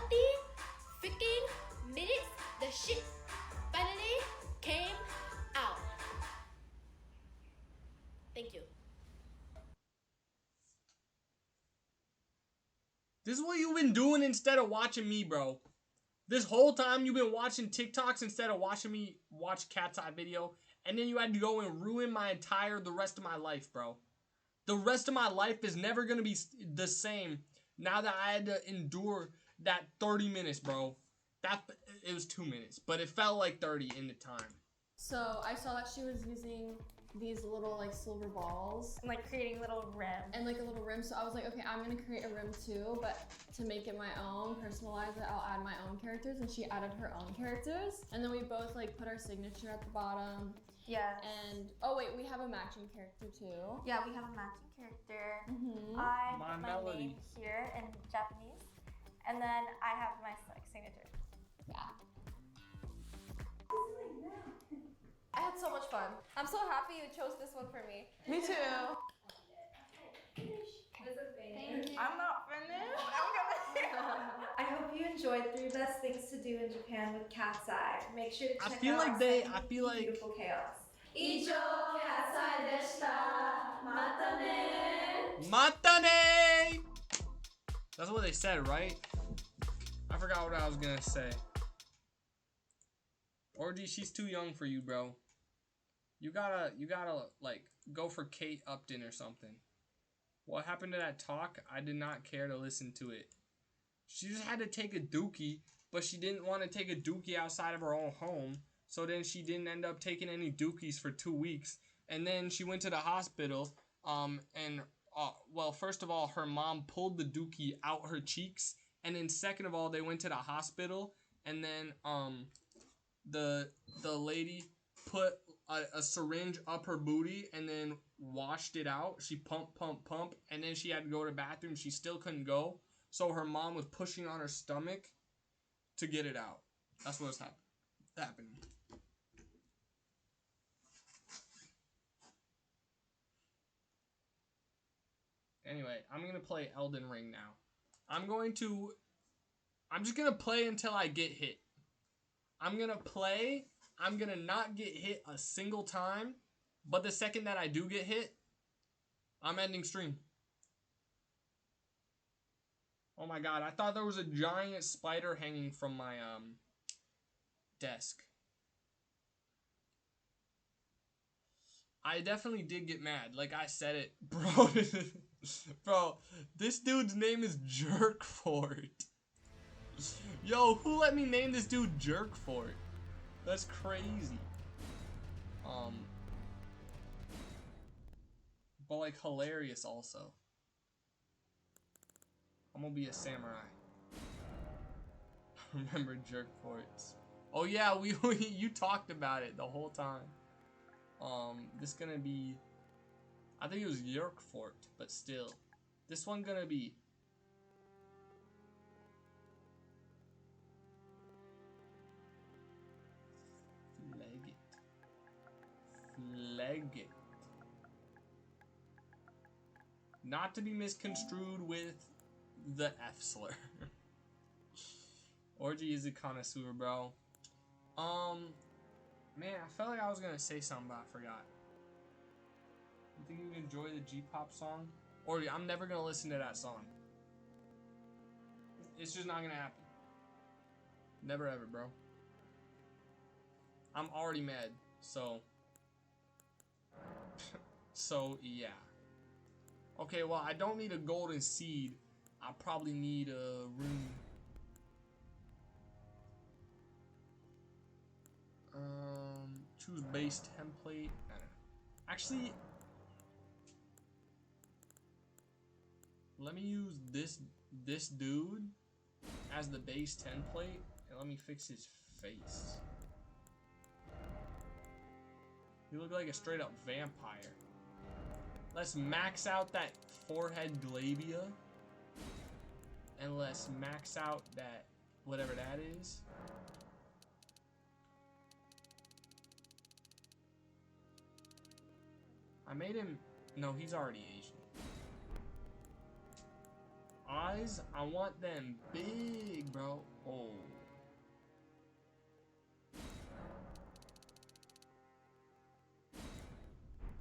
freaking minutes, the shit finally came out. Thank you. This is what you've been doing instead of watching me, bro. This whole time you've been watching TikToks instead of watching me watch Cat's Eye video. and then you had to go and ruin the rest of my life, bro. The rest of my life is never gonna be the same now that I had to endure that 30 minutes, bro. It was 2 minutes, but it felt like 30 in the time. So I saw that she was using these little like silver balls And like creating little rim. and like a little rim. So I was like, okay, I'm gonna create a rim too, but to make it my own, personalize it, I'll add my own characters. And she added her own characters. And then we both like put our signature at the bottom. Yeah. And oh wait, we have a matching character too. Yeah, we have a matching character. Mm-hmm. I My put my melody. name here in Japanese, and then I have my like signature. Yeah. I had so much fun. I'm so happy you chose this one for me. Me too. I'm not finished. I hope you enjoyed 3 best things to do in Japan with Cat's Eye. Make sure to I check feel out like our they- second I feel like- Beautiful Chaos. 以上、Cat's Eye でした。またね。 Matane! That's what they said, right? I forgot what I was gonna say. Orgy, she's too young for you, bro. You gotta, like, go for Kate Upton or something. What happened to that talk? I did not care to listen to it. She just had to take a dookie, but she didn't want to take a dookie outside of her own home. So then she didn't end up taking any dookies for 2 weeks. And then she went to the hospital, well, first of all, her mom pulled the dookie out her cheeks. And then second of all, they went to the hospital. And then, the lady put a syringe up her booty and then washed it out. She pump, and then she had to go to the bathroom. She still couldn't go. So her mom was pushing on her stomach to get it out. That's what's happening. Anyway, I'm going to play Elden Ring now. I'm just going to play until I get hit. I'm going to play. I'm going to not get hit a single time. But the second that I do get hit, I'm ending stream. Oh my god, I thought there was a giant spider hanging from my desk. I definitely did get mad. Like I said it. Bro, bro, this dude's name is Jerkfort. Yo, who let me name this dude Jerkfort? That's crazy. But like hilarious also. I'm gonna be a samurai. Remember Jerkforts. Oh yeah, you talked about it the whole time. This gonna be, I think it was Yerkfort, but still. This one gonna be Flegit. Not to be misconstrued with the F slur. Orgy is a connoisseur, bro. Man, I felt like I was gonna say something, but I forgot. You think you enjoy the G-pop song? Orgy, I'm never gonna listen to that song. It's just not gonna happen. Never ever, bro. I'm already mad, so... so, yeah. Okay, well, I don't need a golden seed. I probably need a rune. Choose base template. I don't know. Actually, let me use this dude as the base template, and let me fix his face. He look like a straight up vampire. Let's max out that forehead labia. And let's max out that, whatever that is. I made him, no, he's already Asian. Eyes, I want them big, bro. Oh.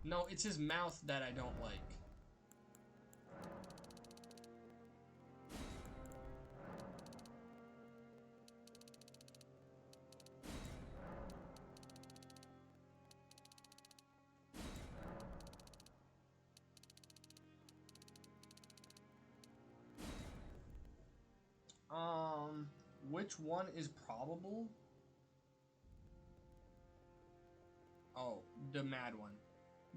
No, it's his mouth that I don't like. which one is probable? Oh, the mad one.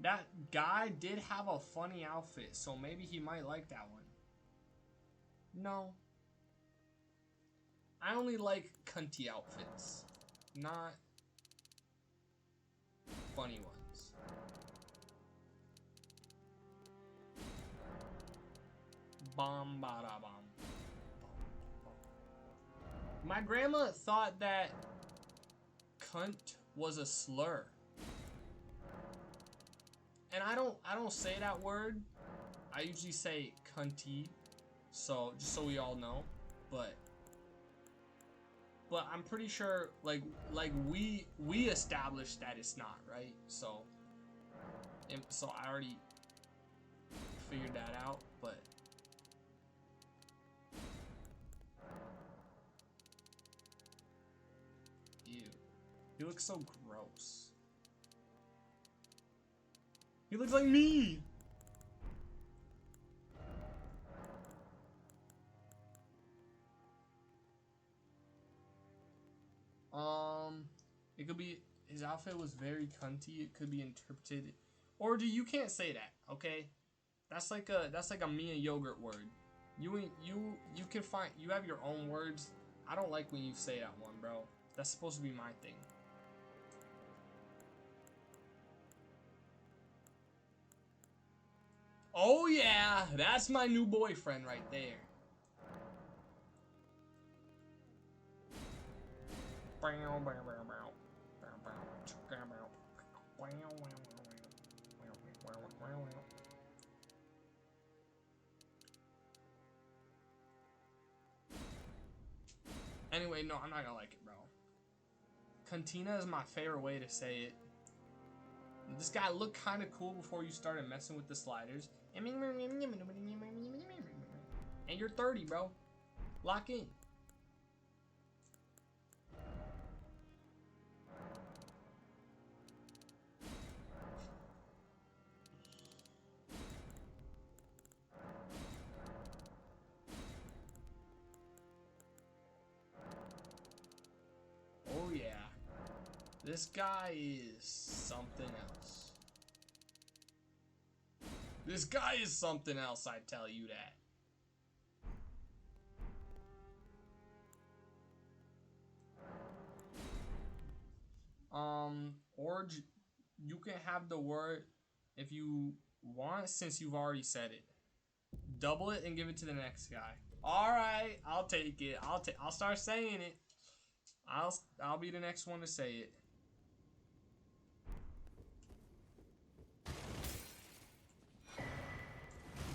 That guy did have a funny outfit, so maybe he might like that one. No. I only like cunty outfits, not funny ones. Bomb bada bomb. My grandma thought that cunt was a slur. And I don't say that word. I usually say cunty. So just so we all know. But I'm pretty sure like we established that it's not, right? So I already figured that out, but ew. He looks so gross. He looks like me. It could be his outfit was very cunty. It could be interpreted, or you can't say that, okay? That's like a Mia yogurt word. You can find, you have your own words. I don't like when you say that one, bro. That's supposed to be my thing. Oh yeah, that's my new boyfriend right there. Anyway, no, I'm not gonna like it, bro. Cantina is my favorite way to say it. This guy looked kind of cool before you started messing with the sliders. And you're 30, bro. Lock in. Oh yeah. This guy is something else. This guy is something else, I tell you that. Or you can have the word if you want, since you've already said it. Double it and give it to the next guy. All right, I'll take it. I'll start saying it. I'll be the next one to say it.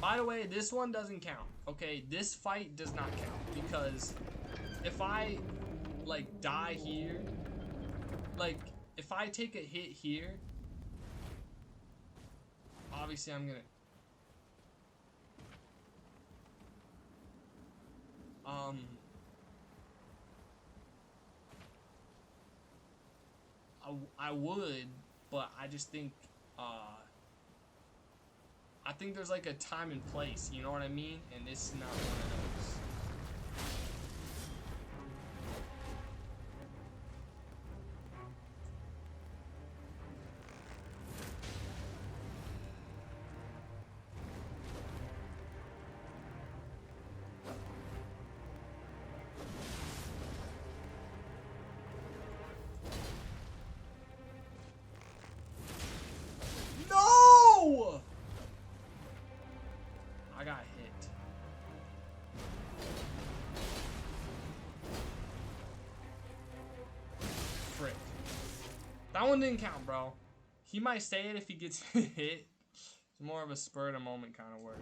By the way, this one doesn't count. Okay, this fight does not count because if I like die here, like if I take a hit here, obviously I'm gonna I would, but I just think I think there's like a time and place, you know what I mean? And this is not one of those. No! I got hit. Frick. That one didn't count, bro. He might say it if he gets hit. It's more of a spur of the moment kind of word.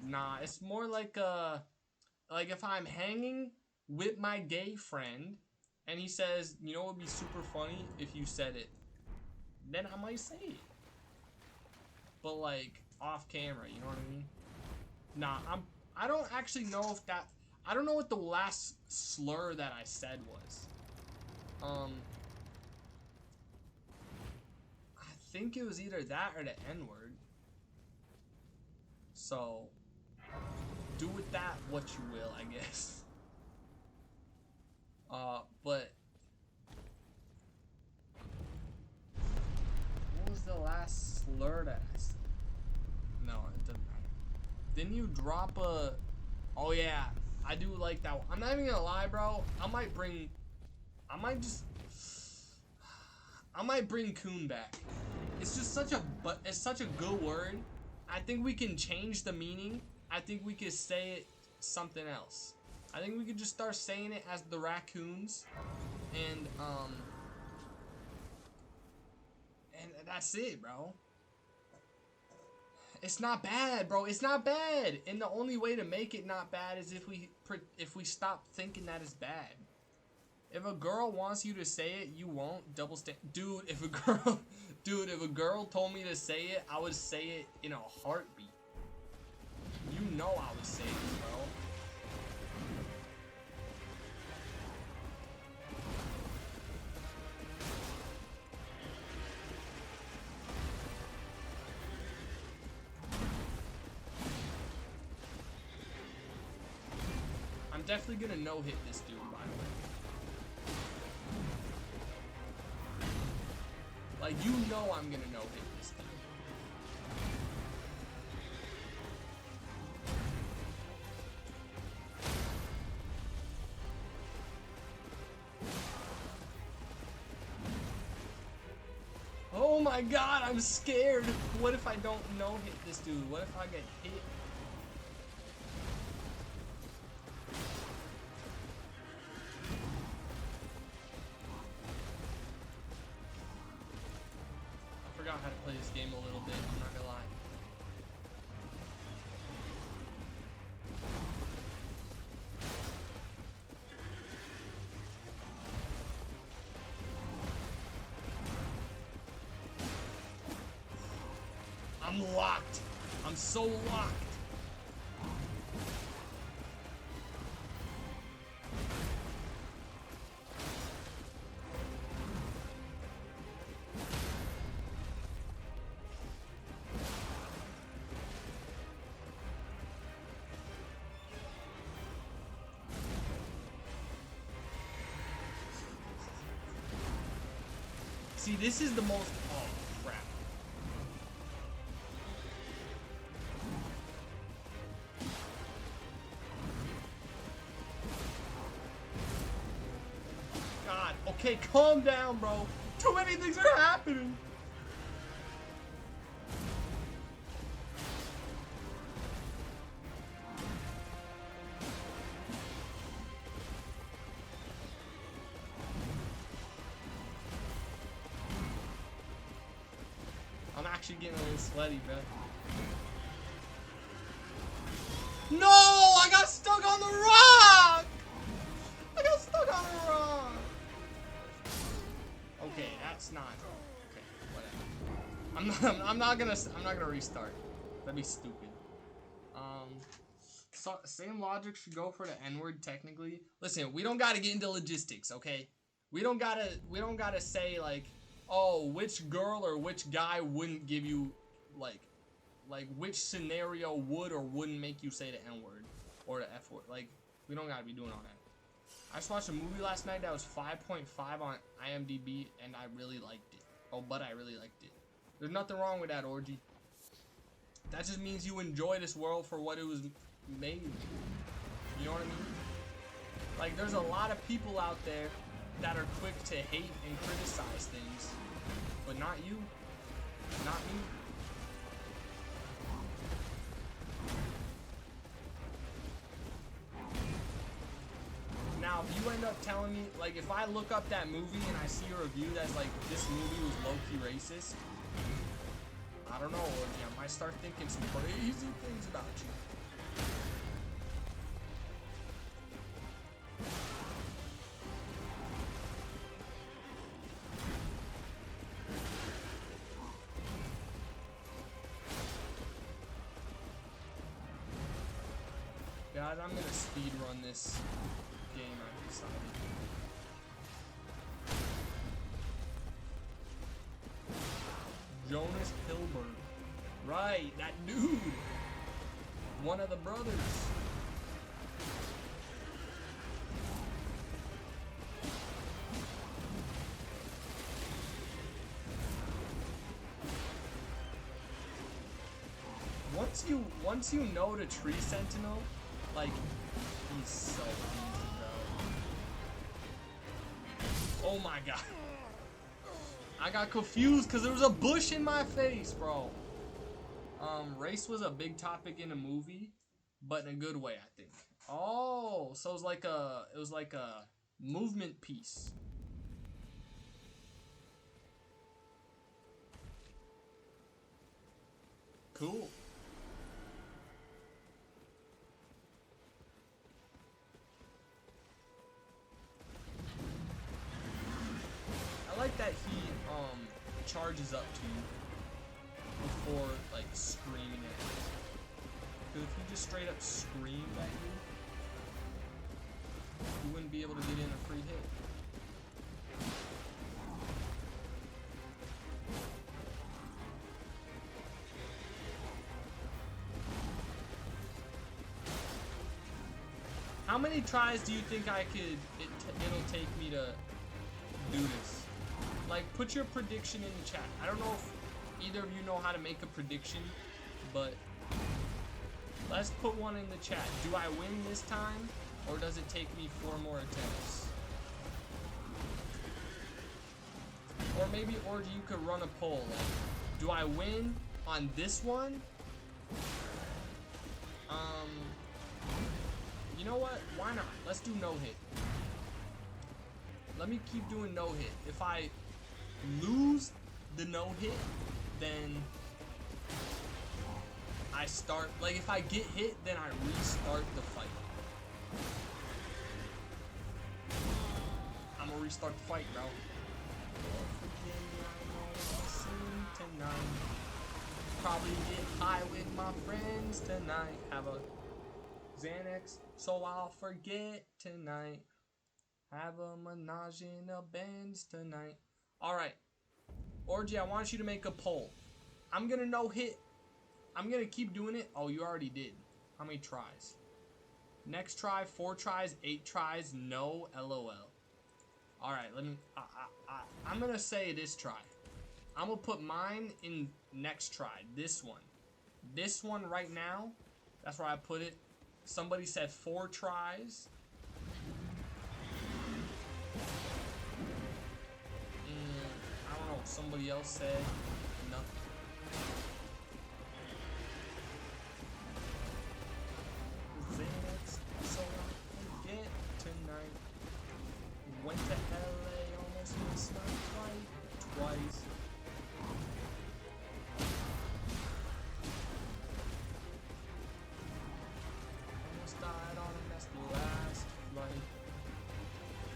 Nah, it's more like if I'm hanging with my gay friend and he says, you know what would be super funny if you said it, then I might say it. But like off camera, you know what I mean? Nah, I don't actually know if that, I don't know what the last slur that I said was. I think it was either that or the N-word. So do with that what you will, I guess. But what was the last slur that I said? No, it doesn't matter. Didn't you drop a? Oh yeah, I do like that one. I'm not even gonna lie, bro. I might bring coon back. It's just such a it's such a good word. I think we can change the meaning. I think we could say it something else. I think we could just start saying it as the raccoons, and that's it, bro. It's not bad, bro. It's not bad. And the only way to make it not bad is if we stop thinking that it's bad. If a girl wants you to say it, you won't double stand. Dude, if a girl told me to say it, I would say it in a heartbeat. You know I would say it, bro. I'm definitely gonna no-hit this dude, by the way. Like, you know I'm gonna no-hit this dude. Oh my god, I'm scared. What if I don't no-hit this dude? What if I get hit? I forgot how to play this game a little bit, I'm not gonna lie. I'm locked. I'm so locked. See, this is the most... Oh, crap. God, okay, calm down, bro. Too many things are happening. I'm actually getting a little sweaty, bro. No! I got stuck on the rock! I got stuck on the rock! Okay, that's not... Okay, whatever. I'm not gonna restart. That'd be stupid. So, same logic should go for the N-word, technically. Listen, we don't gotta get into logistics, okay? We don't gotta say, like... Oh, which girl or which guy wouldn't give you, like which scenario would or wouldn't make you say the N-word or the F-word. Like, we don't gotta be doing all that. I just watched a movie last night that was 5.5 on IMDb, and I really liked it. Oh, but I really liked it. There's nothing wrong with that, Orgy. That just means you enjoy this world for what it was made. You know what I mean? Like, there's a lot of people out there that are quick to hate and criticize things, but not you, not me. Now, if you end up telling me, like, if I look up that movie and I see a review that's like, this movie was low-key racist, I don't know, I might start thinking some crazy things about you. God, I'm gonna speed run this game, I've decided. Jonas Hilbert. Right, that dude. One of the brothers. once you know the tree sentinel, like he's so easy, bro. Oh my god. I got confused because there was a bush in my face, bro. Race was a big topic in a movie, but in a good way, I think. Oh, so it was like a movement piece. Cool. I like that he charges up to you before like screaming at you. Because if he just straight up screamed at you wouldn't be able to get in a free hit. How many tries do you think it'll take me to do this? Like, put your prediction in the chat. I don't know if either of you know how to make a prediction, but let's put one in the chat. Do I win this time, or does it take me 4 more attempts? Or maybe, Orgy, you could run a poll. Like, do I win on this one? You know what? Why not? Let's do no hit. Let me keep doing no hit. If I lose the no hit, then I start. Like, if I get hit, then I restart the fight. I'm gonna restart the fight, bro. Probably get high with my friends tonight. Have a Xanax, so I'll forget tonight. Have a menage in a Benz tonight. Alright. Orgy, I want you to make a poll. I'm gonna no hit. I'm gonna keep doing it. Oh, you already did. How many tries? Next try, 4 tries, 8 tries, no LOL. Alright, let me... I'm gonna say this try. I'm gonna put mine in next try. This one. This one right now, that's where I put it. Somebody said 4 tries. I don't know. Somebody else said nothing. Xanax, so I forget tonight. Went to LA, almost missed my flight twice. Almost died on a messed last flight.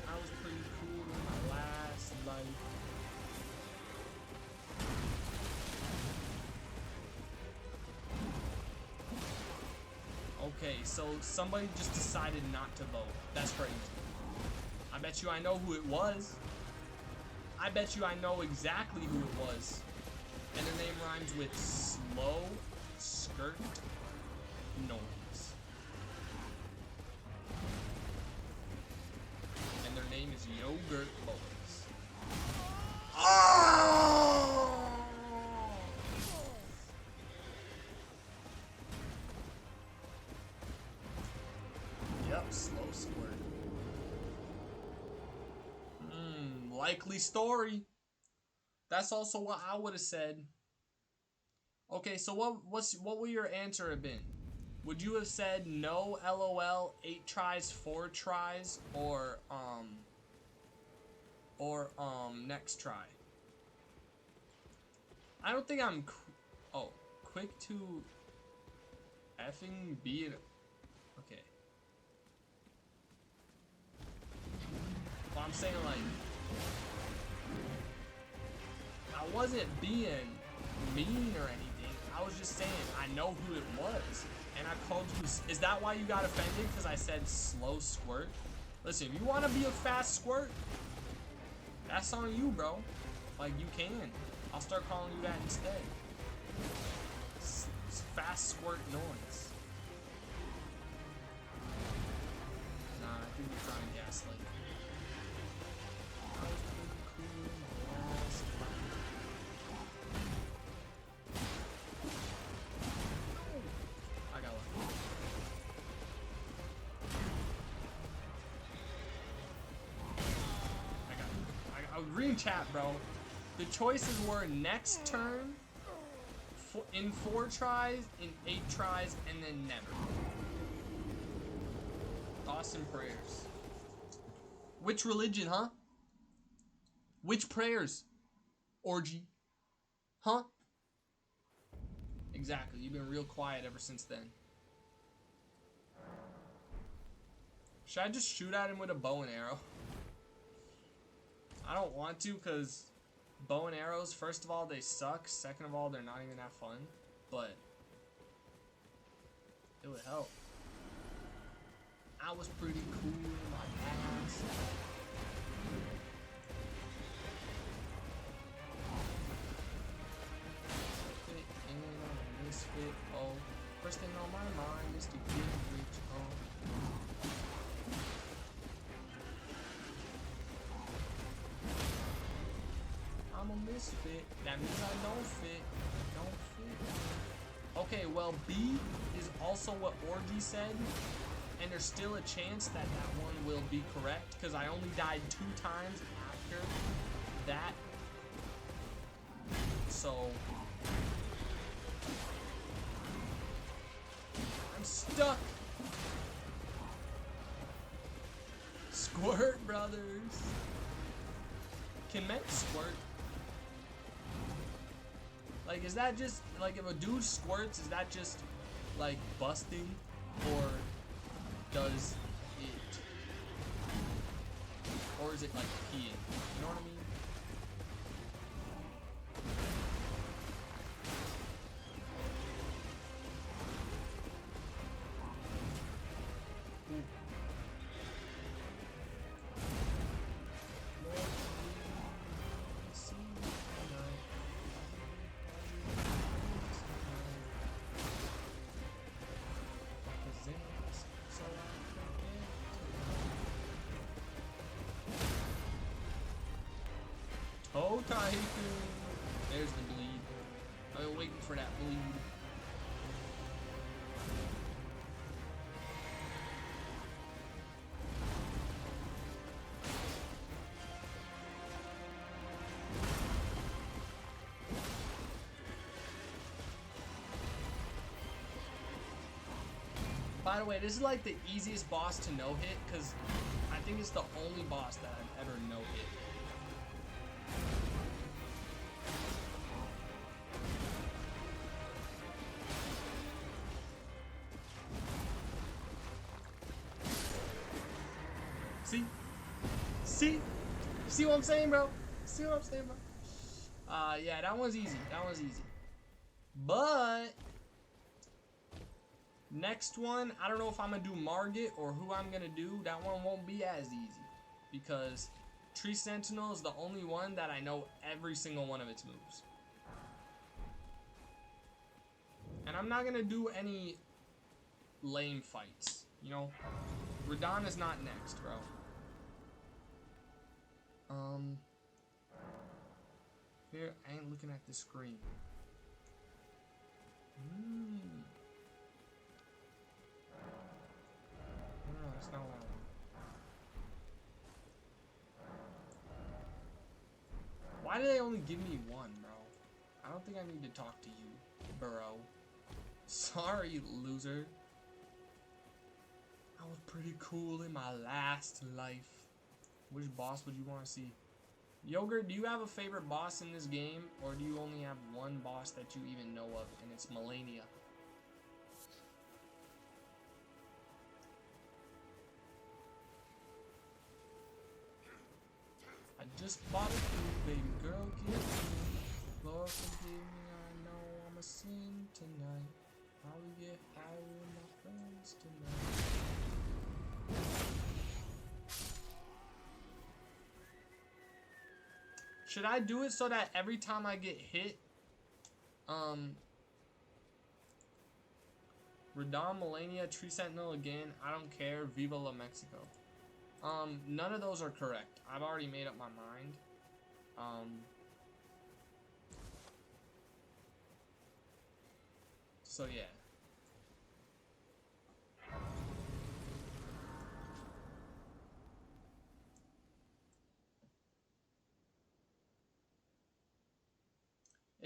I was pretty cool in my last life. Okay, so somebody just decided not to vote. That's crazy. I bet you I know who it was. I bet you I know exactly who it was. And their name rhymes with slow skirt noise. And their name is Yogurt Boys. Oh! Yep, slow squirt. Likely story. That's also what I would have said. Okay, so what would your answer have been? Would you have said no LOL, 8 tries, 4 tries, or next try? I don't think I'm quick to effing be it. Okay. Well, I'm saying, like, I wasn't being mean or anything. I was just saying I know who it was. And I called you. Is that why you got offended? Because I said slow squirt? Listen, if you want to be a fast squirt, that's on you, bro. Like, you can. I'll start calling you that instead. It's fast squirt noise. Nah, I think you're trying to gaslight. I was reading chat, bro. The choices were next turn, in 4 tries, in 8 tries, and then never. Thoughts and prayers. Which religion, huh? Which prayers? Orgy. Huh? Exactly. You've been real quiet ever since then. Should I just shoot at him with a bow and arrow? I don't want to, because bow and arrows, first of all, they suck. Second of all, they're not even that fun. But it would help. I was pretty cool in my past. Misfit, oh. First thing on my mind is to get rich, oh. I'm a misfit. That means I don't fit. Don't fit. Okay, well, B is also what Orgy said. And there's still a chance that that one will be correct. Because I only died 2 times after that. So... I'm stuck. Squirt, brothers. Can men squirt? Like, is that just, like, if a dude squirts, is that just, like, busting? Or does it? Or is it, like, peeing? You know what I mean? Oh, Taiku. There's the bleed. I've been waiting for that bleed. By the way, this is like the easiest boss to no-hit, because I think it's the only boss that I've ever no-hit. See? See? See what I'm saying, bro? See what I'm saying, bro? Yeah, that one's easy. That one's easy. But next one, I don't know if I'm gonna do Margit or who I'm gonna do. That one won't be as easy because Tree Sentinel is the only one that I know every single one of its moves. And I'm not gonna do any lame fights, you know? Radon is not next, bro. Here, I ain't looking at the screen. No, that's not what I want. Why do they only give me one, bro? I don't think I need to talk to you, bro. Sorry, loser. I was pretty cool in my last life. Which boss would you want to see? Yogurt, do you have a favorite boss in this game? Or do you only have one boss that you even know of, and it's Melania? I just bought a food, baby girl, give me. Lord forgive me, I know I'm a sin tonight. How we get high with my friends tonight. Should I do it so that every time I get hit, Radon, Melania, Tree Sentinel again, I don't care, Viva La Mexico. None of those are correct. I've already made up my mind. So yeah.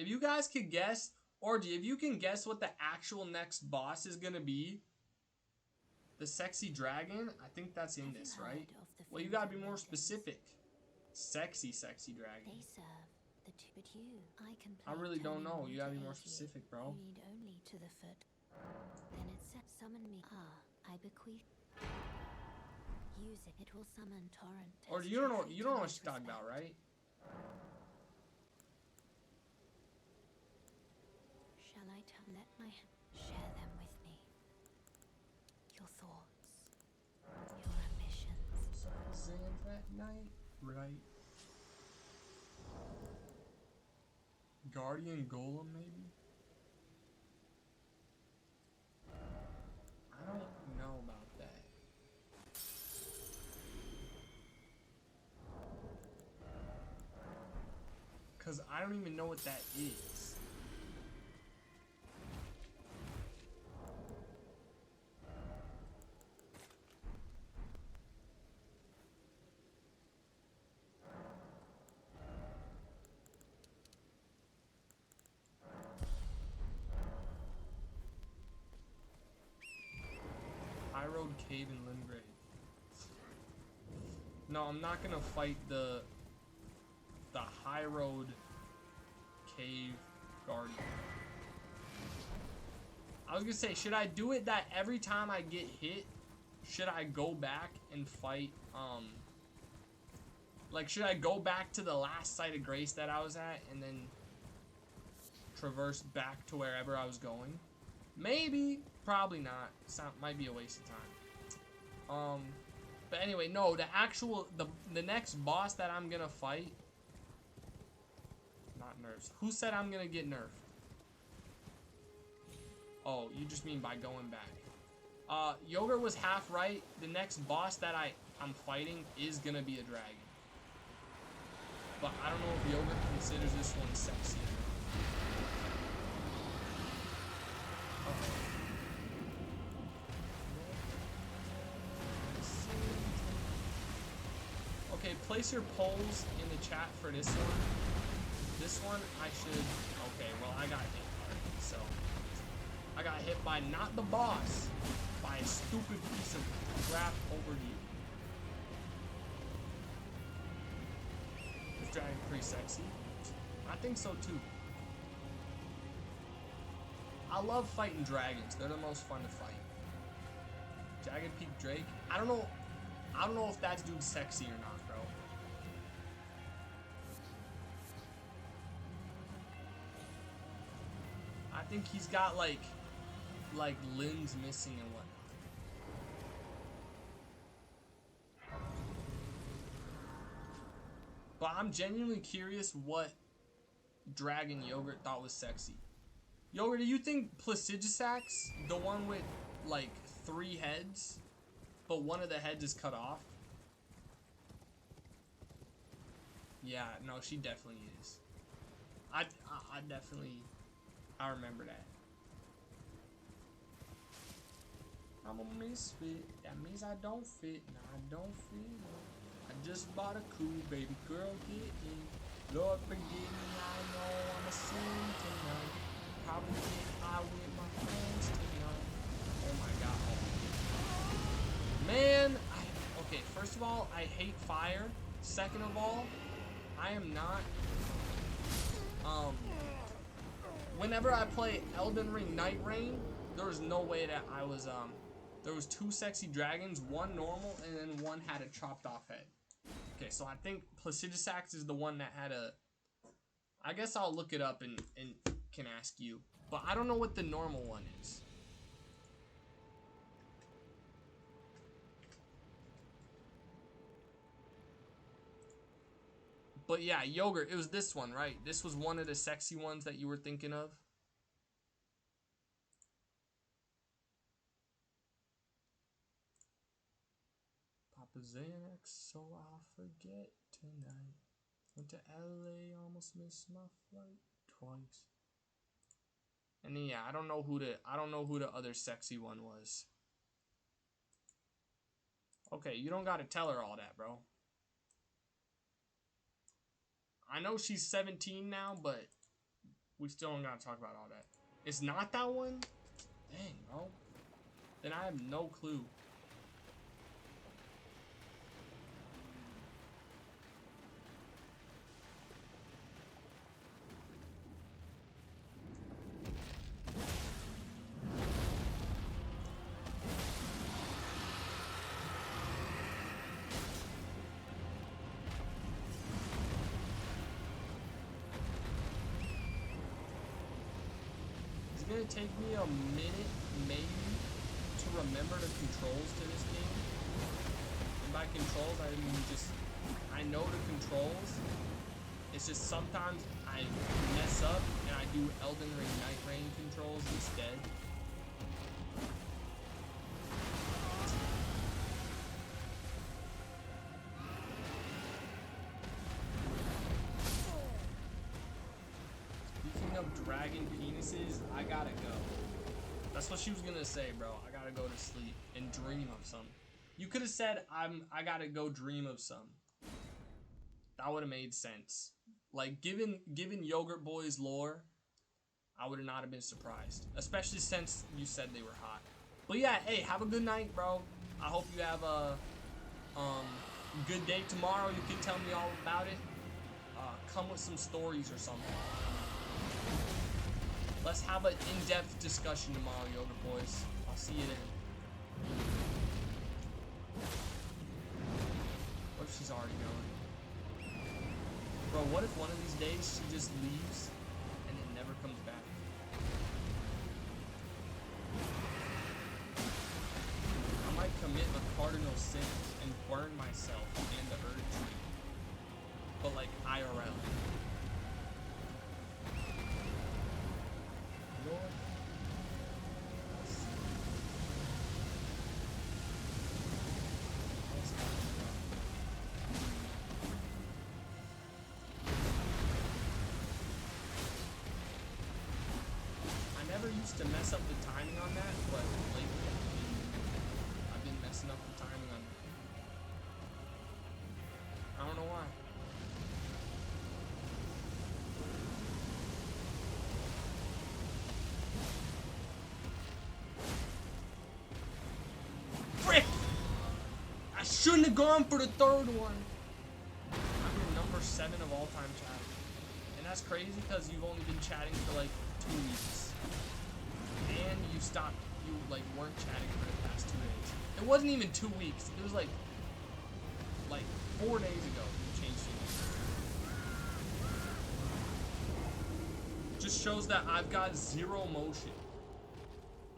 If you guys could guess, Orgy, if you can guess what the actual next boss is gonna be, the sexy dragon, I think that's in this, right? Well, you gotta be more specific. Sexy dragon. They serve the two, but you, I can play. I really don't know. You gotta be to more aid specific, you. bro. You need only to the foot. Then it said, summon me. I bequeath. Use it. It will summon torrent. Or you don't know what she's talking about, right? Shall I let my share them with me? Your thoughts, your ambitions. So Xanth that night, right? Guardian Golem, maybe? I don't know about that. Cause I don't even know what that is. High Road Cave in Limgrave. No, I'm not gonna fight the High Road Cave Guardian. I was gonna say, should I do it that every time I get hit, should I go back and fight, like, should I go back to the last site of grace that I was at and then traverse back to wherever I was going? Maybe, probably not. Might be a waste of time. But anyway, no, the next boss that I'm gonna fight, not nerfs. Who said I'm gonna get nerfed? Oh, you just mean by going back. Yogurt was half right. The next boss that I'm fighting is gonna be a dragon. But I don't know if Yogurt considers this one sexy. Okay, place your polls in the chat for this one. This one, I should... Okay, well, I got hit already, so... I got hit by not the boss, by a stupid piece of crap over here. This dragon pretty sexy. I think so, too. I love fighting dragons. They're the most fun to fight. Jagged Peak Drake. I don't know if that dude's sexy or not, bro. I think he's got like limbs missing and whatnot. But I'm genuinely curious what dragon Yogurt thought was sexy. Yogurt, do you think Placidusax, the one with like 3 heads, but one of the heads is cut off? Yeah, no, she definitely is. I remember that. I'm a misfit. That means I don't fit. No, I don't fit. I just bought a cool baby girl. Get in. Lord forgive me. I know I'm a sin tonight. Probably get high with my friends tonight. Oh my god. Man, okay, first of all, I hate fire. Second of all, I am not, whenever I play Elden Ring Night Rain, there was no way that I was, there was 2 sexy dragons, one normal, and then one had a chopped off head. Okay, so I think Placidusax is the one that had a, I guess I'll look it up and can ask you, but I don't know what the normal one is. But yeah, Yogurt, it was this one, right? This was one of the sexy ones that you were thinking of. Papa Xanax, so I'll forget tonight. Went to LA, almost missed my flight twice. And then, yeah, I don't know who the other sexy one was. Okay, you don't gotta tell her all that, bro. I know she's 17 now, but We still don't gotta talk about all that. It's not that one? Dang, bro. Then I have no clue. It's gonna take me a minute, maybe, to remember the controls to this game. And by controls, I mean just, I know the controls. It's just sometimes I mess up and I do Elden Ring Night Rain controls instead. Speaking of dragon penises, I gotta go. That's what she was gonna say, bro. I gotta go to sleep and dream of some. You could have said I gotta go dream of some. That would have made sense. Like given Yogurt Boy's lore, I would not have been surprised. Especially since you said they were hot. But yeah, hey, have a good night, bro. I hope you have a good day tomorrow. You can tell me all about it. Come with some stories or something. Let's have an in-depth discussion tomorrow, Yogurt Boys. I'll see you then. What if she's already going? Bro, what if one of these days she just leaves and it never comes back? I might commit a cardinal sin and burn myself and the Erd tree. But like IRL. Lord. I never used to mess up the timing on that, but lately I've been messing up the timing on it. I don't know why. Frick! I shouldn't have gone for the third one. I'm your number 7 of all time chatting. And that's crazy because you've only been chatting for like 2 weeks. And you stopped, you like weren't chatting for the past 2 days. It wasn't even 2 weeks. It was like 4 days ago you changed it. Just shows that I've got zero motion.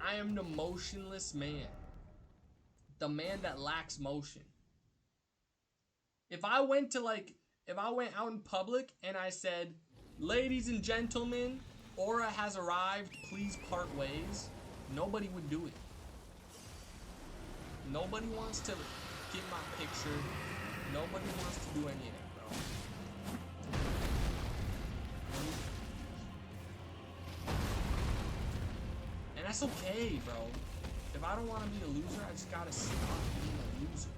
I am the motionless man. The man that lacks motion. If I went out in public and I said, ladies and gentlemen, Aura has arrived, please part ways, nobody would do it. Nobody wants to get my picture. Nobody wants to do any of that, bro. And that's okay, bro. If I don't want to be a loser, I just gotta stop being a loser.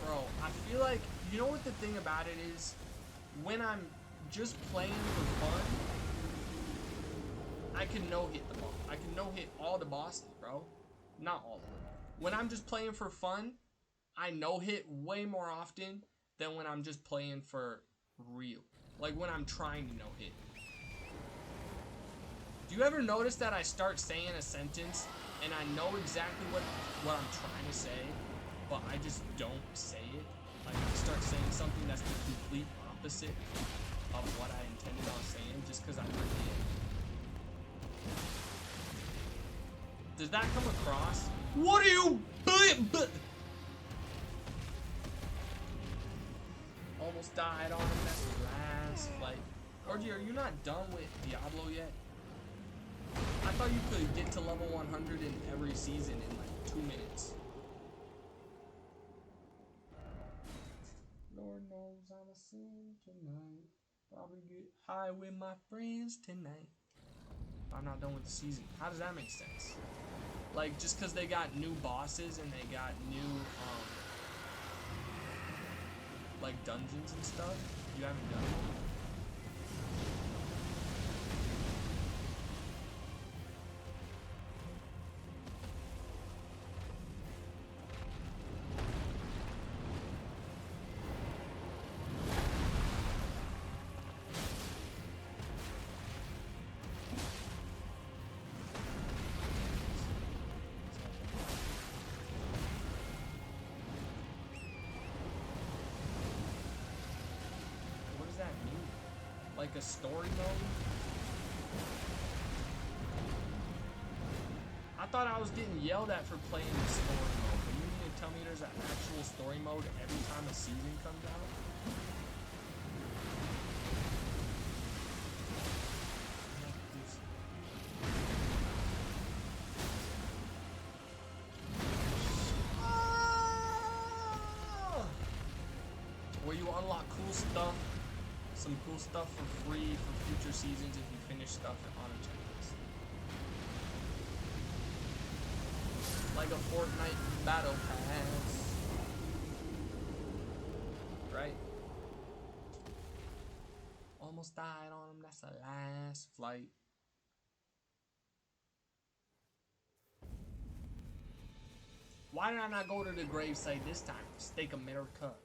Bro, I feel like, you know what the thing about it is? When I'm just playing for fun, I can no-hit the boss. I can no-hit all the bosses, bro. Not all of them. When I'm just playing for fun, I no-hit way more often than when I'm just playing for real. Like when I'm trying to no-hit. Do you ever notice that I start saying a sentence and I know exactly what I'm trying to say, but I just don't say it? Like I start saying something that's the complete opposite of what I intended on saying just because I forget. Does that come across? What are you? Almost died on him. That's the last fight. Orgy, are you not done with Diablo yet? I thought you could get to level 100 in every season in like 2 minutes. Lord knows I'm a sin tonight. Probably get high with my friends tonight. I'm not done with the season. How does that make sense? Like, just because they got new bosses and they got new, like, dungeons and stuff, you haven't done them? Like a story mode? I thought I was getting yelled at for playing the story mode, but you mean to tell me there's an actual story mode every time a season comes out? Where you unlock cool stuff. Some cool stuff for free for future seasons if you finish stuff on a checklist. Like a Fortnite battle pass. Right? Almost died on him, that's the last flight. Why did I not go to the gravesite this time? Stake America.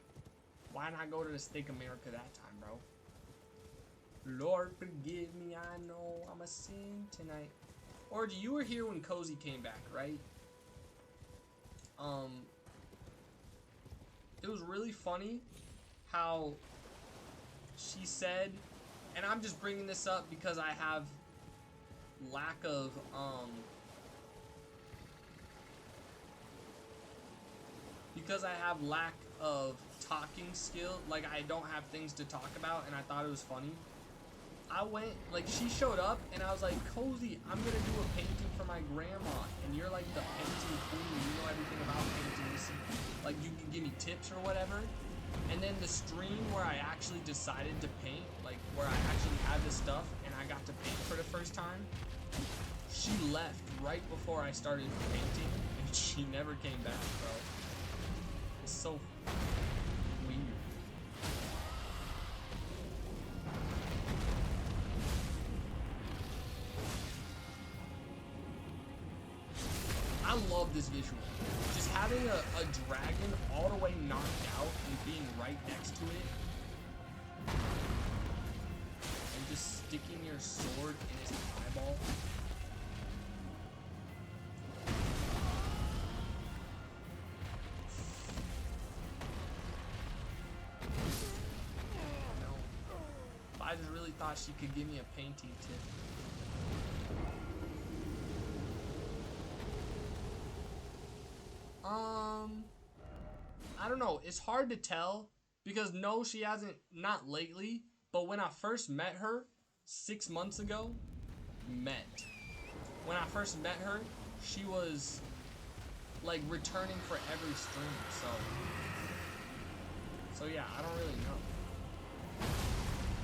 Why not go to the Stake America that time, bro? Lord, forgive me, I know I'm a sin tonight. Orgy, you were here when Cozy came back, right? It was really funny how she said, and I'm just bringing this up because I have lack of, talking skill, like I don't have things to talk about, and I thought it was funny. I went, like, she showed up, and I was like, Cozy, I'm gonna do a painting for my grandma, and you're like the painting queen, you know everything about paintings, like you can give me tips or whatever. And then the stream where I actually decided to paint, like where I actually had this stuff and I got to paint for the first time, she left right before I started painting, and she never came back, bro. It's so weird. I love this visual. Just having a dragon all the way knocked out and being right next to it. And just sticking your sword in his eyeball. No. I just really thought she could give me a painting tip. I don't know. It's hard to tell because no, she hasn't, not lately, but when I first met her 6 months ago, when I first met her, she was like returning for every stream, so yeah, I don't really know.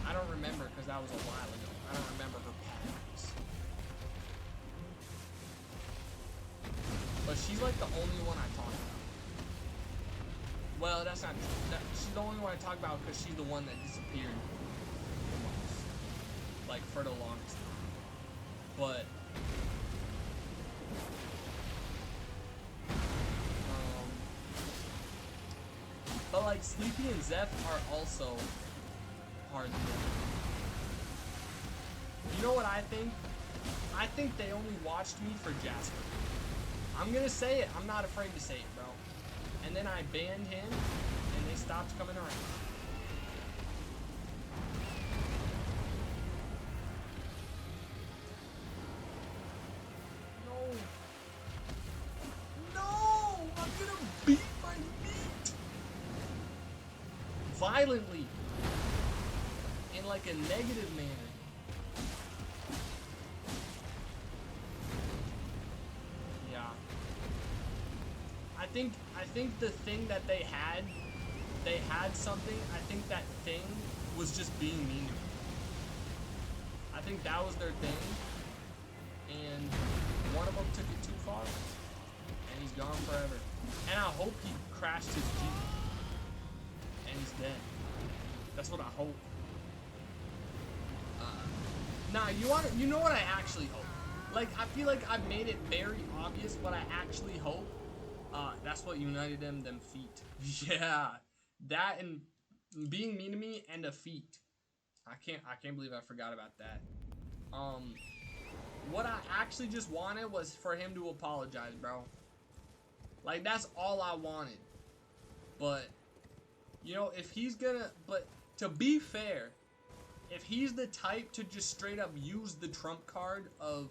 I don't remember because that was a while ago. I don't remember her patterns. But she's like the only one I talk about. Well, that's not true. She's the only one I talk about because she's the one that disappeared the most. Like, for the longest time. But like, Sleepy and Zeph are also hard to get. You know what I think? I think they only watched me for Jasper. I'm gonna say it. I'm not afraid to say it, bro. And then I banned him, and they stopped coming around. No! I'm gonna beat my meat! Violently. In like a negative manner. I think the thing that they had something. I think that thing was just being mean to me. think that was their thing. And one of them took it too far. And he's gone forever. And I hope he crashed his Jeep. And he's dead. That's what I hope. Nah, you know what I actually hope? Like, I feel like I've made it very obvious what I actually hope. That's what united them feet. Yeah. That and being mean to me and a feet. I can't believe I forgot about that. What I actually just wanted was for him to apologize, bro. Like, that's all I wanted. But, you know, if he's gonna, but to be fair, if he's the type to just straight up use the trump card of,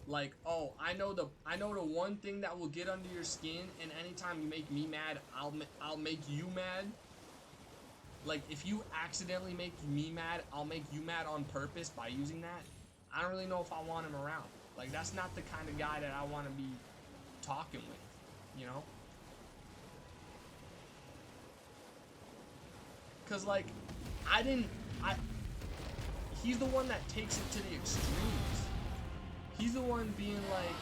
like, oh, I know the one thing that will get under your skin, and anytime you make me mad, I'll make you mad. Like, if you accidentally make me mad, I'll make you mad on purpose by using that. I don't really know if I want him around. Like, that's not the kind of guy that I want to be talking with, you know? Cause like, he's the one that takes it to the extremes. He's the one being like,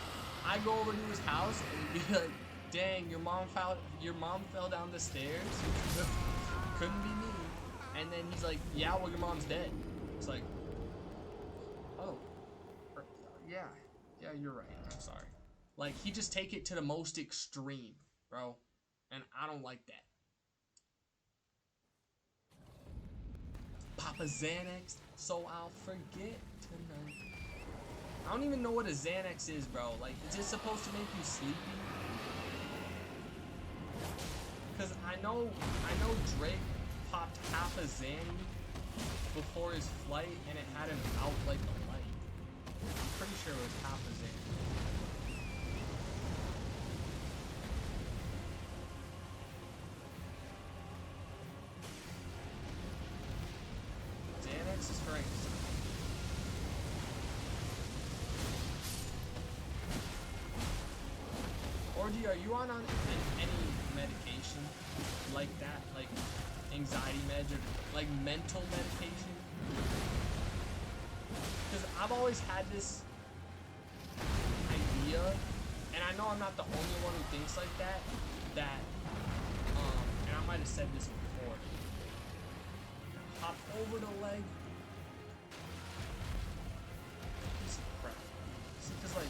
I go over to his house and be like, dang, your mom fell down the stairs. Couldn't be me. And then he's like, yeah, well, your mom's dead. It's like, oh, yeah, you're right. I'm sorry. Like, he just take it to the most extreme, bro. And I don't like that. Papa Xanax, so I'll forget tonight. I don't even know what a Xanax is, bro. Like, is it supposed to make you sleepy? Cause I know Drake popped half a Xanny before his flight, and it had him out like a light. I'm pretty sure it was half a Xanny. Xanax is for anxiety. Orgy, are you on any medication like that? Like anxiety meds or like mental medication? Because I've always had this idea, and I know I'm not the only one who thinks like that, and I might have said this before. Hop over the leg. Piece of crap. See, cause like,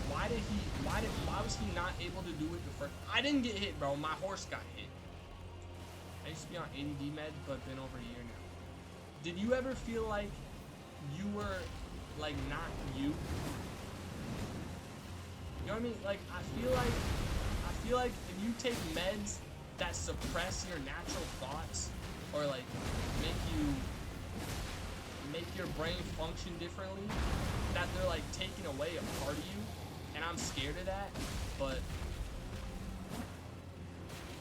why was he not able to do it the first? I didn't get hit, bro. My horse got hit. I used to be on ADD meds, but been over a year now. Did you ever feel like you were like not you? You know what I mean? Like I feel like if you take meds that suppress your natural thoughts or like make your brain function differently, that they're like taking away a part of you, and I'm scared of that. But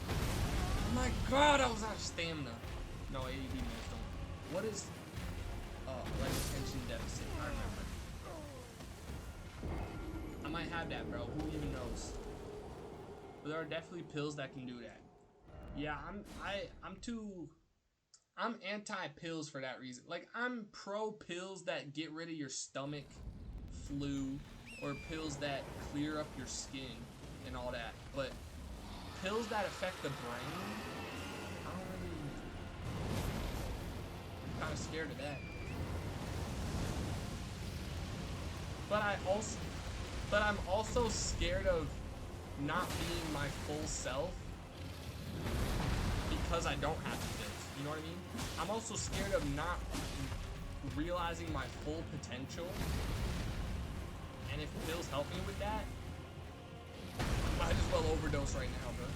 oh my god, I was out of stamina. No, ADD meds don't. What is like attention deficit? I remember. I might have that, bro. Who even knows? But there are definitely pills that can do that. Yeah, I'm anti-pills for that reason. Like, I'm pro pills that get rid of your stomach flu or pills that clear up your skin and all that. But pills that affect the brain, I'm kind of scared of that. But I'm also scared of not being my full self because I don't have the pills. You know what I mean? I'm also scared of not realizing my full potential. And if pills help me with that, I might as well overdose right now, bro.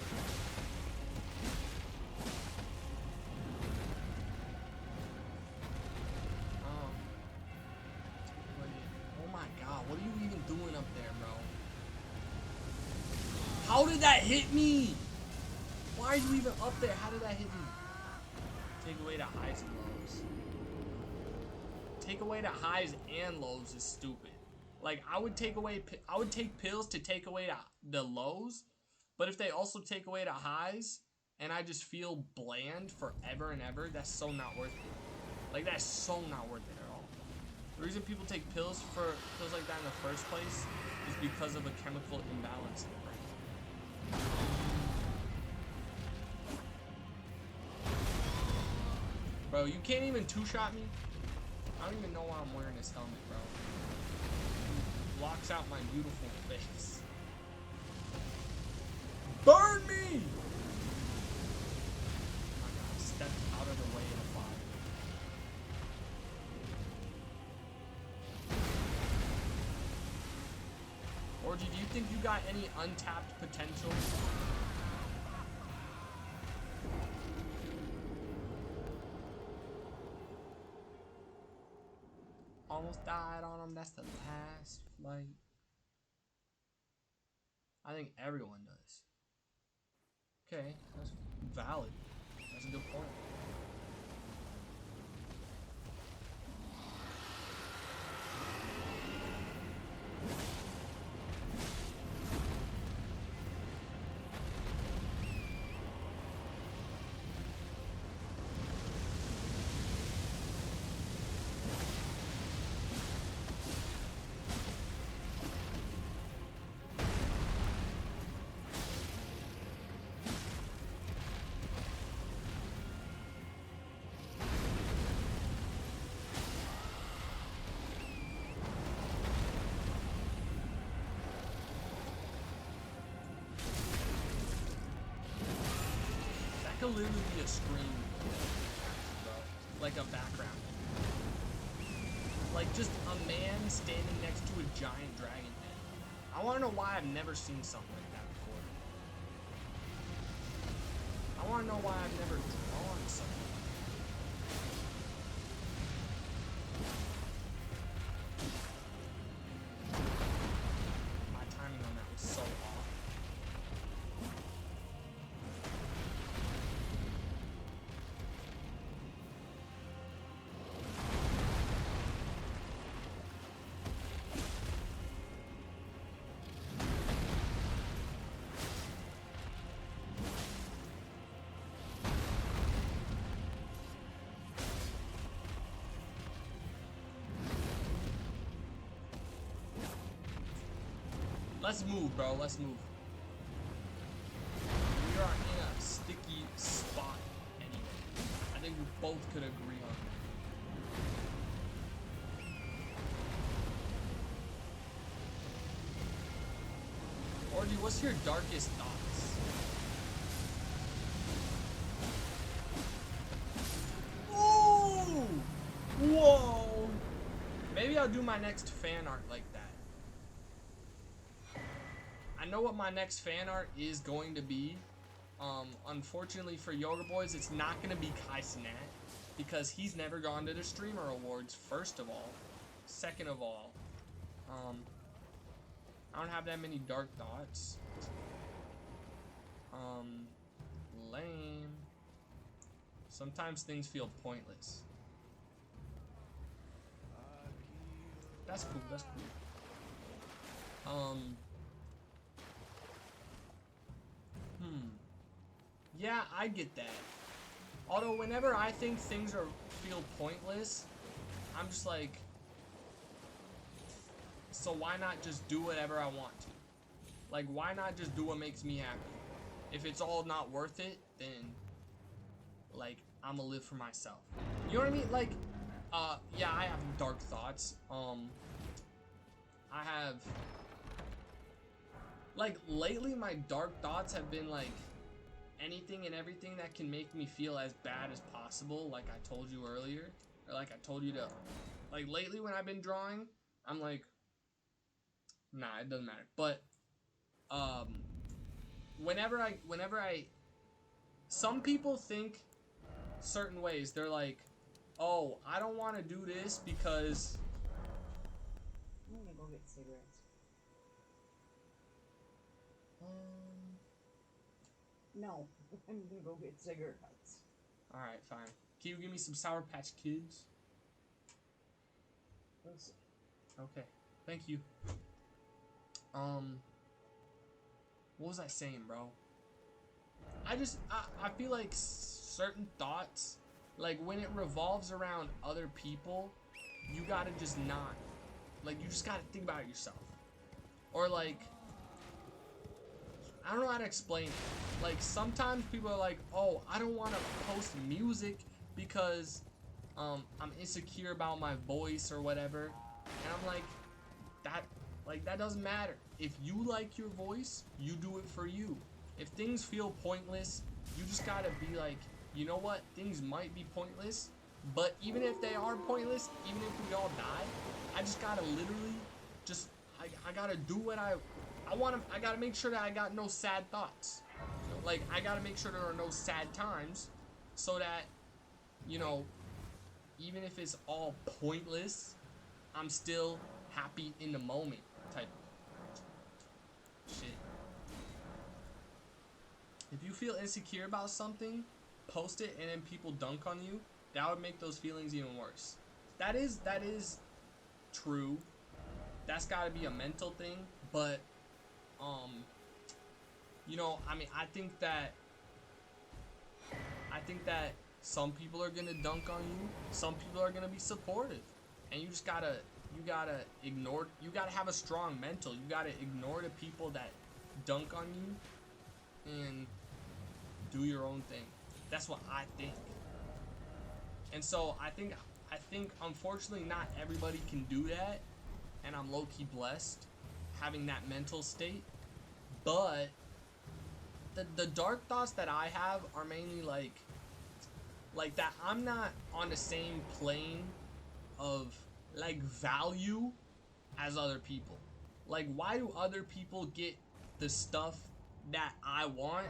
Oh my god, what are you even doing up there, bro? How did that hit me? Why are you even up there? How did that hit me? Take away the highs and lows. Take away the highs and lows is stupid. Like, I would take pills to take away the lows, but if they also take away the highs and I just feel bland forever and ever, that's so not worth it. Like, that's so not worth it at all. The reason people take pills like that in the first place is because of a chemical imbalance in the brain. Bro, you can't even two-shot me? I don't even know why I'm wearing this helmet, bro. It blocks out my beautiful face. Burn me! Oh my god, I stepped out of the way in a fire. Orgy, do you think you got any untapped potential? Almost died on him. That's the last flight. I think everyone does. Okay, that's valid. That's a good point. Could literally be a screen, bro. Like a background. Like just a man standing next to a giant dragon head. I want to know why I've never seen something like that before. I want to know why I've never drawn something like that. My timing on that was so off. Let's move, bro. Let's move. We are in a sticky spot anyway. I think we both could agree on that. Orgy, what's your darkest thoughts? Ooh! Whoa! Maybe I'll do my next fan art like that. I know what my next fan art is going to be. Unfortunately for Yoga Boys, it's not going to be Kai Cenat because he's never gone to the Streamer Awards, first of all. Second of all, I don't have that many dark thoughts. Lame. Sometimes things feel pointless. That's cool, that's cool. Yeah, I get that. Although whenever I think things feel pointless, I'm just like, so why not just do whatever I want to? Like, why not just do what makes me happy? If it's all not worth it, then, like, I'ma live for myself. You know what I mean? Like, yeah, I have dark thoughts. I have, like, lately my dark thoughts have been, like, anything and everything that can make me feel as bad as possible, like I told you earlier, or like I told you to, like, lately when I've been drawing, I'm like, nah, it doesn't matter. But, whenever I, some people think certain ways. They're like, oh, I don't want to do this because I'm gonna go get cigarettes. No, I'm gonna go get cigarettes. Alright, fine. Can you give me some Sour Patch Kids? Listen. Okay, thank you. What was I saying, bro? I feel like certain thoughts, like when it revolves around other people, you gotta just not, like you just gotta think about yourself. Or like, I don't know how to explain it. Like sometimes people are like, oh, I don't want to post music because I'm insecure about my voice or whatever. And I'm like, that doesn't matter. If you like your voice, you do it for you. If things feel pointless, you just gotta be like, you know what? Things might be pointless, but even if they are pointless, even if we all die, I just gotta literally just, I gotta do what I gotta make sure that I got no sad thoughts. You know, like, I gotta make sure there are no sad times so that, you know, even if it's all pointless, I'm still happy in the moment type of shit. If you feel insecure about something, post it and then people dunk on you, that would make those feelings even worse. That is true. That's gotta be a mental thing, but you know, I mean, I think that some people are gonna dunk on you, some people are gonna be supportive, and you gotta ignore, you gotta have a strong mental. You gotta ignore the people that dunk on you and do your own thing. That's what I think. And so I think unfortunately not everybody can do that, and I'm low-key blessed having that mental state. But the dark thoughts that I have are mainly like that I'm not on the same plane of like value as other people. Like, why do other people get the stuff that I want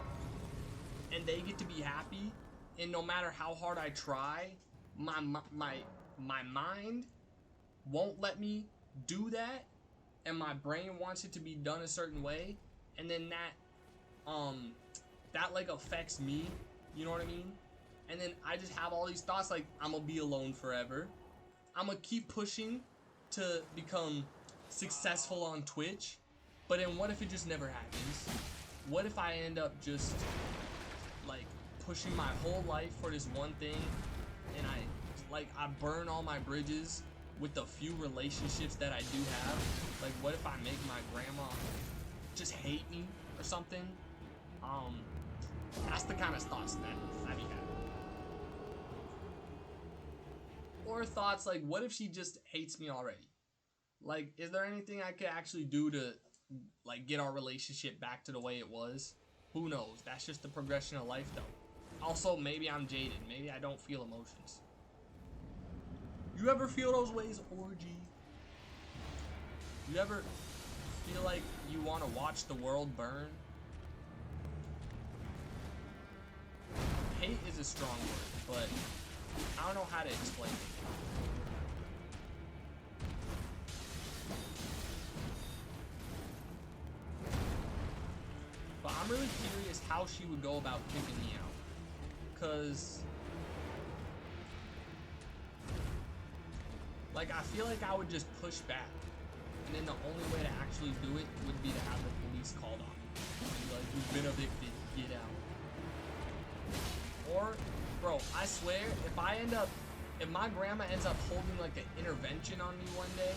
and they get to be happy, and no matter how hard I try, my mind won't let me do that, and my brain wants it to be done a certain way, and then that like affects me, you know what I mean? And then I just have all these thoughts like, I'm gonna be alone forever, I'm gonna keep pushing to become successful on Twitch, but then what if it just never happens? What if I end up just like pushing my whole life for this one thing, and I burn all my bridges with the few relationships that I do have? Like, what if I make my grandma just hate me or something? That's the kind of thoughts that I be having. Or thoughts like, what if she just hates me already? Like, is there anything I could actually do to like get our relationship back to the way it was? Who knows? That's just the progression of life, though. Also, maybe I'm jaded. Maybe I don't feel emotions. You ever feel those ways, Orgy? You ever feel like you want to watch the world burn? Hate is a strong word, but I don't know how to explain it. But I'm really curious how she would go about kicking me out. Because like, I feel like I would just push back. And then the only way to actually do it would be to have the police called on me. And be like, you've been evicted, get out. Or, bro, I swear, if my grandma ends up holding like an intervention on me one day,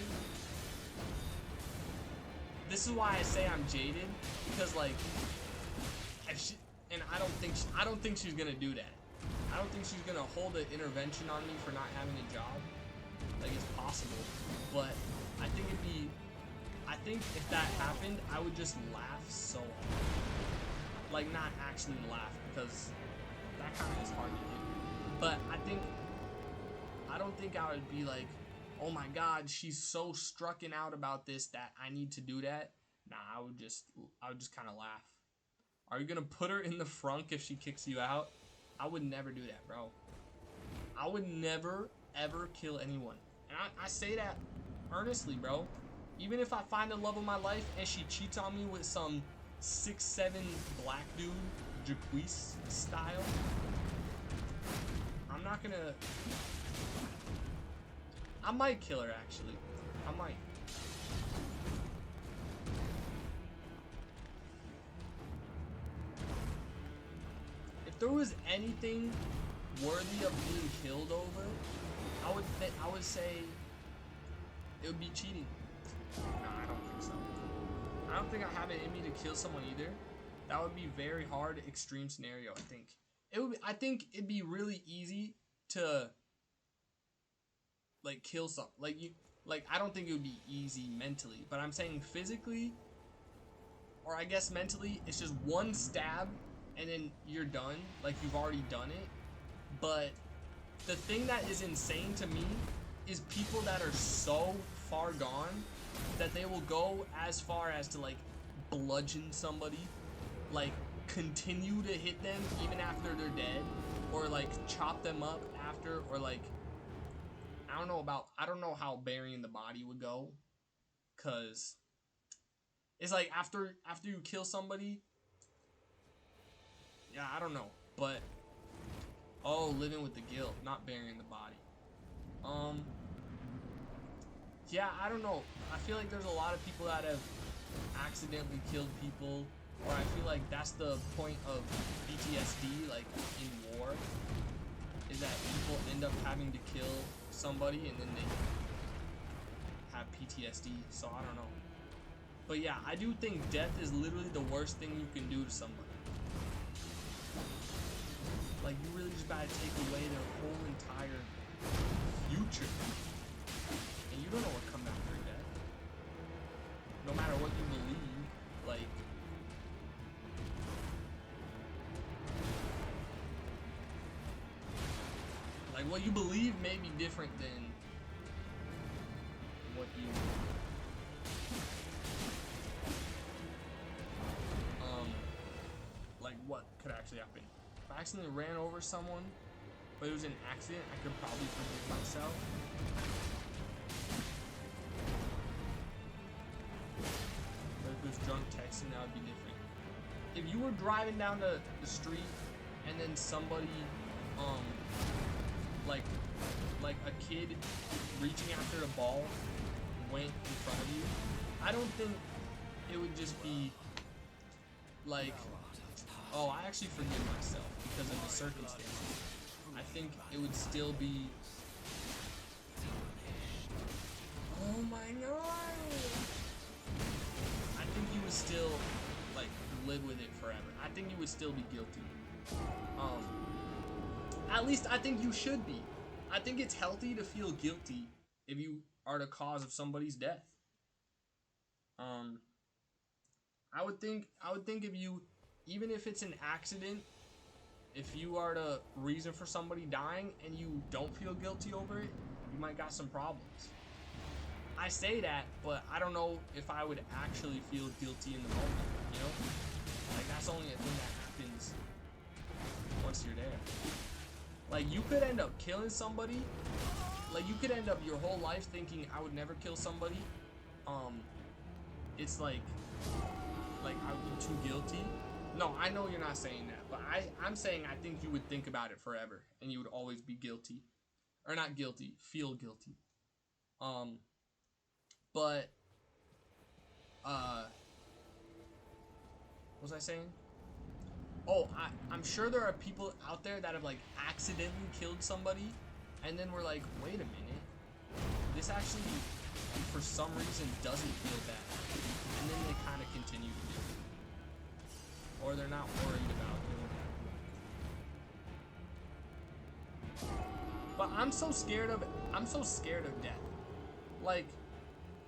this is why I say I'm jaded, because like, if she, and I don't think she's gonna do that. I don't think she's gonna hold an intervention on me for not having a job. Like, it's possible, but I think if that happened, I would just laugh so hard. Like, not actually laugh, because that kind of is hard to do. But I don't think I would be like, oh my god, she's so strucken out about this that I need to do that. Nah, I would just kind of laugh. Are you gonna put her in the frunk if she kicks you out? I would never do that, bro. I would never, ever kill anyone. And I say that earnestly, bro. Even if I find the love of my life and she cheats on me with some 6'7" black dude, Jaquise style, I'm not gonna... I might kill her, actually. I might. If there was anything worthy of being killed over, I would say it would be cheating. No, I don't think so. I don't think I have it in me to kill someone either. That would be very hard, extreme scenario. I think it would. I think it'd be really easy to like kill some. Like you. Like I don't think it would be easy mentally, but I'm saying physically, or I guess mentally, it's just one stab and then you're done. Like you've already done it. But the thing that is insane to me is people that are so far gone that they will go as far as to like bludgeon somebody, like continue to hit them even after they're dead, or like chop them up after, or like I don't know how burying the body would go, cause it's like after you kill somebody, yeah, I don't know, but living with the guilt, not burying the body. Yeah, I don't know. I feel like there's a lot of people that have accidentally killed people, or I feel like that's the point of PTSD, like in war, is that people end up having to kill somebody and then they have PTSD, so I don't know. But yeah, I do think death is literally the worst thing you can do to somebody. Like, you really just gotta take away their whole entire future. And you don't know what comes after death. No matter what you believe, like... Like, what you believe may be different than what you... Like, what could actually happen? If I accidentally ran over someone, but it was an accident, I could probably forgive myself. But if it was drunk texting, that would be different. If you were driving down the street and then somebody, like a kid reaching after the ball went in front of you, I don't think it would just be like, oh, I actually forgive myself because of the circumstances. I think it would still be, oh my god, I think you would still like live with it forever. I think you would still be guilty. At least I think you should be. I think it's healthy to feel guilty if you are the cause of somebody's death. I would think if you, even if it's an accident, if you are the reason for somebody dying and you don't feel guilty over it, you might got some problems. I say that, but I don't know if I would actually feel guilty in the moment, you know? Like, that's only a thing that happens once you're there. Like, you could end up killing somebody. Like, you could end up your whole life thinking, I would never kill somebody. It's like I would be too guilty. No, I know you're not saying that, but I'm saying I think you would think about it forever, and you would always be guilty. Or not guilty, feel guilty. But, what was I saying? Oh, I'm sure there are people out there that have, like, accidentally killed somebody, and then we're like, wait a minute, this actually, for some reason, doesn't feel bad. And then they kind of continue to do it. Or they're not worried about it. But I'm so scared of death. Like,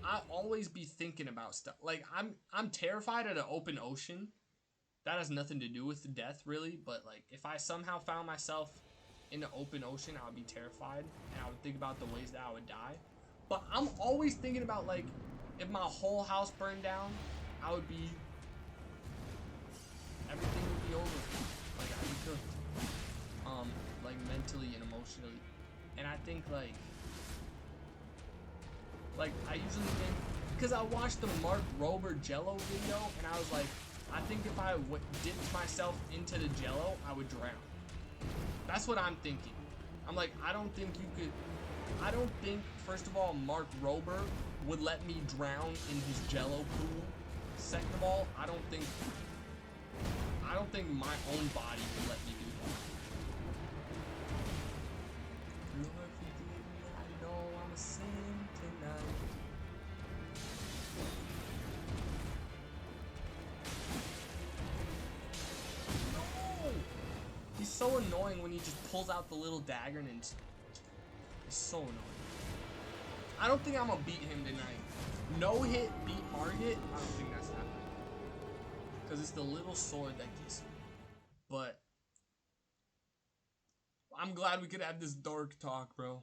I always be thinking about stuff. Like, I'm terrified of the open ocean. That has nothing to do with death, really. But, like, if I somehow found myself in the open ocean, I would be terrified. And I would think about the ways that I would die. But I'm always thinking about, like, if my whole house burned down, I would be... everything would be over. Like, I'd be cooked. Like, mentally and emotionally. And I think, like, I usually think... because I watched the Mark Rober Jello video, and I was like, I think if I dipped myself into the Jello, I would drown. That's what I'm thinking. I'm like, I don't think, first of all, Mark Rober would let me drown in his Jello pool. Second of all, I don't think my own body would let me do so annoying when he just pulls out the little dagger and it's so annoying. I don't think I'm gonna beat him tonight. No hit, beat target. I don't think that's happening. Because it's the little sword that gets me. But I'm glad we could have this dark talk, bro.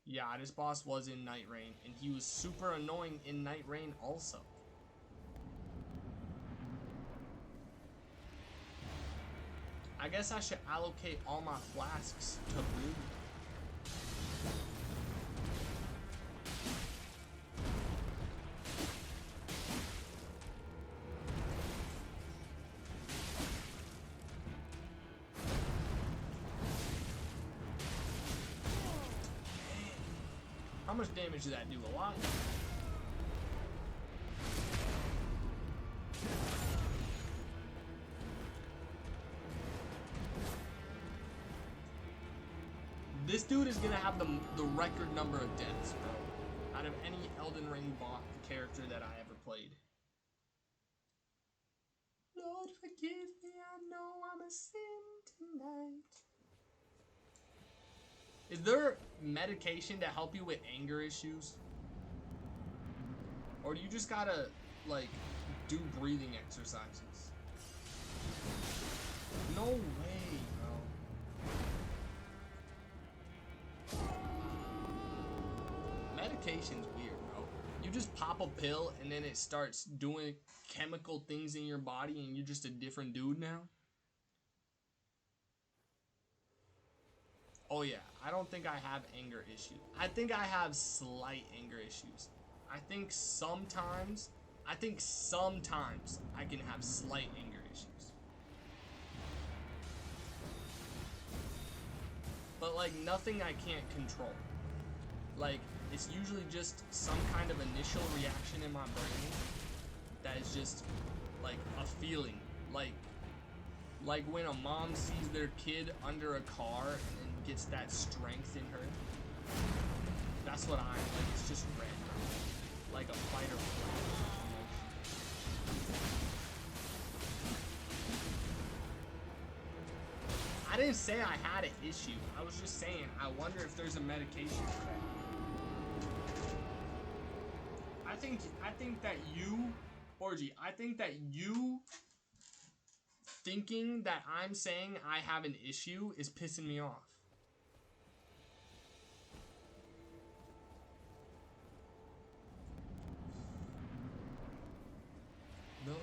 Yeah, this boss was in Night Rain, and he was super annoying in Night Rain also. I guess I should allocate all my flasks to Ruby. How much damage did that do? A lot? This dude is gonna have the record number of deaths, bro. Out of any Elden Ring bot character that I ever played. Lord, forgive me, I know I'm a sin tonight. Is there medication to help you with anger issues? Or do you just gotta, like, do breathing exercises? No way, bro. Medication's weird, bro. You just pop a pill and then it starts doing chemical things in your body and you're just a different dude now? Oh yeah, I don't think I have anger issues. I think I have slight anger issues. I think sometimes I can have slight anger issues. But like nothing I can't control. Like it's usually just some kind of initial reaction in my brain that is just like a feeling. Like when a mom sees their kid under a car and then gets that strength in her. That's what I'm like. It's just red. Like a fight or flight emotion. I didn't say I had an issue. I was just saying I wonder if there's a medication for that. I think that you, Orgy, I think that you thinking that I'm saying I have an issue is pissing me off. Lord,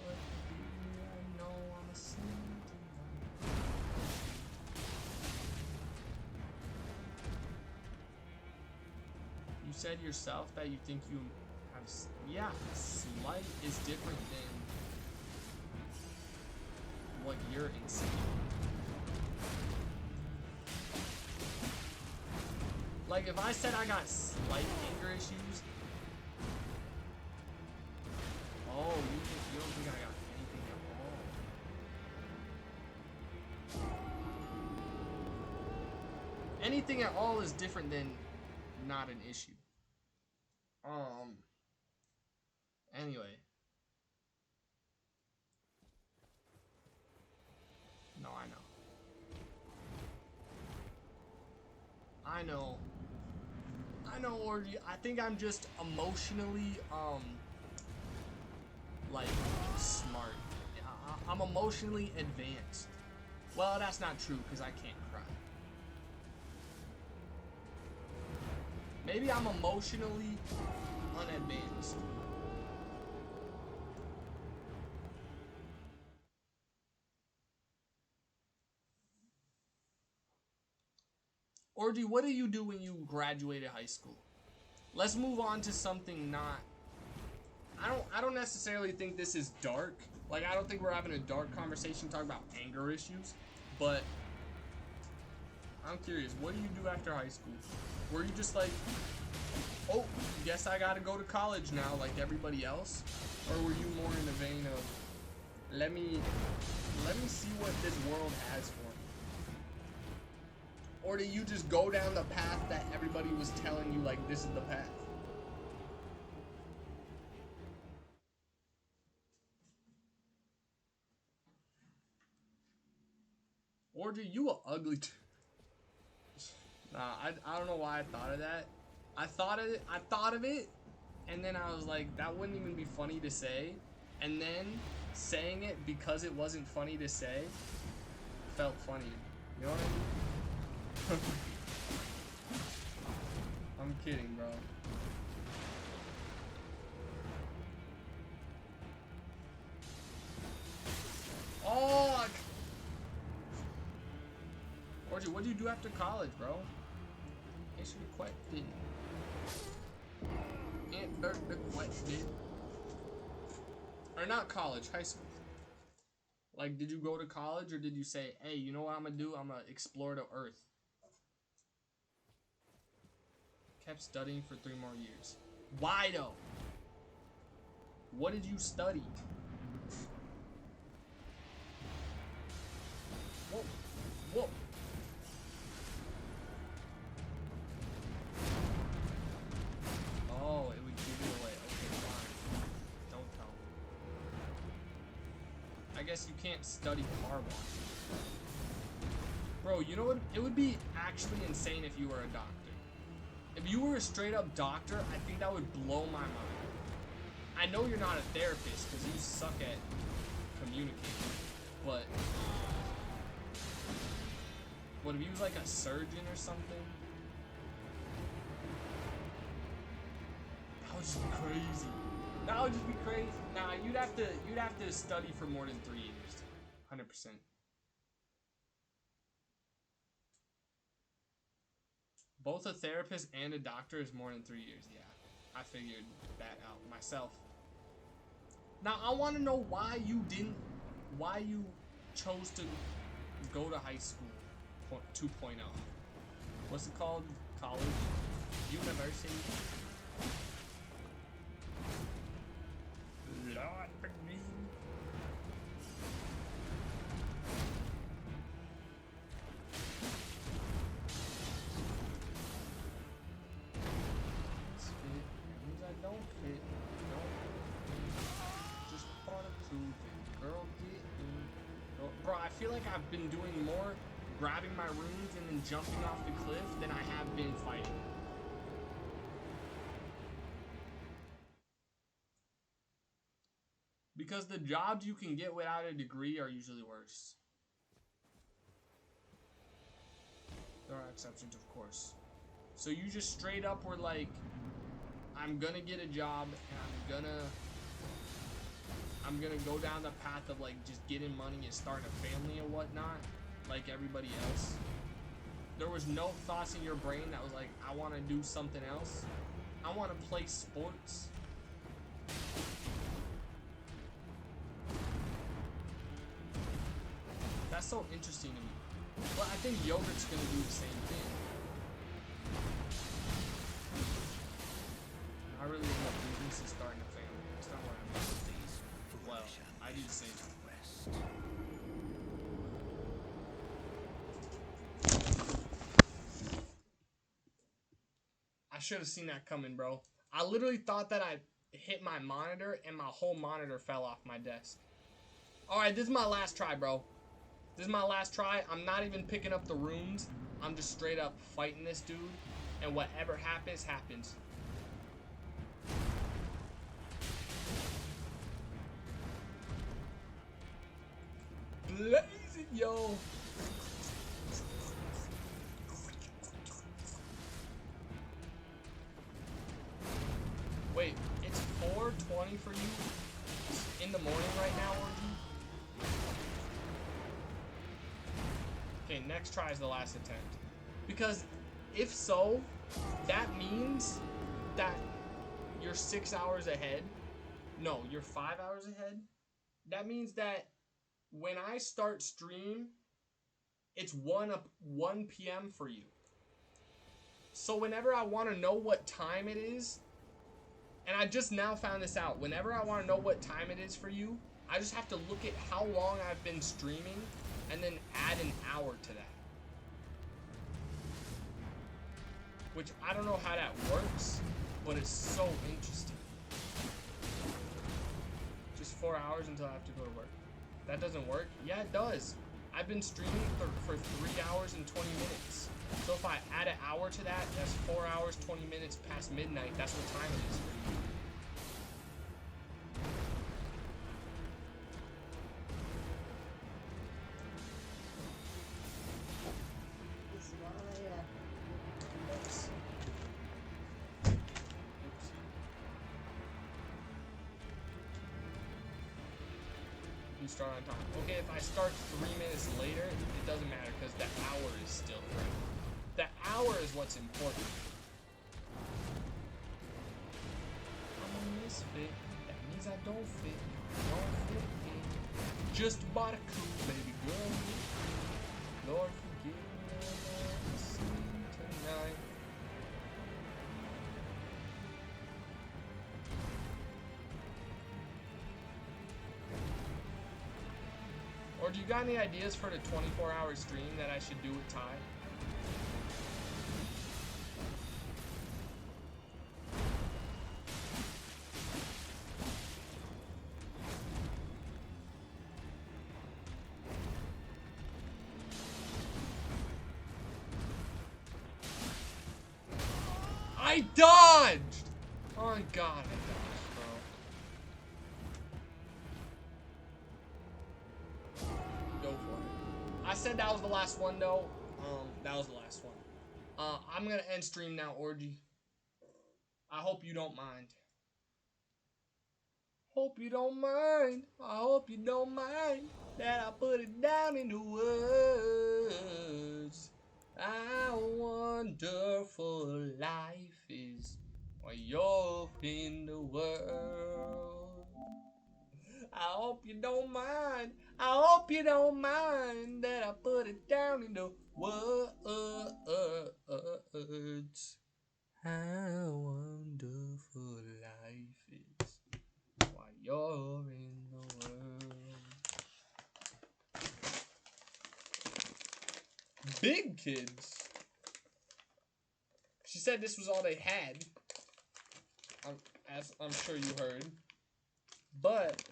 I know I'm a sinner tonight. You said yourself that you think you have... Yeah, slight is different than what you're insinuating. Like, if I said I got slight anger issues... Oh, you don't think I got anything at all? Anything at all is different than not an issue. Anyway. No, I know, Orgy. I think I'm just emotionally, like, smart. I'm emotionally advanced. Well, that's not true, because I can't cry. Maybe I'm emotionally unadvanced. Orgy, what do you do when you graduated high school? Let's move on to something not... I don't necessarily think this is dark. Like, I don't think we're having a dark conversation talking about anger issues. But I'm curious, what do you do after high school? Were you just like, oh, guess I gotta go to college now like everybody else? Or were you more in the vein of, let me see what this world has for me? Or do you just go down the path that everybody was telling you, like, this is the path? Orgy, you a ugly. Nah, I don't know why I thought of that. I thought of it, and then I was like, that wouldn't even be funny to say. And then saying it because it wasn't funny to say felt funny. You know what I mean? I'm kidding, bro. Oh! Orgy, what do you do after college, bro? Answer the question. Answer the question. Or not college, high school. Like, did you go to college or did you say, hey, you know what I'm gonna do? I'm gonna explore the earth. Kept studying for 3 more years. Why though? What did you study? Whoa. Whoa. Oh, it would give it away. Okay, fine. Don't tell me. I guess you can't study car washing. Bro, you know what? It would be actually insane if you were a doctor. If you were a straight up doctor, I think that would blow my mind. I know you're not a therapist because you suck at communicating, but what if he was like a surgeon or something? That would just be crazy. That would just be crazy. Nah, you'd have to study for more than 3 years. 100%. Both a therapist and a doctor is more than 3 years. Yeah, I figured that out myself. Now I want to know why you chose to go to high school 2.0. What's it called? College? University? Lord, don't fit. Just thought of two things. Girl, get in. Bro, I feel like I've been doing more grabbing my runes and then jumping off the cliff than I have been fighting. Because the jobs you can get without a degree are usually worse. There are exceptions, of course. So you just straight up were like, I'm gonna get a job and I'm gonna go down the path of like just getting money and starting a family and whatnot, like everybody else. There was no thoughts in your brain that was like, I want to do something else. I want to play sports. That's so interesting to me. Well, I think yogurt's gonna do the same thing. I really end up doing this and starting a family. That's not what I mean. Well, I do the same thing. I should have seen that coming, bro. I literally thought that I hit my monitor and my whole monitor fell off my desk. Alright, this is my last try, bro. This is my last try. I'm not even picking up the runes. I'm just straight up fighting this dude. And whatever happens, happens. Blazing, yo. Wait, it's 4:20 for you in the morning right now, Orgy? Okay, next try is the last attempt. Because if so, that means that you're 6 hours ahead. No, you're 5 hours ahead. That means that when I start stream, it's 1 p.m. for you. So whenever I want to know what time it is, and I just now found this out, whenever I want to know what time it is for you, I just have to look at how long I've been streaming and then add an hour to that. Which I don't know how that works, but it's so interesting. Just 4 hours until I have to go to work. That doesn't work? Yeah, it does. I've been streaming for 3 hours and 20 minutes. So if I add an hour to that, that's 4 hours, 20 minutes past midnight. That's what time it is for you. You start on time. Okay, if I start 3 minutes later, it doesn't matter because the hour is still free. The hour is what's important. I'm a misfit. That means I don't fit. Don't fit in. Just bought a cool baby girl. Lord forgive me, I'm sin tonight. Or do you got any ideas for the 24-hour stream that I should do with Ty? I dodged! Oh my god, I dodged, bro. Go for it. I said that was the last one, though. That was the last one. I'm gonna end stream now, Orgy. I hope you don't mind. Hope you don't mind. I hope you don't mind that I put it down into words. How wonderful life is while you're in the world. I hope you don't mind. I hope you don't mind that I put it down into words. How wonderful life is while you're in the world. Big kids. She said this was all they had. As I'm sure you heard. But,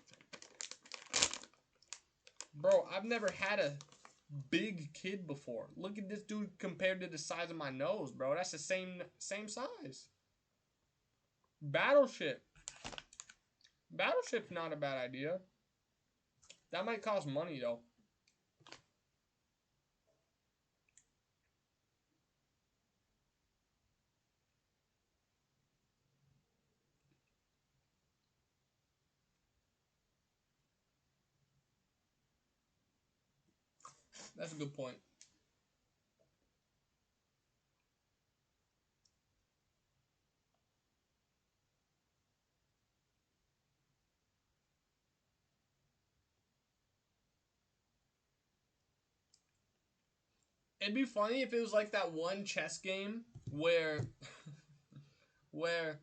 bro, I've never had a big kid before. Look at this dude compared to the size of my nose, bro. That's the same size. Battleship. Battleship's not a bad idea. That might cost money, though. That's a good point. It'd be funny if it was like that one chess game where where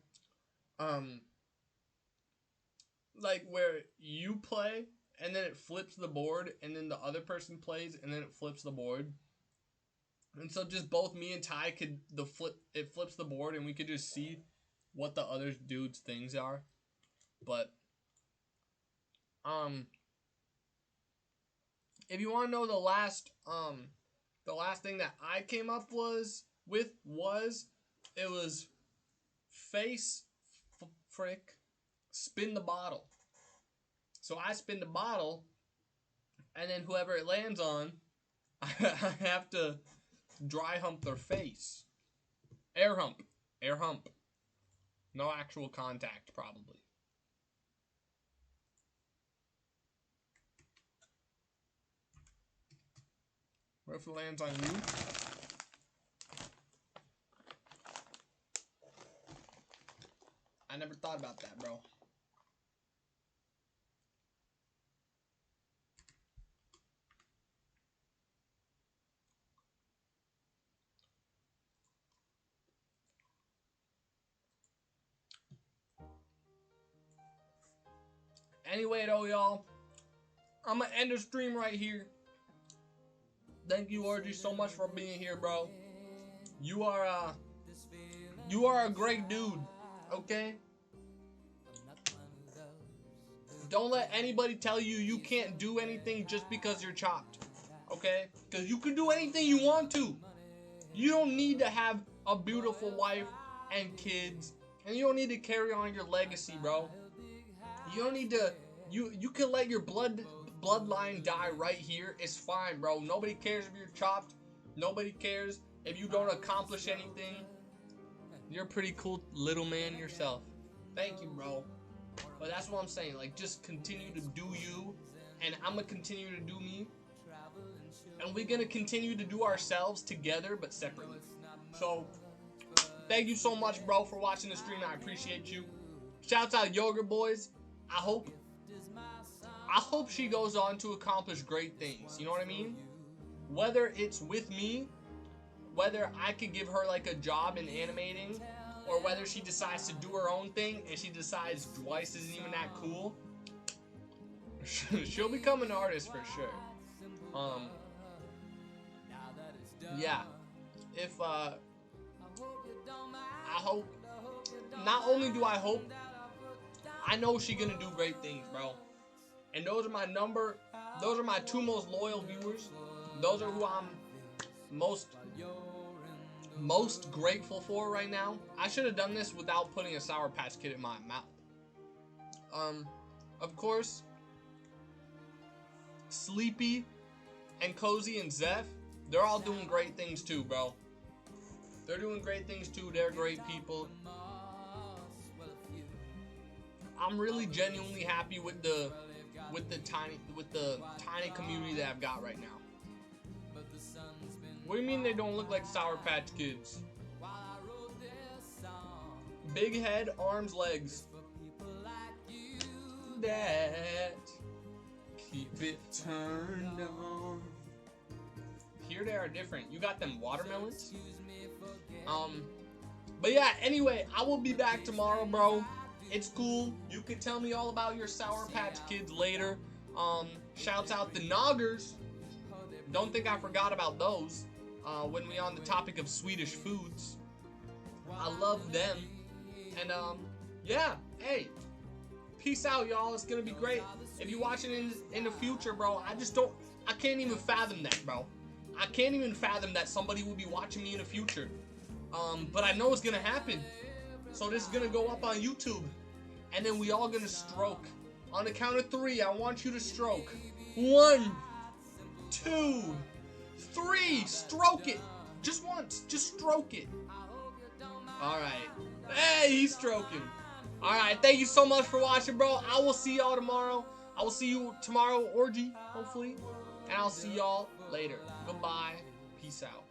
like where you play and then it flips the board and then the other person plays and then it flips the board. And so just both me and Ty could it flips the board and we could just see what the other dude's things are. But if you want to know the last thing that I came up with was it was face frick spin the bottle. So I spin the bottle and then whoever it lands on I have to dry hump their face. Air hump. No actual contact, probably. What if it lands on you? I never thought about that, bro. Anyway, though, y'all, I'm gonna end the stream right here. Thank you, Orgy, so much for being here, bro. You are a great dude, okay? Don't let anybody tell you you can't do anything just because you're chopped. Okay? Because you can do anything you want to. You don't need to have a beautiful wife and kids. And you don't need to carry on your legacy, bro. You don't need to... You can let your bloodline die right here. It's fine, bro. Nobody cares if you're chopped. Nobody cares if you don't accomplish anything. You're a pretty cool little man yourself. Thank you, bro. But that's what I'm saying. Like, just continue to do you. And I'm going to continue to do me. And we're going to continue to do ourselves together, but separately. So, thank you so much, bro, for watching the stream. I appreciate you. Shouts out Yogurt Boys. I hope she goes on to accomplish great things. You know what I mean? Whether it's with me, whether I could give her like a job in animating, or whether she decides to do her own thing and she decides Dwice isn't even that cool, she'll become an artist for sure. Yeah. If I hope, not only do I hope, I know she's gonna do great things, bro. And those are my two most loyal viewers. Those are who I'm most grateful for right now. I should have done this without putting a Sour Patch Kid in my mouth. Of course, Sleepy and Cozy and Zeph, they're all doing great things too, bro. They're doing great things too. They're great people. I'm really genuinely happy with the tiny community that I've got right now. What do you mean they don't look like Sour Patch Kids? Big head, arms, legs. That keep it turned on. Here they are different. You got them watermelons. But yeah. Anyway, I will be back tomorrow, bro. It's cool. You can tell me all about your Sour Patch Kids later. Shouts out the Noggers. Don't think I forgot about those. When we on the topic of Swedish foods. I love them. And yeah, hey. Peace out, y'all. It's gonna be great. If you're watching in the future, bro, I can't even fathom that, bro. I can't even fathom that somebody will be watching me in the future. But I know it's gonna happen. So this is gonna go up on YouTube. And then we all gonna stroke. On the count of 3, I want you to stroke. 1, 2, 3. Stroke it. Just once. Just stroke it. Alright. Hey, he's stroking. Alright, thank you so much for watching, bro. I will see y'all tomorrow. I will see you tomorrow, orgy, hopefully. And I'll see y'all later. Goodbye. Peace out.